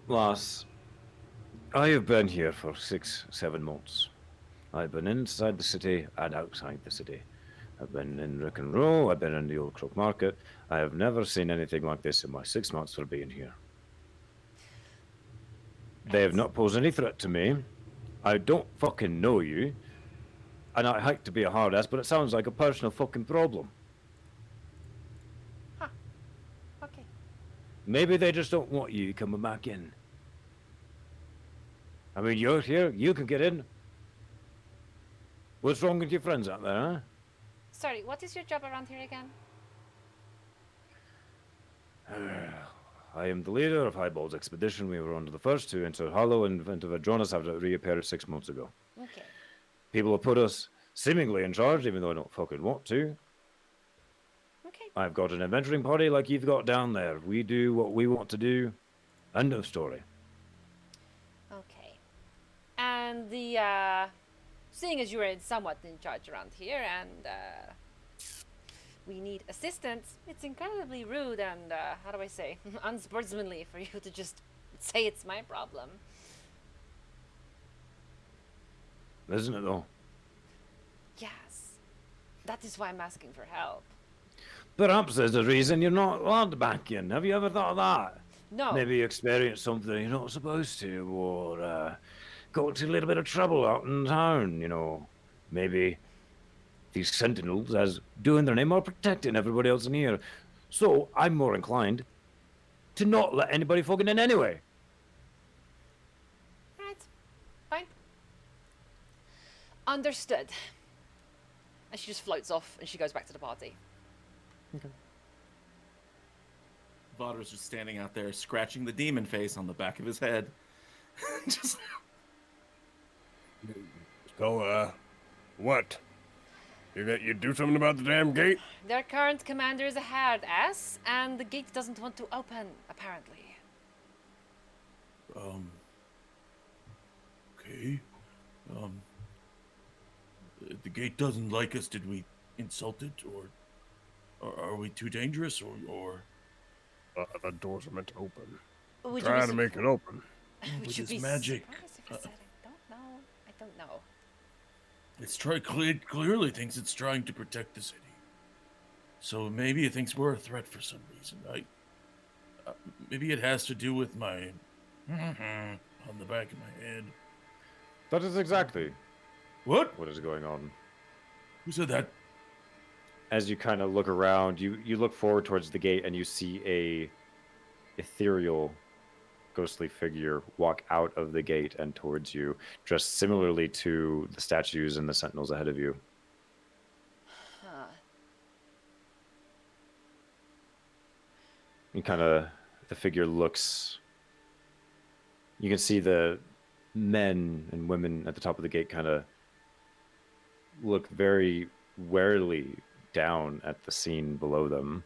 Lass, I have been here for 6-7 months. I've been inside the city and outside the city. I've been in Rick and Roll, I've been in the Old Crook Market. I have never seen anything like this in my 6 months for being here. They have not posed any threat to me. I don't fucking know you. And I hate to be a hard ass, but it sounds like a personal fucking problem. Huh. Okay. Maybe they just don't want you coming back in. I mean, you're here, you can get in. What's wrong with your friends out there, huh? Sorry, what is your job around here again? I am the leader of Highbold's expedition. We were one of the first to enter Hallow and into Vedranis after it reappeared 6 months ago. Okay. People have put us seemingly in charge, even though I don't fucking want to. Okay. I've got an adventuring party like you've got down there. We do what we want to do. End of story. Okay. And the, seeing as you are somewhat in charge around here and, we need assistance, it's incredibly rude and, how do I say, unsportsmanly for you to just say it's my problem. Isn't it, though? Yes. That is why I'm asking for help. Perhaps there's a reason you're not allowed back in. Have you ever thought of that? No. Maybe you experienced something you're not supposed to, or got into a little bit of trouble out in town, you know. Maybe these sentinels, as doing their name, are protecting everybody else in here. So I'm more inclined to not let anybody fucking in anyway. Right. Fine. Understood. And she just floats off and she goes back to the party. Vadra's just standing out there, scratching the demon face on the back of his head. Just So, what? You do something about the damn gate? Their current commander is a hard-ass, and the gate doesn't want to open, apparently. Okay. The gate doesn't like us. Did we insult it, or are we too dangerous, or? The doors are meant to open. Would you Trying be to make it open. Would With you his be magic. surprised if I said I don't know? I don't know. It's clearly thinks it's trying to protect the city. So maybe it thinks we're a threat for some reason. Maybe it has to do with my on the back of my head. That is exactly What? what is going on. Who said that? As you kind of look around, you look forward towards the gate and you see a ethereal, ghostly figure walk out of the gate and towards you, dressed similarly to the statues and the sentinels ahead of you. Huh. And kind of the figure looks. You can see the men and women at the top of the gate kind of look very warily down at the scene below them.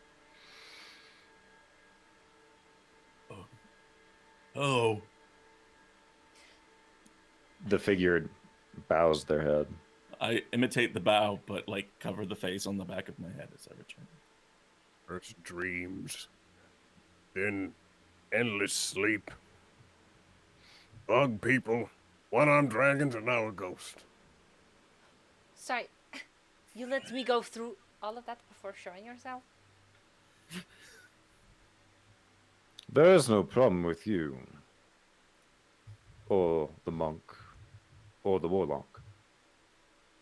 Hello. The figure bows their head. I imitate the bow, but like cover the face on the back of my head as I return. First dreams, then endless sleep. Bug people, one-armed dragons, and now a ghost. Sorry, you let me go through all of that before showing yourself? There is no problem with you, or the monk, or the warlock.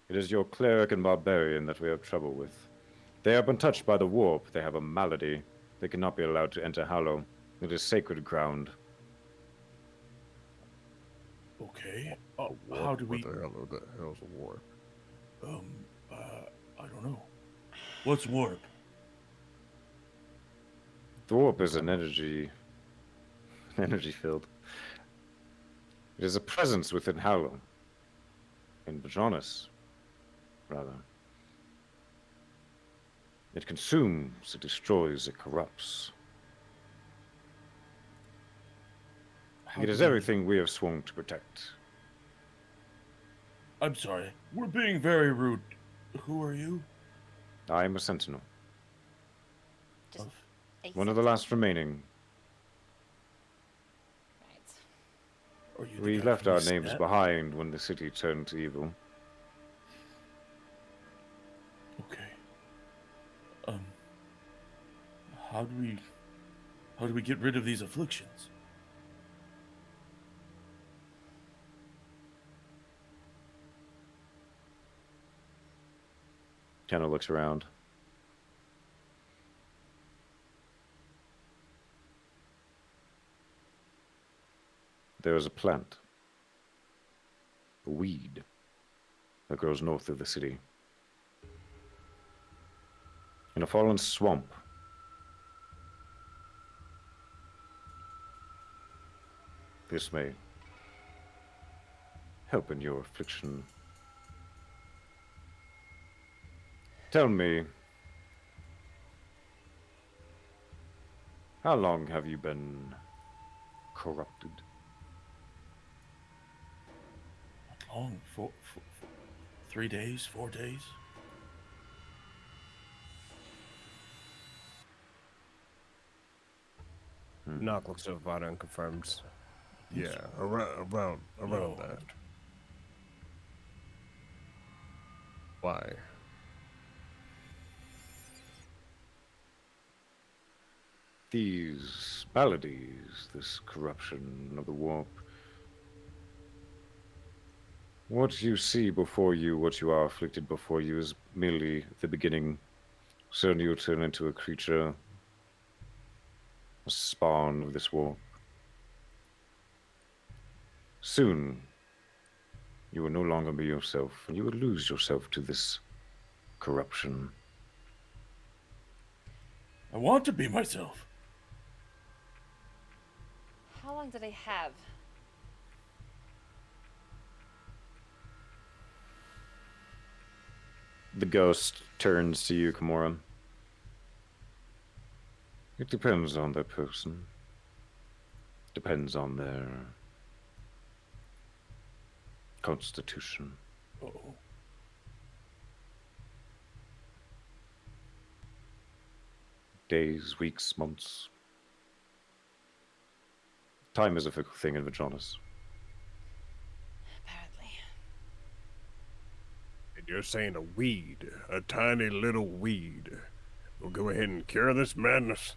It is your cleric and barbarian that we have trouble with. They have been touched by the warp. They have a malady. They cannot be allowed to enter Hallow. It is sacred ground. Okay. A warp? How do we? What the hell's a warp? I don't know. What's warp? The warp is an energy field. It is a presence within Hallow. In Vedranis, rather. It consumes, it destroys, it corrupts. It is everything we have sworn to protect. I'm sorry. We're being very rude. Who are you? I am a sentinel, Just a one of the last remaining. Right. Are you the We guy left from our the names step? behind when the city turned to evil. Okay. How do we get rid of these afflictions? Kind of looks around. There is a plant, a weed, that grows north of the city. In a fallen swamp. This may help in your affliction. Tell me, how long have you been corrupted? Not long. 3 days, 4 days. Knock looks over Vada and confirms. Yeah, around No. that. Why? These maladies, this corruption of the warp. What you see before you, what you are afflicted before you, is merely the beginning. Soon you'll turn into a creature, a spawn of this warp. Soon, you will no longer be yourself, and you will lose yourself to this corruption. I want to be myself. How long do they have? The ghost turns to you, Kimura. It depends on that person. Depends on their constitution. Oh. Days, weeks, months. Time is a fickle thing in Vedranis. Apparently. And you're saying a weed, a tiny little weed, We'll go ahead and cure this madness.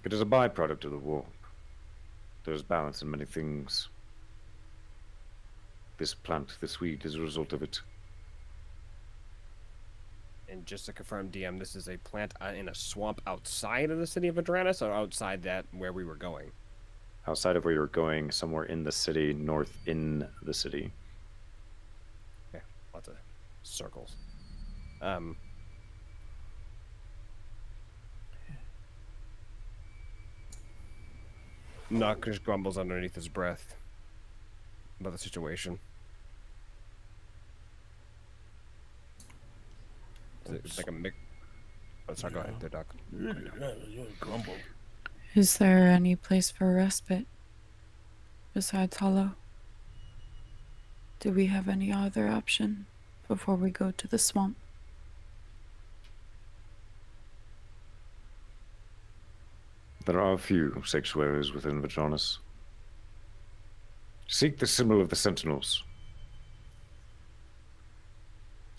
It is a byproduct of the warp. There's balance in many things. This plant, this weed, is a result of it. And just to confirm, DM, this is a plant in a swamp outside of the city of Vedranis, or outside that where we were going? Outside of where you're going, somewhere in the city, north in the city. Yeah, lots of circles. Nock just grumbles underneath his breath about the situation. It's like a mix. Oh, sorry, go ahead, there, Doc. Grumble. Is there any place for respite besides Hallow? Do we have any other option before we go to the swamp? There are a few sanctuaries within Vedranis. Seek the symbol of the Sentinels.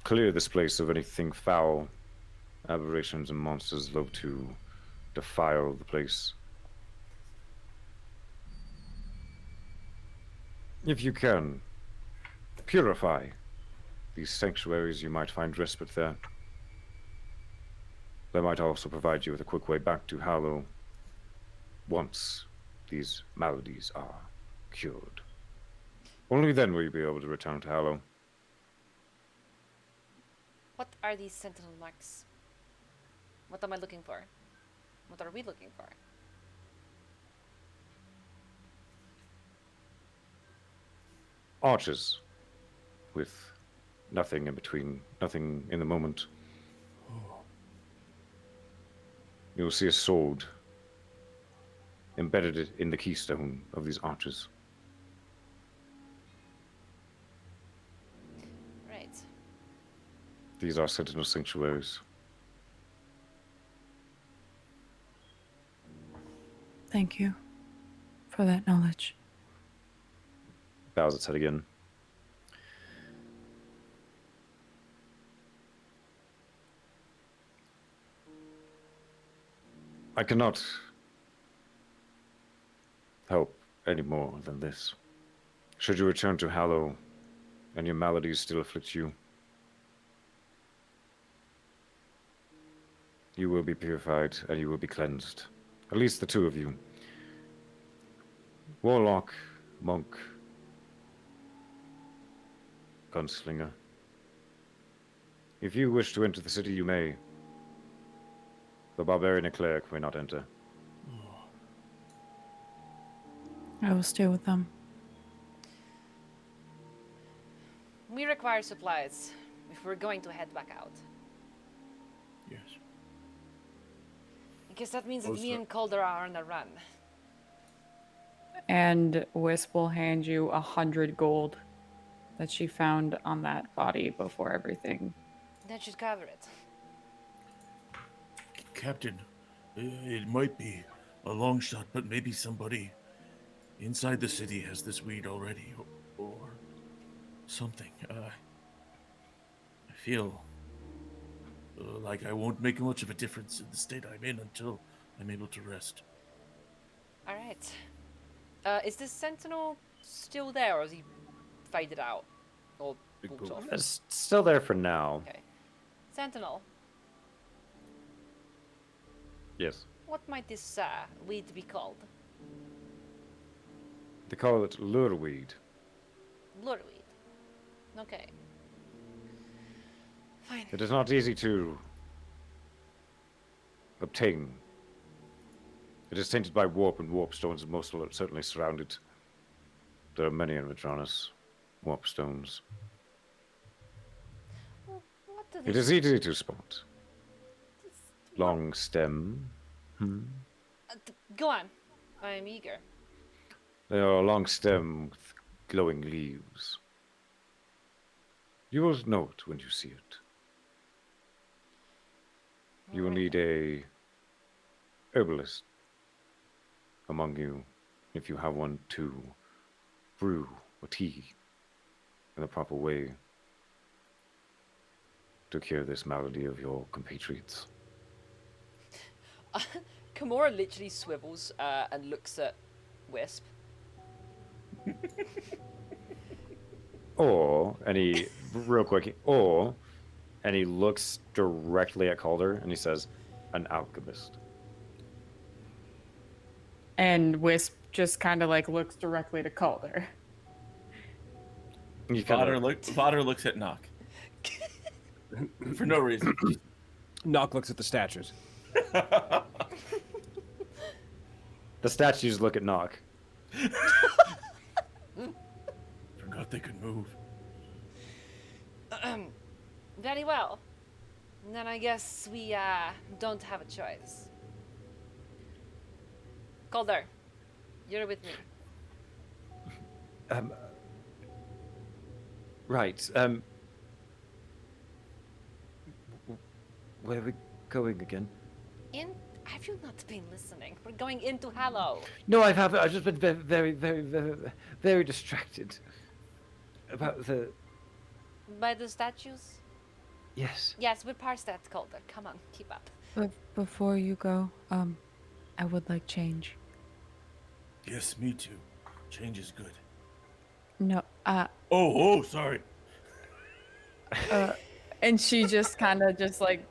Clear this place of anything foul. Aberrations and monsters love to defile the place. If you can, purify these sanctuaries, you might find respite there. They might also provide you with a quick way back to Hallow once these maladies are cured. Only then will you be able to return to Hallow. What are these sentinel marks? What am I looking for? What are we looking for? Arches with nothing in between, nothing in the moment. You will see a sword embedded in the keystone of these arches. Right. These are sentinel sanctuaries. Thank you for that knowledge. Bows its head again. I cannot help any more than this. Should you return to Hallow and your maladies still afflict you, you will be purified and you will be cleansed. At least the two of you. Warlock, monk, gunslinger. If you wish to enter the city, you may. The barbarian and cleric may not enter. I will stay with them. We require supplies if we're going to head back out. Yes. I guess that means that me and Calder are on a run. And Wisp will hand you 100 gold that she found on that body before everything. That should cover it. Captain, it might be a long shot, but maybe somebody inside the city has this weed already, or something. I feel like I won't make much of a difference in the state I'm in until I'm able to rest. All right. Is this sentinel still there, or is he faded out? Or walked off? It's still there for now. Okay. Sentinel, Yes. what might this weed be called? They call it lureweed. Lureweed. Okay. Fine. It is not easy to obtain. It is tainted by warp, and warp stones most certainly surround it. There are many in Vedranis. Warp stones. Well, what do It these... is easy to spot. Long stem. Go on. I am eager. They are a long stem with glowing leaves. You will know it when you see it. You will need a herbalist among you, if you have one, to brew a tea in the proper way to cure this malady of your compatriots. Kimura literally swivels and looks at Wisp. And he, real quick, and he looks directly at Calder and he says, an alchemist. And Wisp just kind of like looks directly to Calder. You kind of Vodder looks at Nock. For no reason. Nock looks at the statues. the statues look at Nock. Forgot they could move. Very well. Then I guess we don't have a choice. Calder, you're with me. Right. Where are we going again? Have you not been listening? We're going into Hallow. No, I've just been very, very, very, very distracted about the. By the statues? Yes. Yes, we're past that, Calder. Come on, keep up. But before you go, I would like change. Yes, me too. Change is good. No, Oh, sorry. And she just kind of just like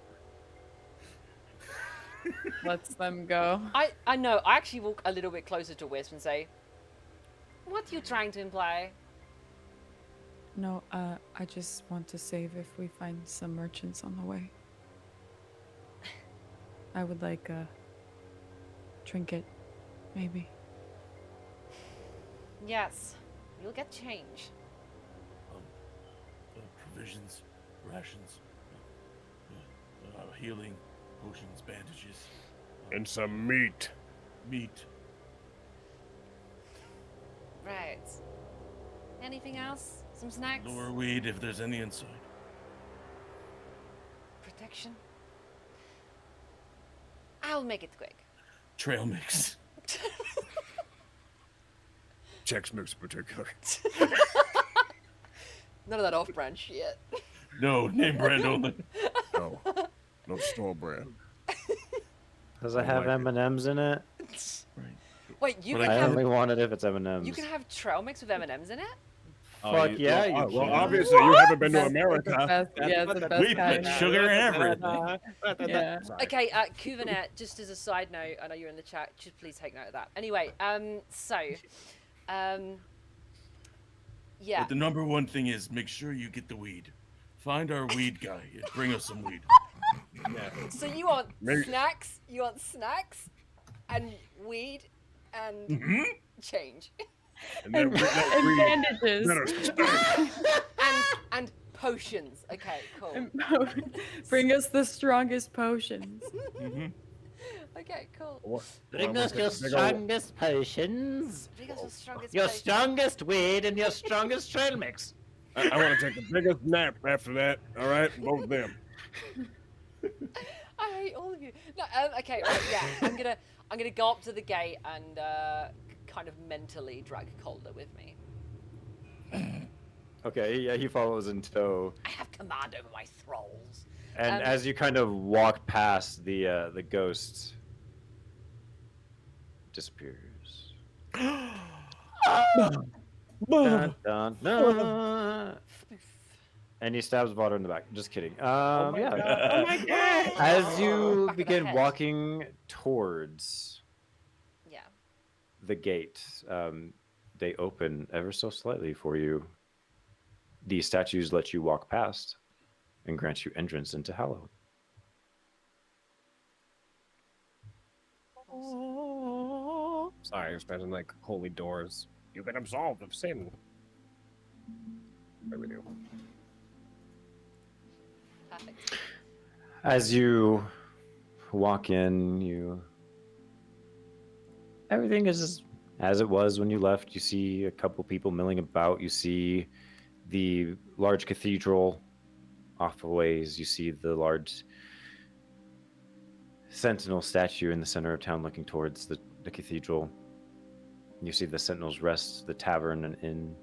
lets them go. I know. I actually walk a little bit closer to Wisp and say, what are you trying to imply? No, I just want to save if we find some merchants on the way. I would like a trinket, maybe. Yes, you'll get change. Provisions, rations, healing, potions, bandages, And some meat. meat. Right. Anything else? Some snacks? Lure weed if there's any inside. Protection? I'll make it quick. Trail mix. Chex Mix in particular. None of that off-brand shit. No, name brand only. No. No store brand. Does it have M&Ms in it? Wait, you But can I have only want it if it's M&Ms. you can have trail mix with M&Ms in it? Fuck yeah, you Well, can. obviously you haven't been to That's America. the best, yeah, it's the best We kind. put sugar in everything. Yeah. Okay, Kuvanet, just as a side note, I know you're in the chat, just please take note of that. Anyway, yeah. But the number one thing is make sure you get the weed. Find our weed guy and bring us some weed. So you want Maybe- snacks? You want snacks and weed and change And then And bandages. and potions. Okay, cool. Bring us the strongest potions. Okay, cool. Bring us your strongest potions, Bring us your strongest your potions. strongest weed, and your strongest trail mix. I want to take the biggest nap after that. All right, both of them. I hate all of you. No, okay, right, yeah. I'm gonna go up to the gate and kind of mentally drag Calder with me. Okay, yeah, he follows in tow. I have command over my thralls. And as you kind of walk past, the ghost disappears. Dun, dun, dun. And he stabs Vaughter in the back. Just kidding. Yeah. Oh my god! As you Back of the begin head. walking towards Yeah. the gate, they open ever so slightly for you. The statues let you walk past and grant you entrance into Hallow. Sorry, I was imagining like holy doors. You've been absolved of sin. There we do. Perfect. As you walk in, everything is as it was when you left. You see a couple people milling about. You see the large cathedral off a ways. You see the large sentinel statue in the center of town looking towards the cathedral. You see the Sentinel's Rest, the tavern and inn,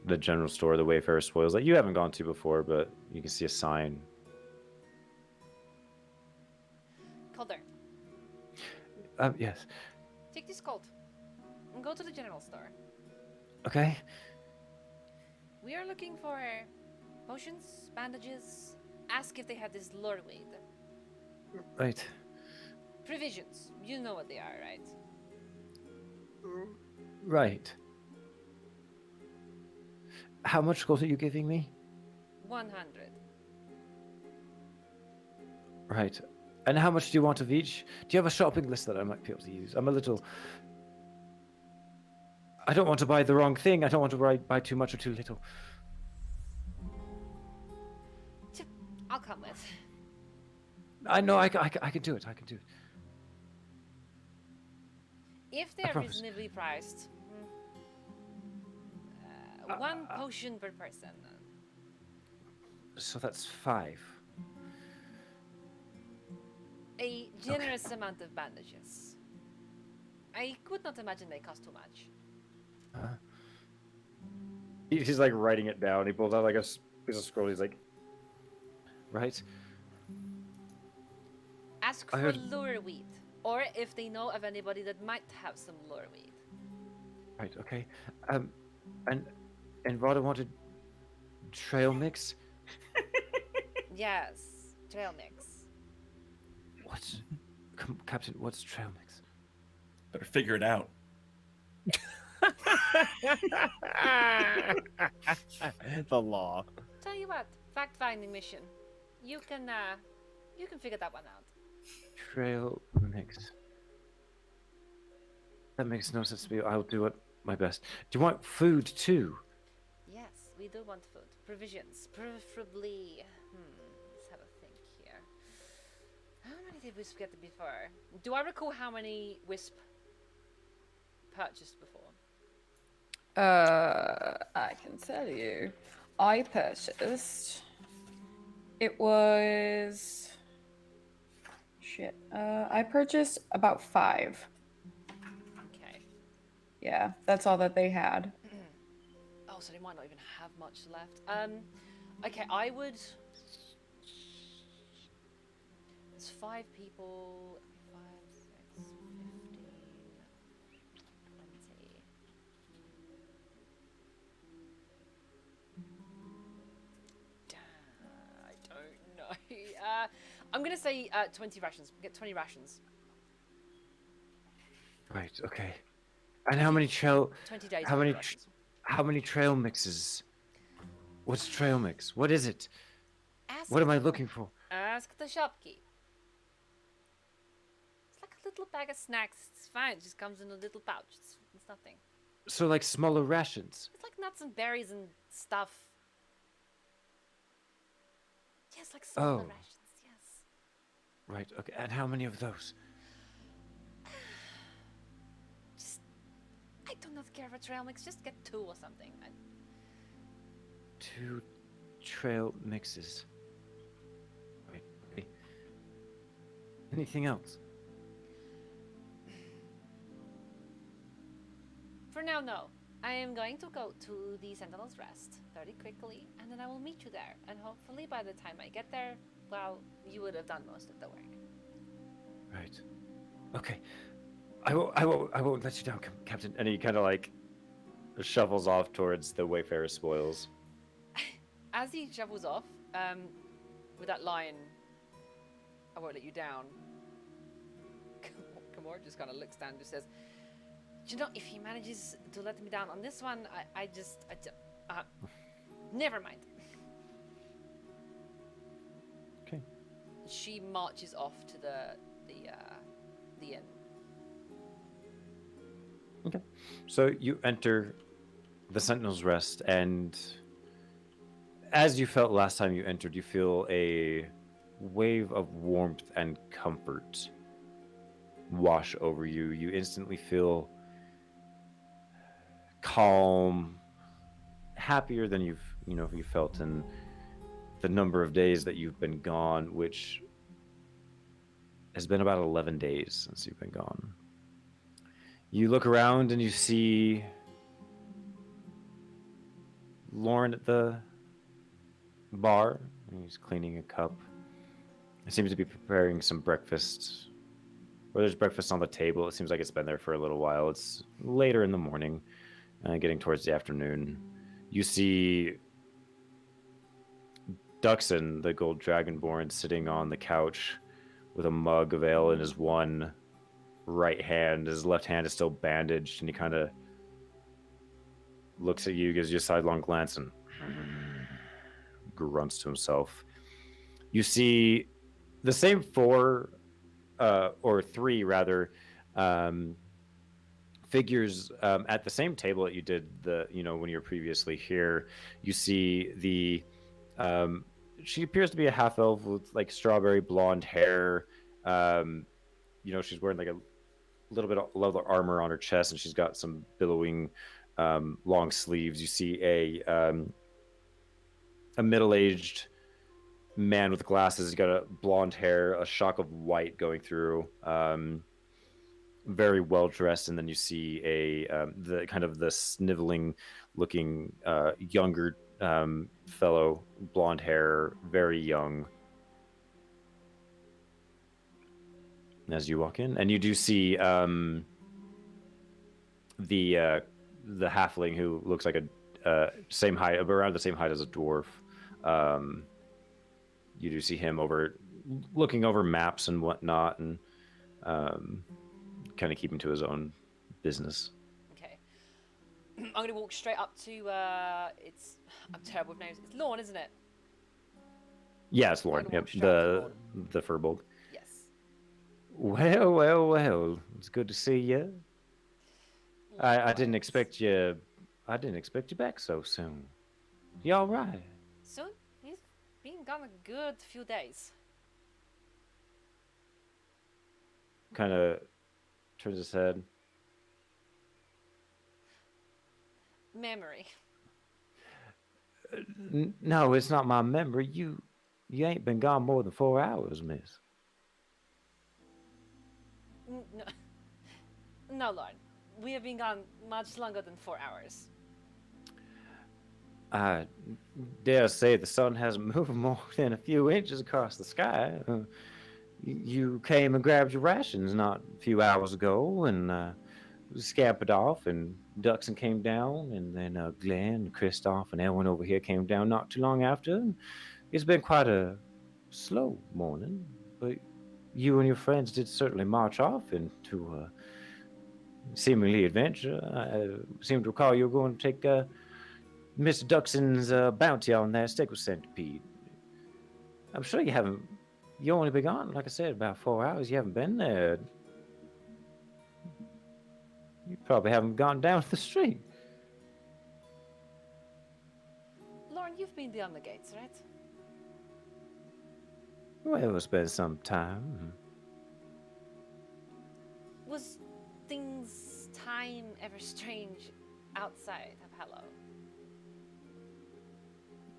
the general store, the Wayfarer Spoils that you haven't gone to before, but you can see a sign. Yes. Take this coat and go to the general store. Okay. We are looking for potions, bandages. Ask if they have this lurweed. Right. Provisions. You know what they are, right? Right. How much gold are you giving me? 100. Right. And how much do you want of each? Do you have a shopping list that I might be able to use? I'm a little... I don't want to buy the wrong thing. I don't want to buy too much or too little. I'll come with. I know I can do it. I can do it. If I they're promise. reasonably priced, one potion per person. So that's 5. A generous amount of bandages. I could not imagine they cost too much. He's like writing it down. He pulls out like a piece of scroll. He's like, right. Ask I for heard- lurweed, or if they know of anybody that might have some lurweed. Right. Okay. And Vada wanted trail mix. Yes, trail mix. What? Captain, what's trail mix? Better figure it out. The law. Tell you what, fact-finding mission. You can figure that one out. Trail mix. That makes no sense to me. I'll do it my best. Do you want food too? Yes, we do want food. Provisions, preferably. Let's have a think here. How many did Wisp get before? Do I recall how many Wisp purchased before? I can tell you. I purchased. It was. Shit. I purchased about 5. Okay. Yeah, that's all that they had. Oh, so they might not even have much left. Okay, I would. There's 5 people. 5, 6, 15, 20. I don't know. I'm gonna say 20 rations. Get 20 rations. Right. Okay. And how many trail? 20 days. How worth of many? rations. How many trail mixes? What's trail mix? What is it? Ask, What am I looking for? ask the shopkeep. It's like a little bag of snacks. It's fine. It just comes in a little pouch. It's nothing. So like smaller rations. It's like nuts and berries and stuff. Yes, like smaller Oh. rations. Yes. Right. Okay. And how many of those? Just, I do not care for trail mix. Just get 2 or something. 2 trail mixes. Right. Okay. Anything else? For now, no. I am going to go to the Sentinel's Rest very quickly, and then I will meet you there. And hopefully, by the time I get there, well, you would have done most of the work. Right. Okay. I won't let you down, Captain. And he kind of like shuffles off towards the Wayfarer spoils. As he shovels off, with that line, I won't let you down. Kamora just kind of looks down and just says, you know, if he manages to let me down on this one, never mind. Okay. She marches off to the inn. Okay. So you enter the Sentinel's Rest, and as you felt last time you entered, you feel a wave of warmth and comfort wash over you. You instantly feel calm, happier than you felt in the number of days that you've been gone, which has been about 11 days since you've been gone. You look around and you see Lauren at the bar. He's cleaning a cup. He seems to be preparing some breakfast. or there's breakfast on the table. It seems like it's been there for a little while. It's later in the morning, getting towards the afternoon. You see Duxon, the gold dragonborn, sitting on the couch with a mug of ale in his one right hand. His left hand is still bandaged, and he kind of looks at you, gives you a sidelong glance, and grunts to himself. You see the same four, or three rather, figures at the same table that you did when you were previously here. You see the she appears to be a half elf with like strawberry blonde hair. She's wearing like a little bit of leather armor on her chest, and she's got some billowing long sleeves. You see a middle-aged man with glasses. He's got a blonde hair, a shock of white going through. Very well dressed, and then you see the kind of the sniveling looking younger fellow, blonde hair, very young. As you walk in, and you do see the halfling who looks like a same height, around the same height as a dwarf. You do see him looking over maps and whatnot, and kind of keeping to his own business. Okay. I'm going to walk straight up to, I'm terrible with names. It's Lorne, isn't it? Yeah, it's Lorne. Yep, the furbolg. Yes. Well. It's good to see you. I didn't expect you. I didn't expect you back so soon. You all right? Soon? He's been gone a good few days. Kind of turns his head. Memory. No, it's not my memory. You ain't been gone more than 4 hours, miss. No, no, Lord. We have been gone much longer than 4 hours. I dare say the sun hasn't moved more than a few inches across the sky. You came and grabbed your rations not a few hours ago, and scampered off, and Duxon came down, and then Glenn, Kristoff, and everyone over here came down not too long after. It's been quite a slow morning, but you and your friends did certainly march off into seemingly adventure. I seem to recall you were going to take Mr. Duxon's bounty on that Steak Centipede. I'm sure you haven't. You only been gone, like I said, about 4 hours. You haven't been there. You probably haven't gone down the street. Lauren, you've been beyond the gates, right? Well, it's been some time. Was time ever strange outside of Hallow?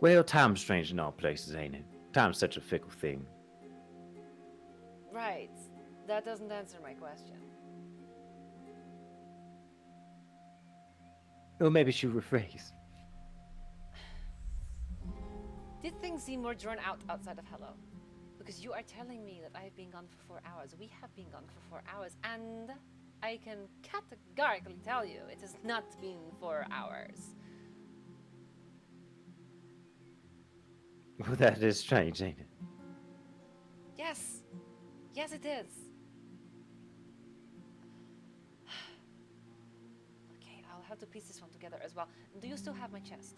Well, time's strange in all places, ain't it? Time's such a fickle thing. Right. That doesn't answer my question. Or maybe she rephrase. Did things seem more drawn out outside of Hallow? Because you are telling me that I have been gone for 4 hours. We have been gone for 4 hours, and I can categorically tell you it has not been 4 hours. Well, that is strange, ain't it? Yes. Yes, it is. Okay, I'll have to piece this one together as well. Do you still have my chest?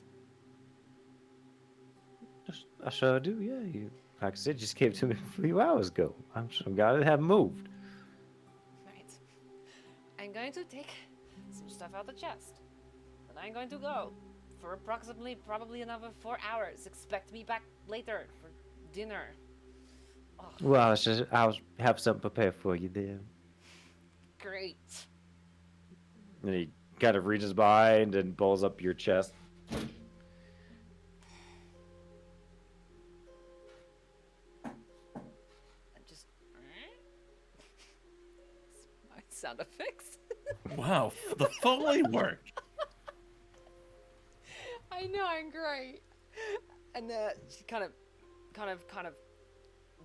I sure do, yeah. You, like I said, just gave it to me a few hours ago. I'm glad it haven't moved. Right. I'm going to take some stuff out of the chest. And I'm going to go for approximately probably another 4 hours. Expect me back later for dinner. Oh, Well, I'll have something prepared for you there. great. And he kind of reaches behind and pulls up your chest. And just my sound effects. Wow, the Foley work. I know, I'm great. And she kind of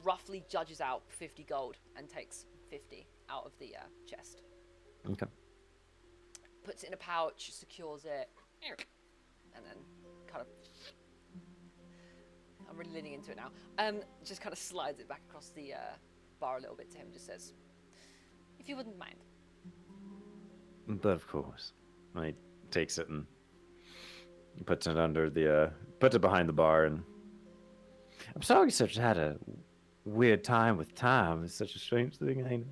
roughly judges out 50 gold and takes 50 out of the chest. Okay. Puts it in a pouch, secures it, and then kind of. I'm really leaning into it now. Just kind of slides it back across the bar a little bit to him. Just says, "If you wouldn't mind." But of course, he takes it and puts it under the puts it behind the bar. And I'm sorry you such had a weird time with time. It's such a strange thing, ain't it?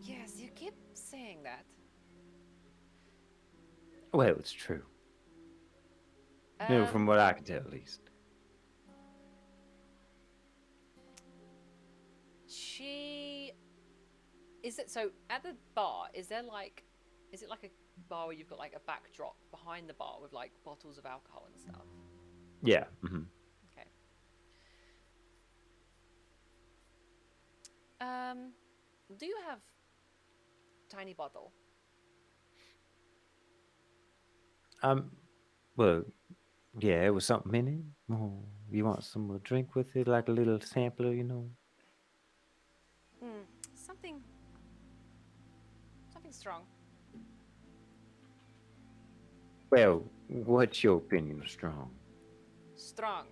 Yes, you keep saying that. Well, it's true. From what I can tell, at least. Is it so at the bar? Is it like a bar where you've got like a backdrop behind the bar with like bottles of alcohol and stuff? Yeah. Mm-hmm. Okay. Do you have tiny bottle? Well, yeah, it was something in it. Oh, you want some drink with it, like a little sampler, you know? Something strong. Well, what's your opinion of strong? Strong.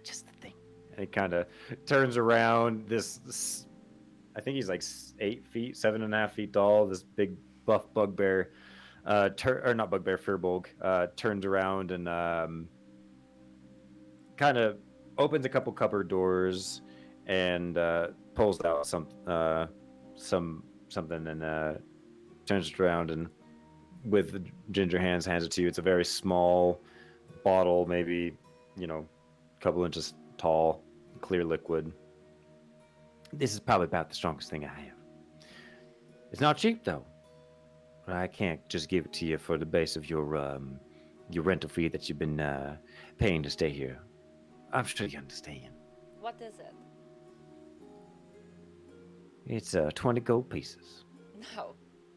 Just the thing. And he kind of turns around. This, I think he's like 8 feet, 7.5 feet tall. This big buff bugbear, or not bugbear, firbolg, turns around and kind of opens a couple cupboard doors and pulls out something and turns it around and with ginger hands hands it to you. It's a very small bottle, maybe a couple inches tall, clear liquid. This is probably about the strongest thing I have. It's not cheap though. I can't just give it to you for the base of your rental fee that you've been paying to stay here. I'm sure you understand. What is it? It's 20 gold pieces. No.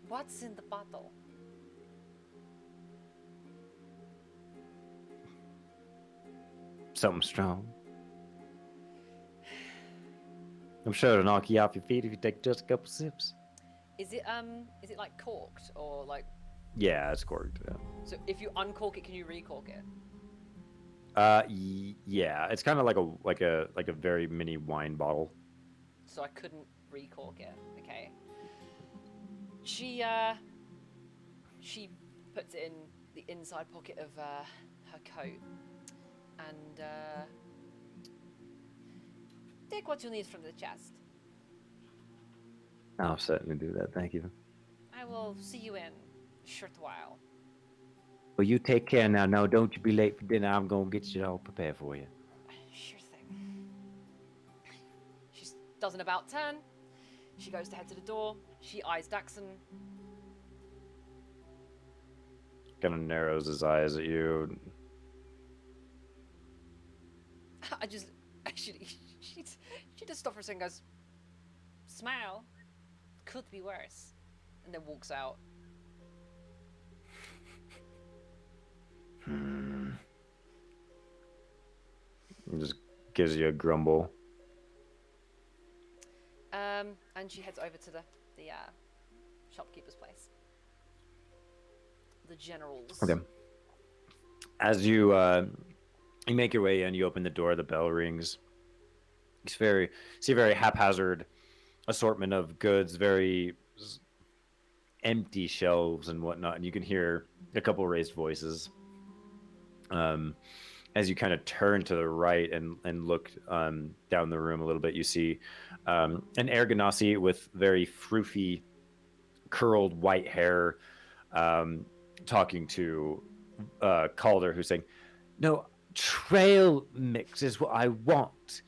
What's in the bottle? Something strong. I'm sure it'll knock you off your feet if you take just a couple sips. Is it like corked or like? Yeah, it's corked. Yeah. So if you uncork it, can you recork it? Yeah, it's kind of like a very mini wine bottle. So I couldn't recork it. Okay. She puts it in the inside pocket of her coat and take what you need from the chest. I'll certainly do that. Thank you. I will see you in a short while. Well, you take care now. No, don't you be late for dinner. I'm gonna get you all prepared for you. Sure thing. She does an about turn. She goes to head to the door. She eyes Daxon. Kind of narrows his eyes at you. She just stops for a second and goes, smile. Could be worse. And then walks out. Just gives you a grumble. And she heads over to the shopkeeper's place. The general's. Okay. As you make your way in, you open the door. The bell rings. You see a very haphazard assortment of goods, very empty shelves and whatnot, and you can hear a couple raised voices. As you kind of turn to the right and look down the room a little bit, you see an Ergonasi with very froofy, curled white hair, talking to Calder, who's saying, "No, trail mix is what I want.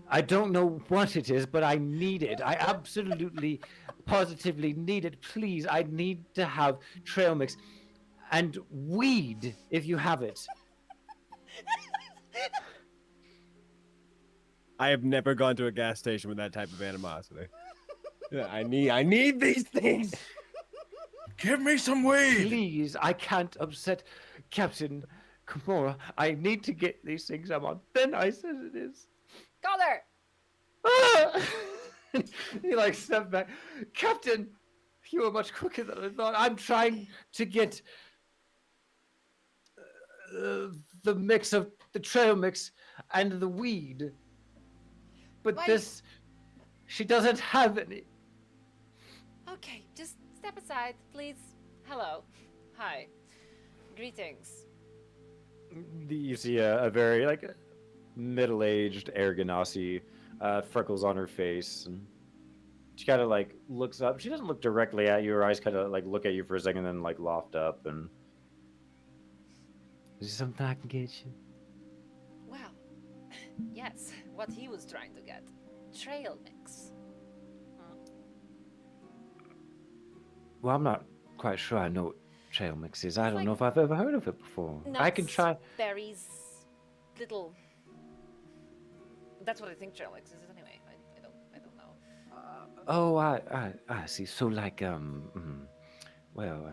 I don't know what it is, but I need it. I absolutely, positively need it. Please, I need to have trail mix. And weed, if you have it." I have never gone to a gas station with that type of animosity. Yeah, I need these things. Give me some weed! Please, I can't upset Captain Kimura. I need to get these things. I'm on thin ice as it is. Calder! Ah! He like stepped back. Captain, you were much quicker than I thought. I'm trying to get the mix of the trail mix and the weed. But Why- this, she doesn't have any. Okay, just step aside, please. Hello. Hi. Greetings. You see a very like middle-aged Aragonasi, freckles on her face, and she kind of like looks up. She doesn't look directly at you. Her eyes kind of like look at you for a second, then like loft up. And is there something I can get you? Well, yes, what he was trying to get. Trail mix. Well, I'm not quite sure I know what trail mix is. I don't like know if I've ever heard of it before. I can Nuts, try. berries, little. That's what I think trail mix is anyway. I don't know. Oh, I see. So like well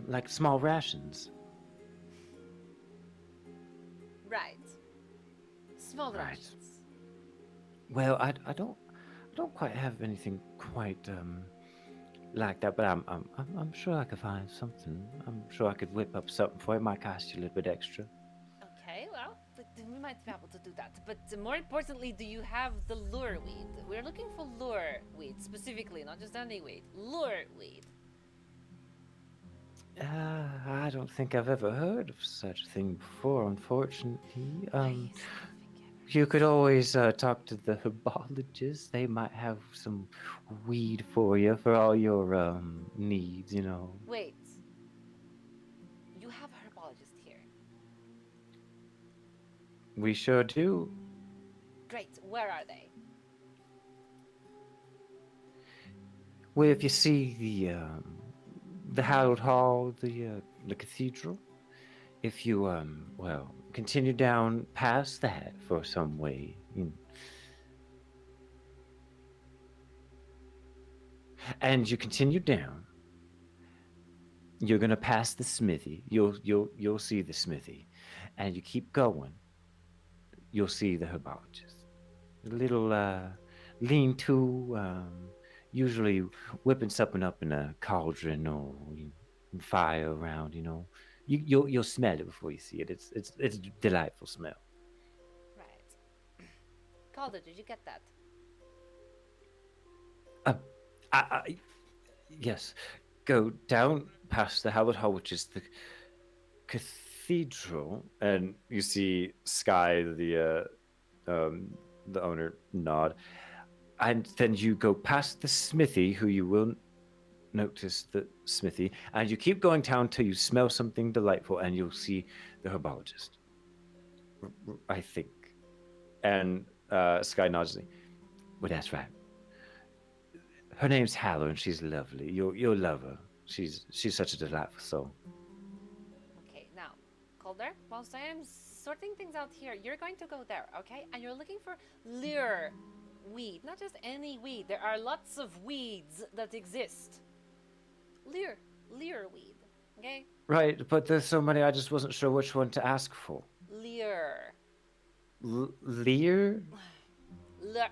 like small rations. Right. Small Right. rations. Well, I don't quite have anything quite like that, but I'm sure I could find something. I'm sure I could whip up something for you. It might cost you a little bit extra. Okay, well, we might be able to do that. But more importantly, do you have the lure weed? We're looking for lure weed specifically, not just any weed. Lure weed. I don't think I've ever heard of such a thing before, unfortunately. You could always talk to the herbologists. They might have some weed for you for all your needs, you know. Wait. You have a herbologist here. We sure do. Great. Where are they? Well, if you see the hallowed hall, the cathedral, if you well continue down past that for some way, and you continue down, you're gonna pass the smithy. You'll see the smithy, and you keep going. You'll see the herbologist. A little lean-to, usually whipping something up in a cauldron or fire around. You know, you'll smell it before you see it. It's a delightful smell. Right. Calder, did you get that? Yes, go down past the Hallowed Hall, which is the cathedral, and you see Sky, the owner, nod, and then you go past the smithy, who you will notice the smithy, and you keep going down till you smell something delightful, and you'll see the herbologist. I think, and Sky nods. Well, that's right. Her name's Hallow, and she's lovely. You'll love her. She's such a delightful soul. Okay, now, Calder, whilst I am sorting things out here, you're going to go there, okay? And you're looking for lure weed, not just any weed. There are lots of weeds that exist. Lure weed, okay? Right, but there's so many. I just wasn't sure which one to ask for. Lure. Lear? Lure.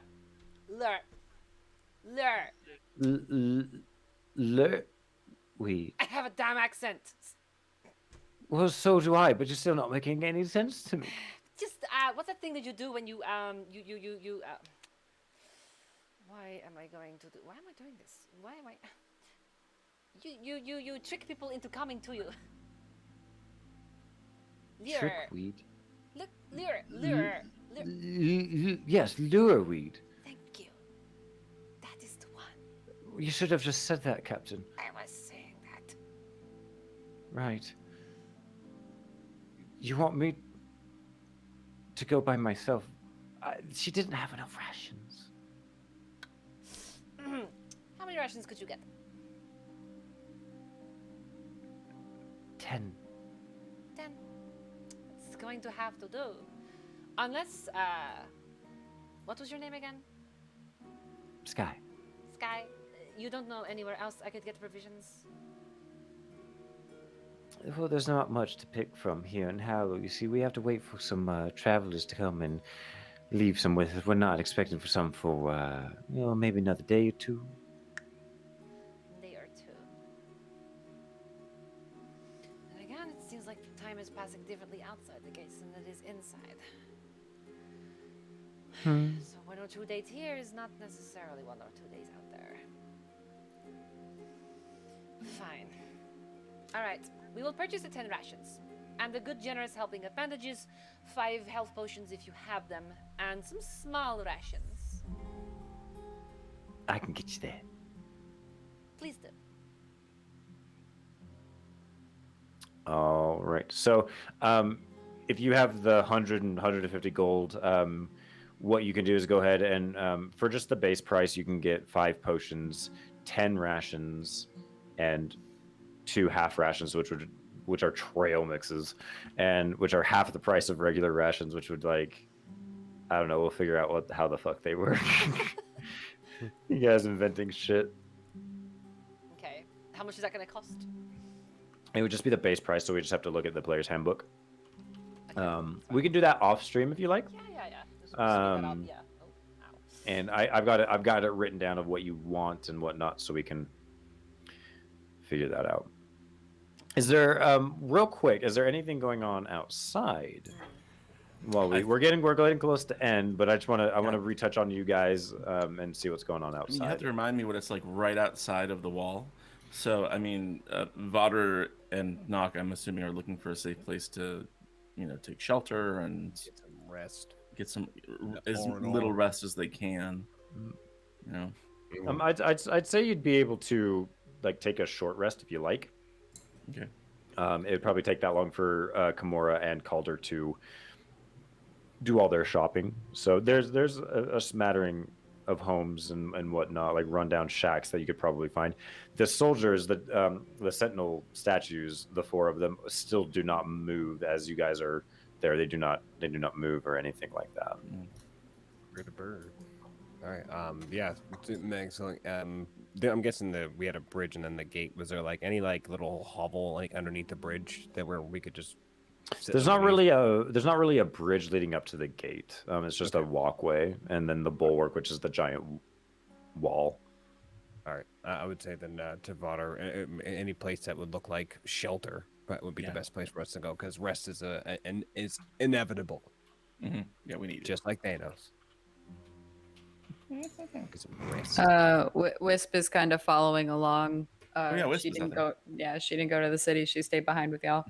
Lure? Weed. I have a damn accent. Well, so do I, but you're still not making any sense to me. Just, what's that thing that you do when you why am I going to do, why am I doing this? Why am I, you trick people into coming to you. Lure. Trickweed? Look, lure. Yes, lure weed. Thank you. That is the one. You should have just said that, Captain. I was saying that. Right. You want me to go by myself? She didn't have enough rations. How many rations could you get? 10. 10. It's going to have to do. Unless, what was your name again? Sky. Sky, you don't know anywhere else I could get provisions? Well, there's not much to pick from here in Hallow. You see, we have to wait for some travelers to come and leave some with us. We're not expecting for some for, maybe another day or two. Day or two. And again, it seems like time is passing differently outside the gates than it is inside. So 1 or 2 days here is not necessarily 1 or 2 days out there. Fine. All right, we will purchase the 10 rations. And a good generous helping of bandages, 5 health potions if you have them, and some small rations. I can get you that. Please do. All right. So, if you have the 100 and 150 gold, what you can do is go ahead and, for just the base price, you can get 5 potions, 10 rations, and 2 half rations, which are trail mixes, and which are half the price of regular rations, which would like, I don't know. We'll figure out how the fuck they work. You guys inventing shit. Okay. How much is that going to cost? It would just be the base price, so we just have to look at the player's handbook. Okay, We can do that off stream if you like. yeah. Just figure that out. Yeah. Oh, ow. And I've got it written down of what you want and whatnot, so we can figure that out. Is there real quick? Is there anything going on outside? Well, we're getting close to end, but I want to retouch on you guys and see what's going on I mean, outside. you have to remind me what it's like right outside of the wall. So, I mean, Vodder and Nock, I'm assuming, are looking for a safe place to, take shelter and Get some rest. get some Yeah, as all in little all. rest as they can. I'd say you'd be able to like take a short rest if you like. Okay. It would probably take that long for Kimura and Calder to do all their shopping. So there's a smattering of homes and whatnot, like rundown shacks that you could probably find. The soldiers, the sentinel statues, the 4 of them, still do not move as you guys are there. They do not move or anything like that. Bird a bird. All right. Yeah. Excellent. I'm guessing that we had a bridge and then the gate. Was there like any like little hovel like underneath the bridge that where we could just? Sit There's not underneath? really a bridge leading up to the gate. It's just a Okay. walkway, and then the bulwark, which is the giant wall. All right. I would say then to Vodder, any place that would look like shelter, but would be the Yeah. best place for us to go because rest is is inevitable, Yeah, we need it. just like Thanos. Get some rest. Wisp is kind of following along. yeah, Wisp She is out didn't there. go. Yeah, she didn't go to the city. She stayed behind with y'all.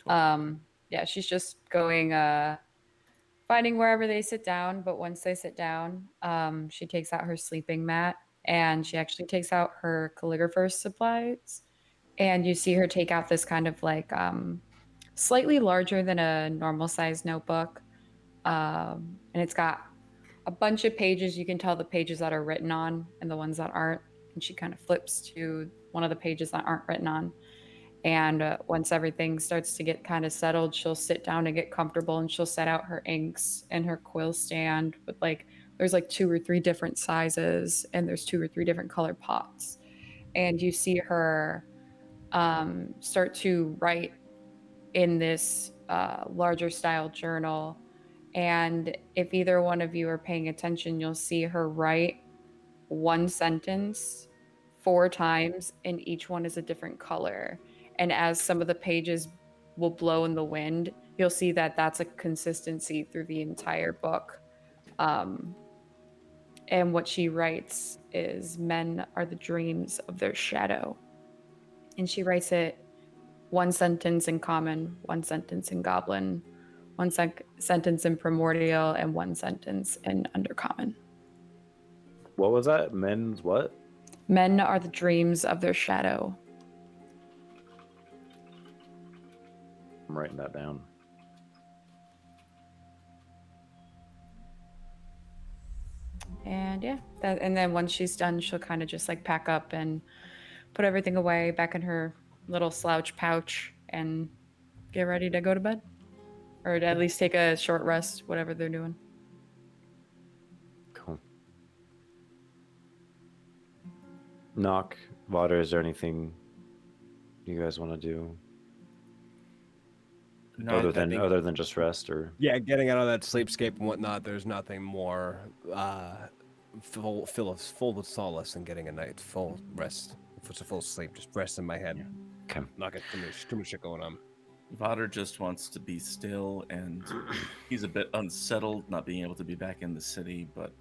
Cool. Yeah, she's just going, finding wherever they sit down. But once they sit down, she takes out her sleeping mat and she actually takes out her calligrapher's supplies. And you see her take out this kind of like slightly larger than a normal size notebook. And it's got a bunch of pages. You can tell the pages that are written on and the ones that aren't. And she kind of flips to one of the pages that aren't written on. And once everything starts to get kind of settled, she'll sit down and get comfortable and she'll set out her inks and her quill stand with there's like 2 or 3 different sizes and there's 2 or 3 different color pots. And you see her start to write in this larger style journal. And if either one of you are paying attention, you'll see her write one sentence 4 times and each one is a different color. And as some of the pages will blow in the wind, you'll see that that's a consistency through the entire book. And what she writes is, men are the dreams of their shadow. And she writes it 1 sentence in common, 1 sentence in goblin, 1 sentence in primordial, and 1 sentence in undercommon. What was that? Men's what? Men are the dreams of their shadow. I'm writing that down. And yeah, and then once she's done, she'll kind of just like pack up and put everything away back in her little slouch pouch and get ready to go to bed. Or to at least take a short rest, whatever they're doing. Cool. Knock, Water, is there anything you guys want to do? No, I think- other than just rest, or Yeah, getting out of that sleepscape and whatnot, there's nothing more full with solace than getting a night full rest. If it's a full sleep, just rest in my head. Yeah. okay. Not get too much shit going on. Vader just wants to be still, and he's a bit unsettled not being able to be back in the city, but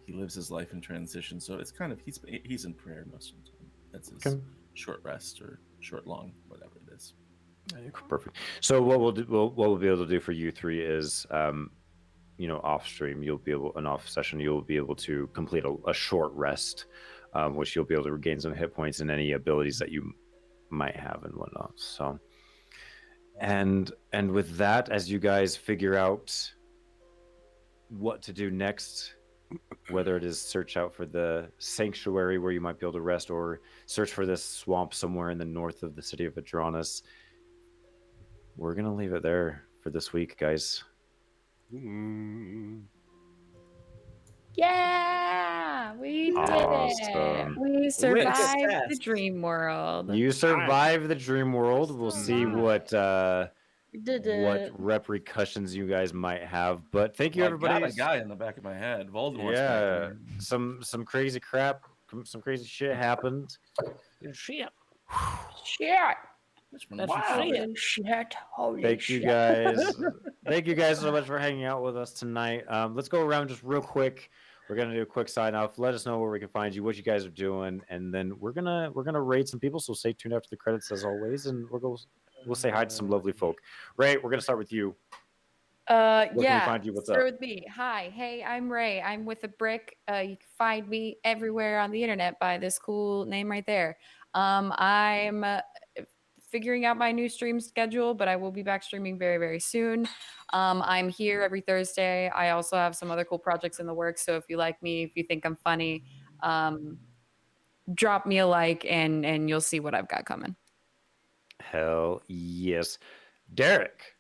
he lives his life in transition, so it's kind of he's in prayer most of the time. That's his Okay. short rest or short long, whatever it is. Perfect. So what we'll do, what we'll be able to do for you three is, off stream, an off session, you'll be able to complete a short rest, which you'll be able to regain some hit points and any abilities that you might have and whatnot. So, and with that, as you guys figure out what to do next, whether it is search out for the sanctuary where you might be able to rest, or search for this swamp somewhere in the north of the city of Vedranis, we're gonna leave it there for this week, guys. Yeah, we did Awesome. it. We survived the success. dream world. You survive the dream world. We'll see what We did what it. repercussions you guys might have. But thank you, Well, everybody. I got a guy in the back of my head. Voldemort's back Yeah, there. some crazy crap, some crazy shit happened. Shit. Shit. Which one? That's Wow. shit. Shit. Holy Thank you guys. Thank you guys so much for hanging out with us tonight. Let's go around just real quick. We're gonna do a quick sign off. Let us know where we can find you, what you guys are doing, and then we're gonna raid some people. So stay tuned after the credits as always, and we'll say hi to some lovely folk. Ray, we're gonna start with you. Where can we Yeah. find you? What's Start up? with me. Hi. Hey, I'm Ray. I'm with a brick. You can find me everywhere on the internet by this cool name right there. I'm figuring out my new stream schedule, but I will be back streaming very, very soon. I'm here every Thursday. I also have some other cool projects in the works. So if you like me, if you think I'm funny, drop me a like and you'll see what I've got coming. Hell yes, Derek.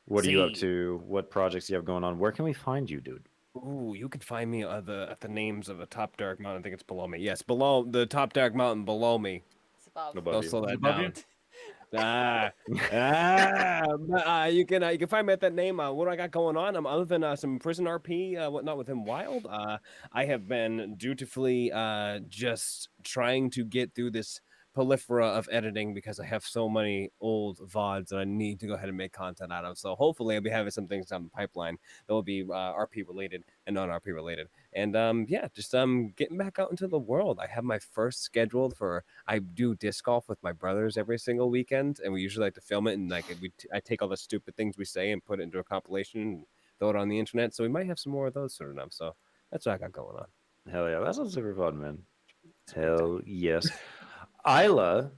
What are you up See. to? What projects do you have going on? Where can we find you, dude? Ooh, you can find me at the names of the top dark mountain. I think it's below me. Yes, below the top dark mountain below me. It's above. Above Don't you. slow that above down. you? You can find me at that name. What do I got going on? Other than some prison RP, whatnot with him wild. I have been dutifully just trying to get through this prolifera of editing because I have so many old VODs that I need to go ahead and make content out of. So hopefully I'll be having some things down the pipeline that will be RP related and non-RP related. And yeah, just getting back out into the world. I have my first scheduled for. I do disc golf with my brothers every single weekend, and we usually like to film it. And like I take all the stupid things we say and put it into a compilation and throw it on the internet. So we might have some more of those sort of. So that's what I got going on. Hell yeah, that sounds super fun, man. It's a great time. Hell yes. Isla,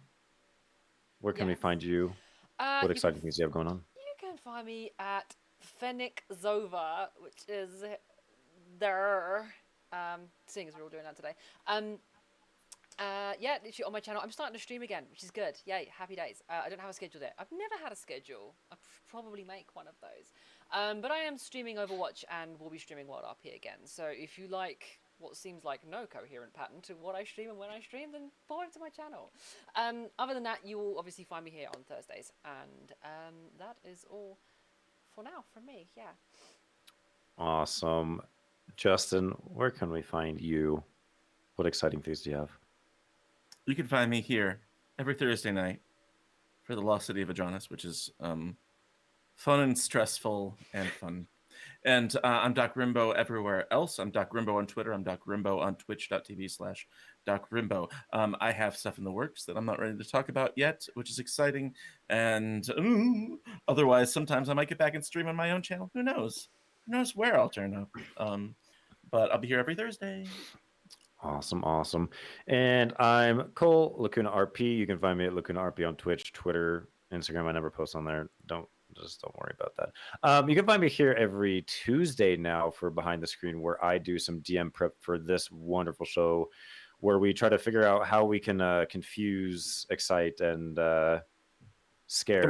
where can we Yes. find you? What You exciting can, things do you have going on? you can find me at Fennec Zova, which is there. Seeing as we're all doing that today. Yeah, literally on my channel. I'm starting to stream again, which is good. Yay, happy days. I don't have a schedule yet. I've never had a schedule. I'll probably make one of those. But I am streaming Overwatch and will be streaming World RP again. So if you like what seems like no coherent pattern to what I stream and when I stream, then follow to my channel. Other than that, you will obviously find me here on Thursdays. And that is all for now from me. Yeah. Awesome. Justin, where can we find you? What exciting things do you have? You can find me here every Thursday night for the Lost City of Vedranis, which is fun and stressful and fun. And I'm Doc Rimbo everywhere else. I'm Doc Rimbo on Twitter. I'm Doc Rimbo on twitch.tv/Doc Rimbo. I have stuff in the works that I'm not ready to talk about yet, which is exciting. And otherwise, sometimes I might get back and stream on my own channel. Who knows? Who knows where I'll turn up? But I'll be here every Thursday. Awesome. And I'm Cole, Lacuna RP. You can find me at Lacuna RP on Twitch, Twitter, Instagram. I never post on there. Don't worry about that. You can find me here every Tuesday now for Behind the Screen, where I do some DM prep for this wonderful show, where we try to figure out how we can confuse, excite, and scare,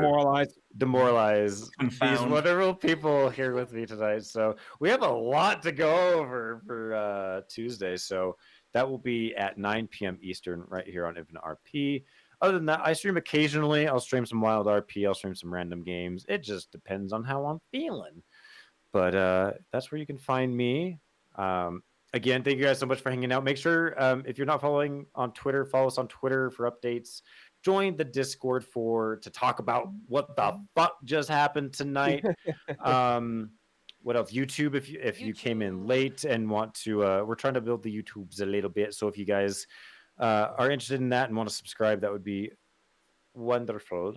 demoralize these Confound. wonderful people here with me tonight. So we have a lot to go over for Tuesday. So that will be at 9 p.m. Eastern right here on InfiniteRP. other than that, I stream occasionally. I'll stream some wild RP. I'll stream some random games. It just depends on how I'm feeling. But that's where you can find me. Again, thank you guys so much for hanging out. Make sure if you're not following on Twitter, follow us on Twitter for updates. Join the Discord to talk about what the fuck just happened tonight. What else? YouTube. If you came in YouTube. late and want to, we're trying to build the YouTubes a little bit. So if you guys are interested in that and want to subscribe, that would be wonderful.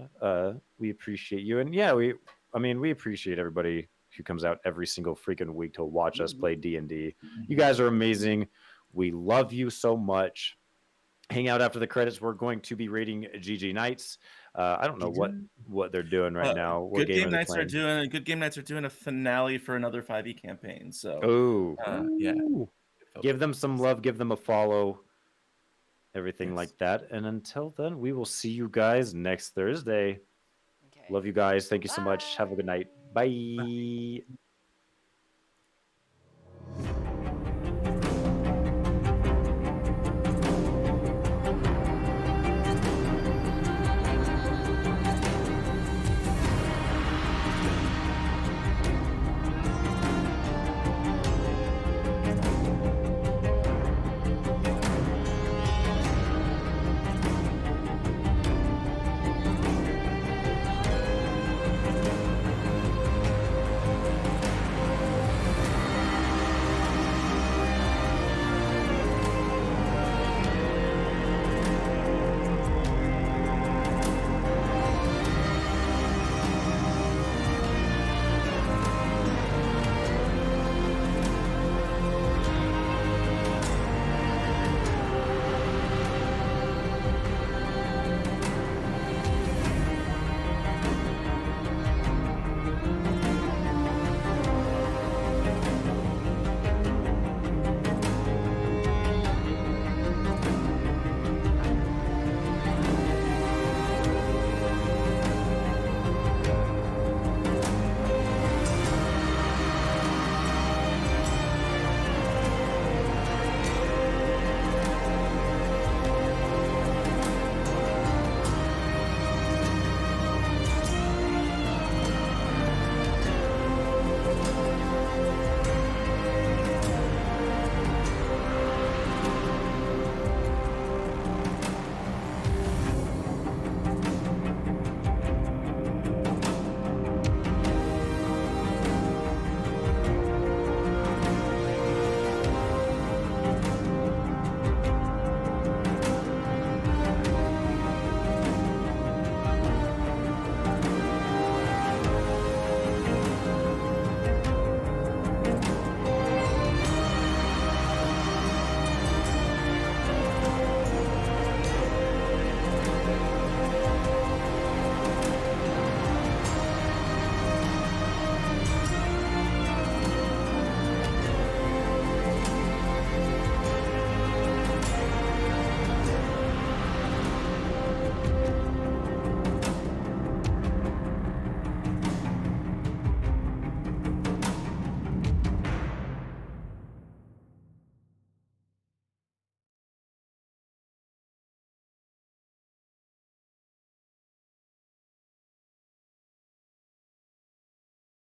We appreciate you, and yeah, we appreciate everybody who comes out every single freaking week to watch us play D&D. You guys are amazing. We love you so much. Hang out after the credits. We're going to be rating GG Nights. I don't know what they're doing right now. What Good game game are they nights playing? Good game nights are doing a finale for another 5e campaign. So Oh, yeah, give them some love. Give them a follow. Everything Yes. like that. And until then, we will see you guys next Thursday. Okay. Love you guys. Thank you so much. Have a good night. Bye. Bye.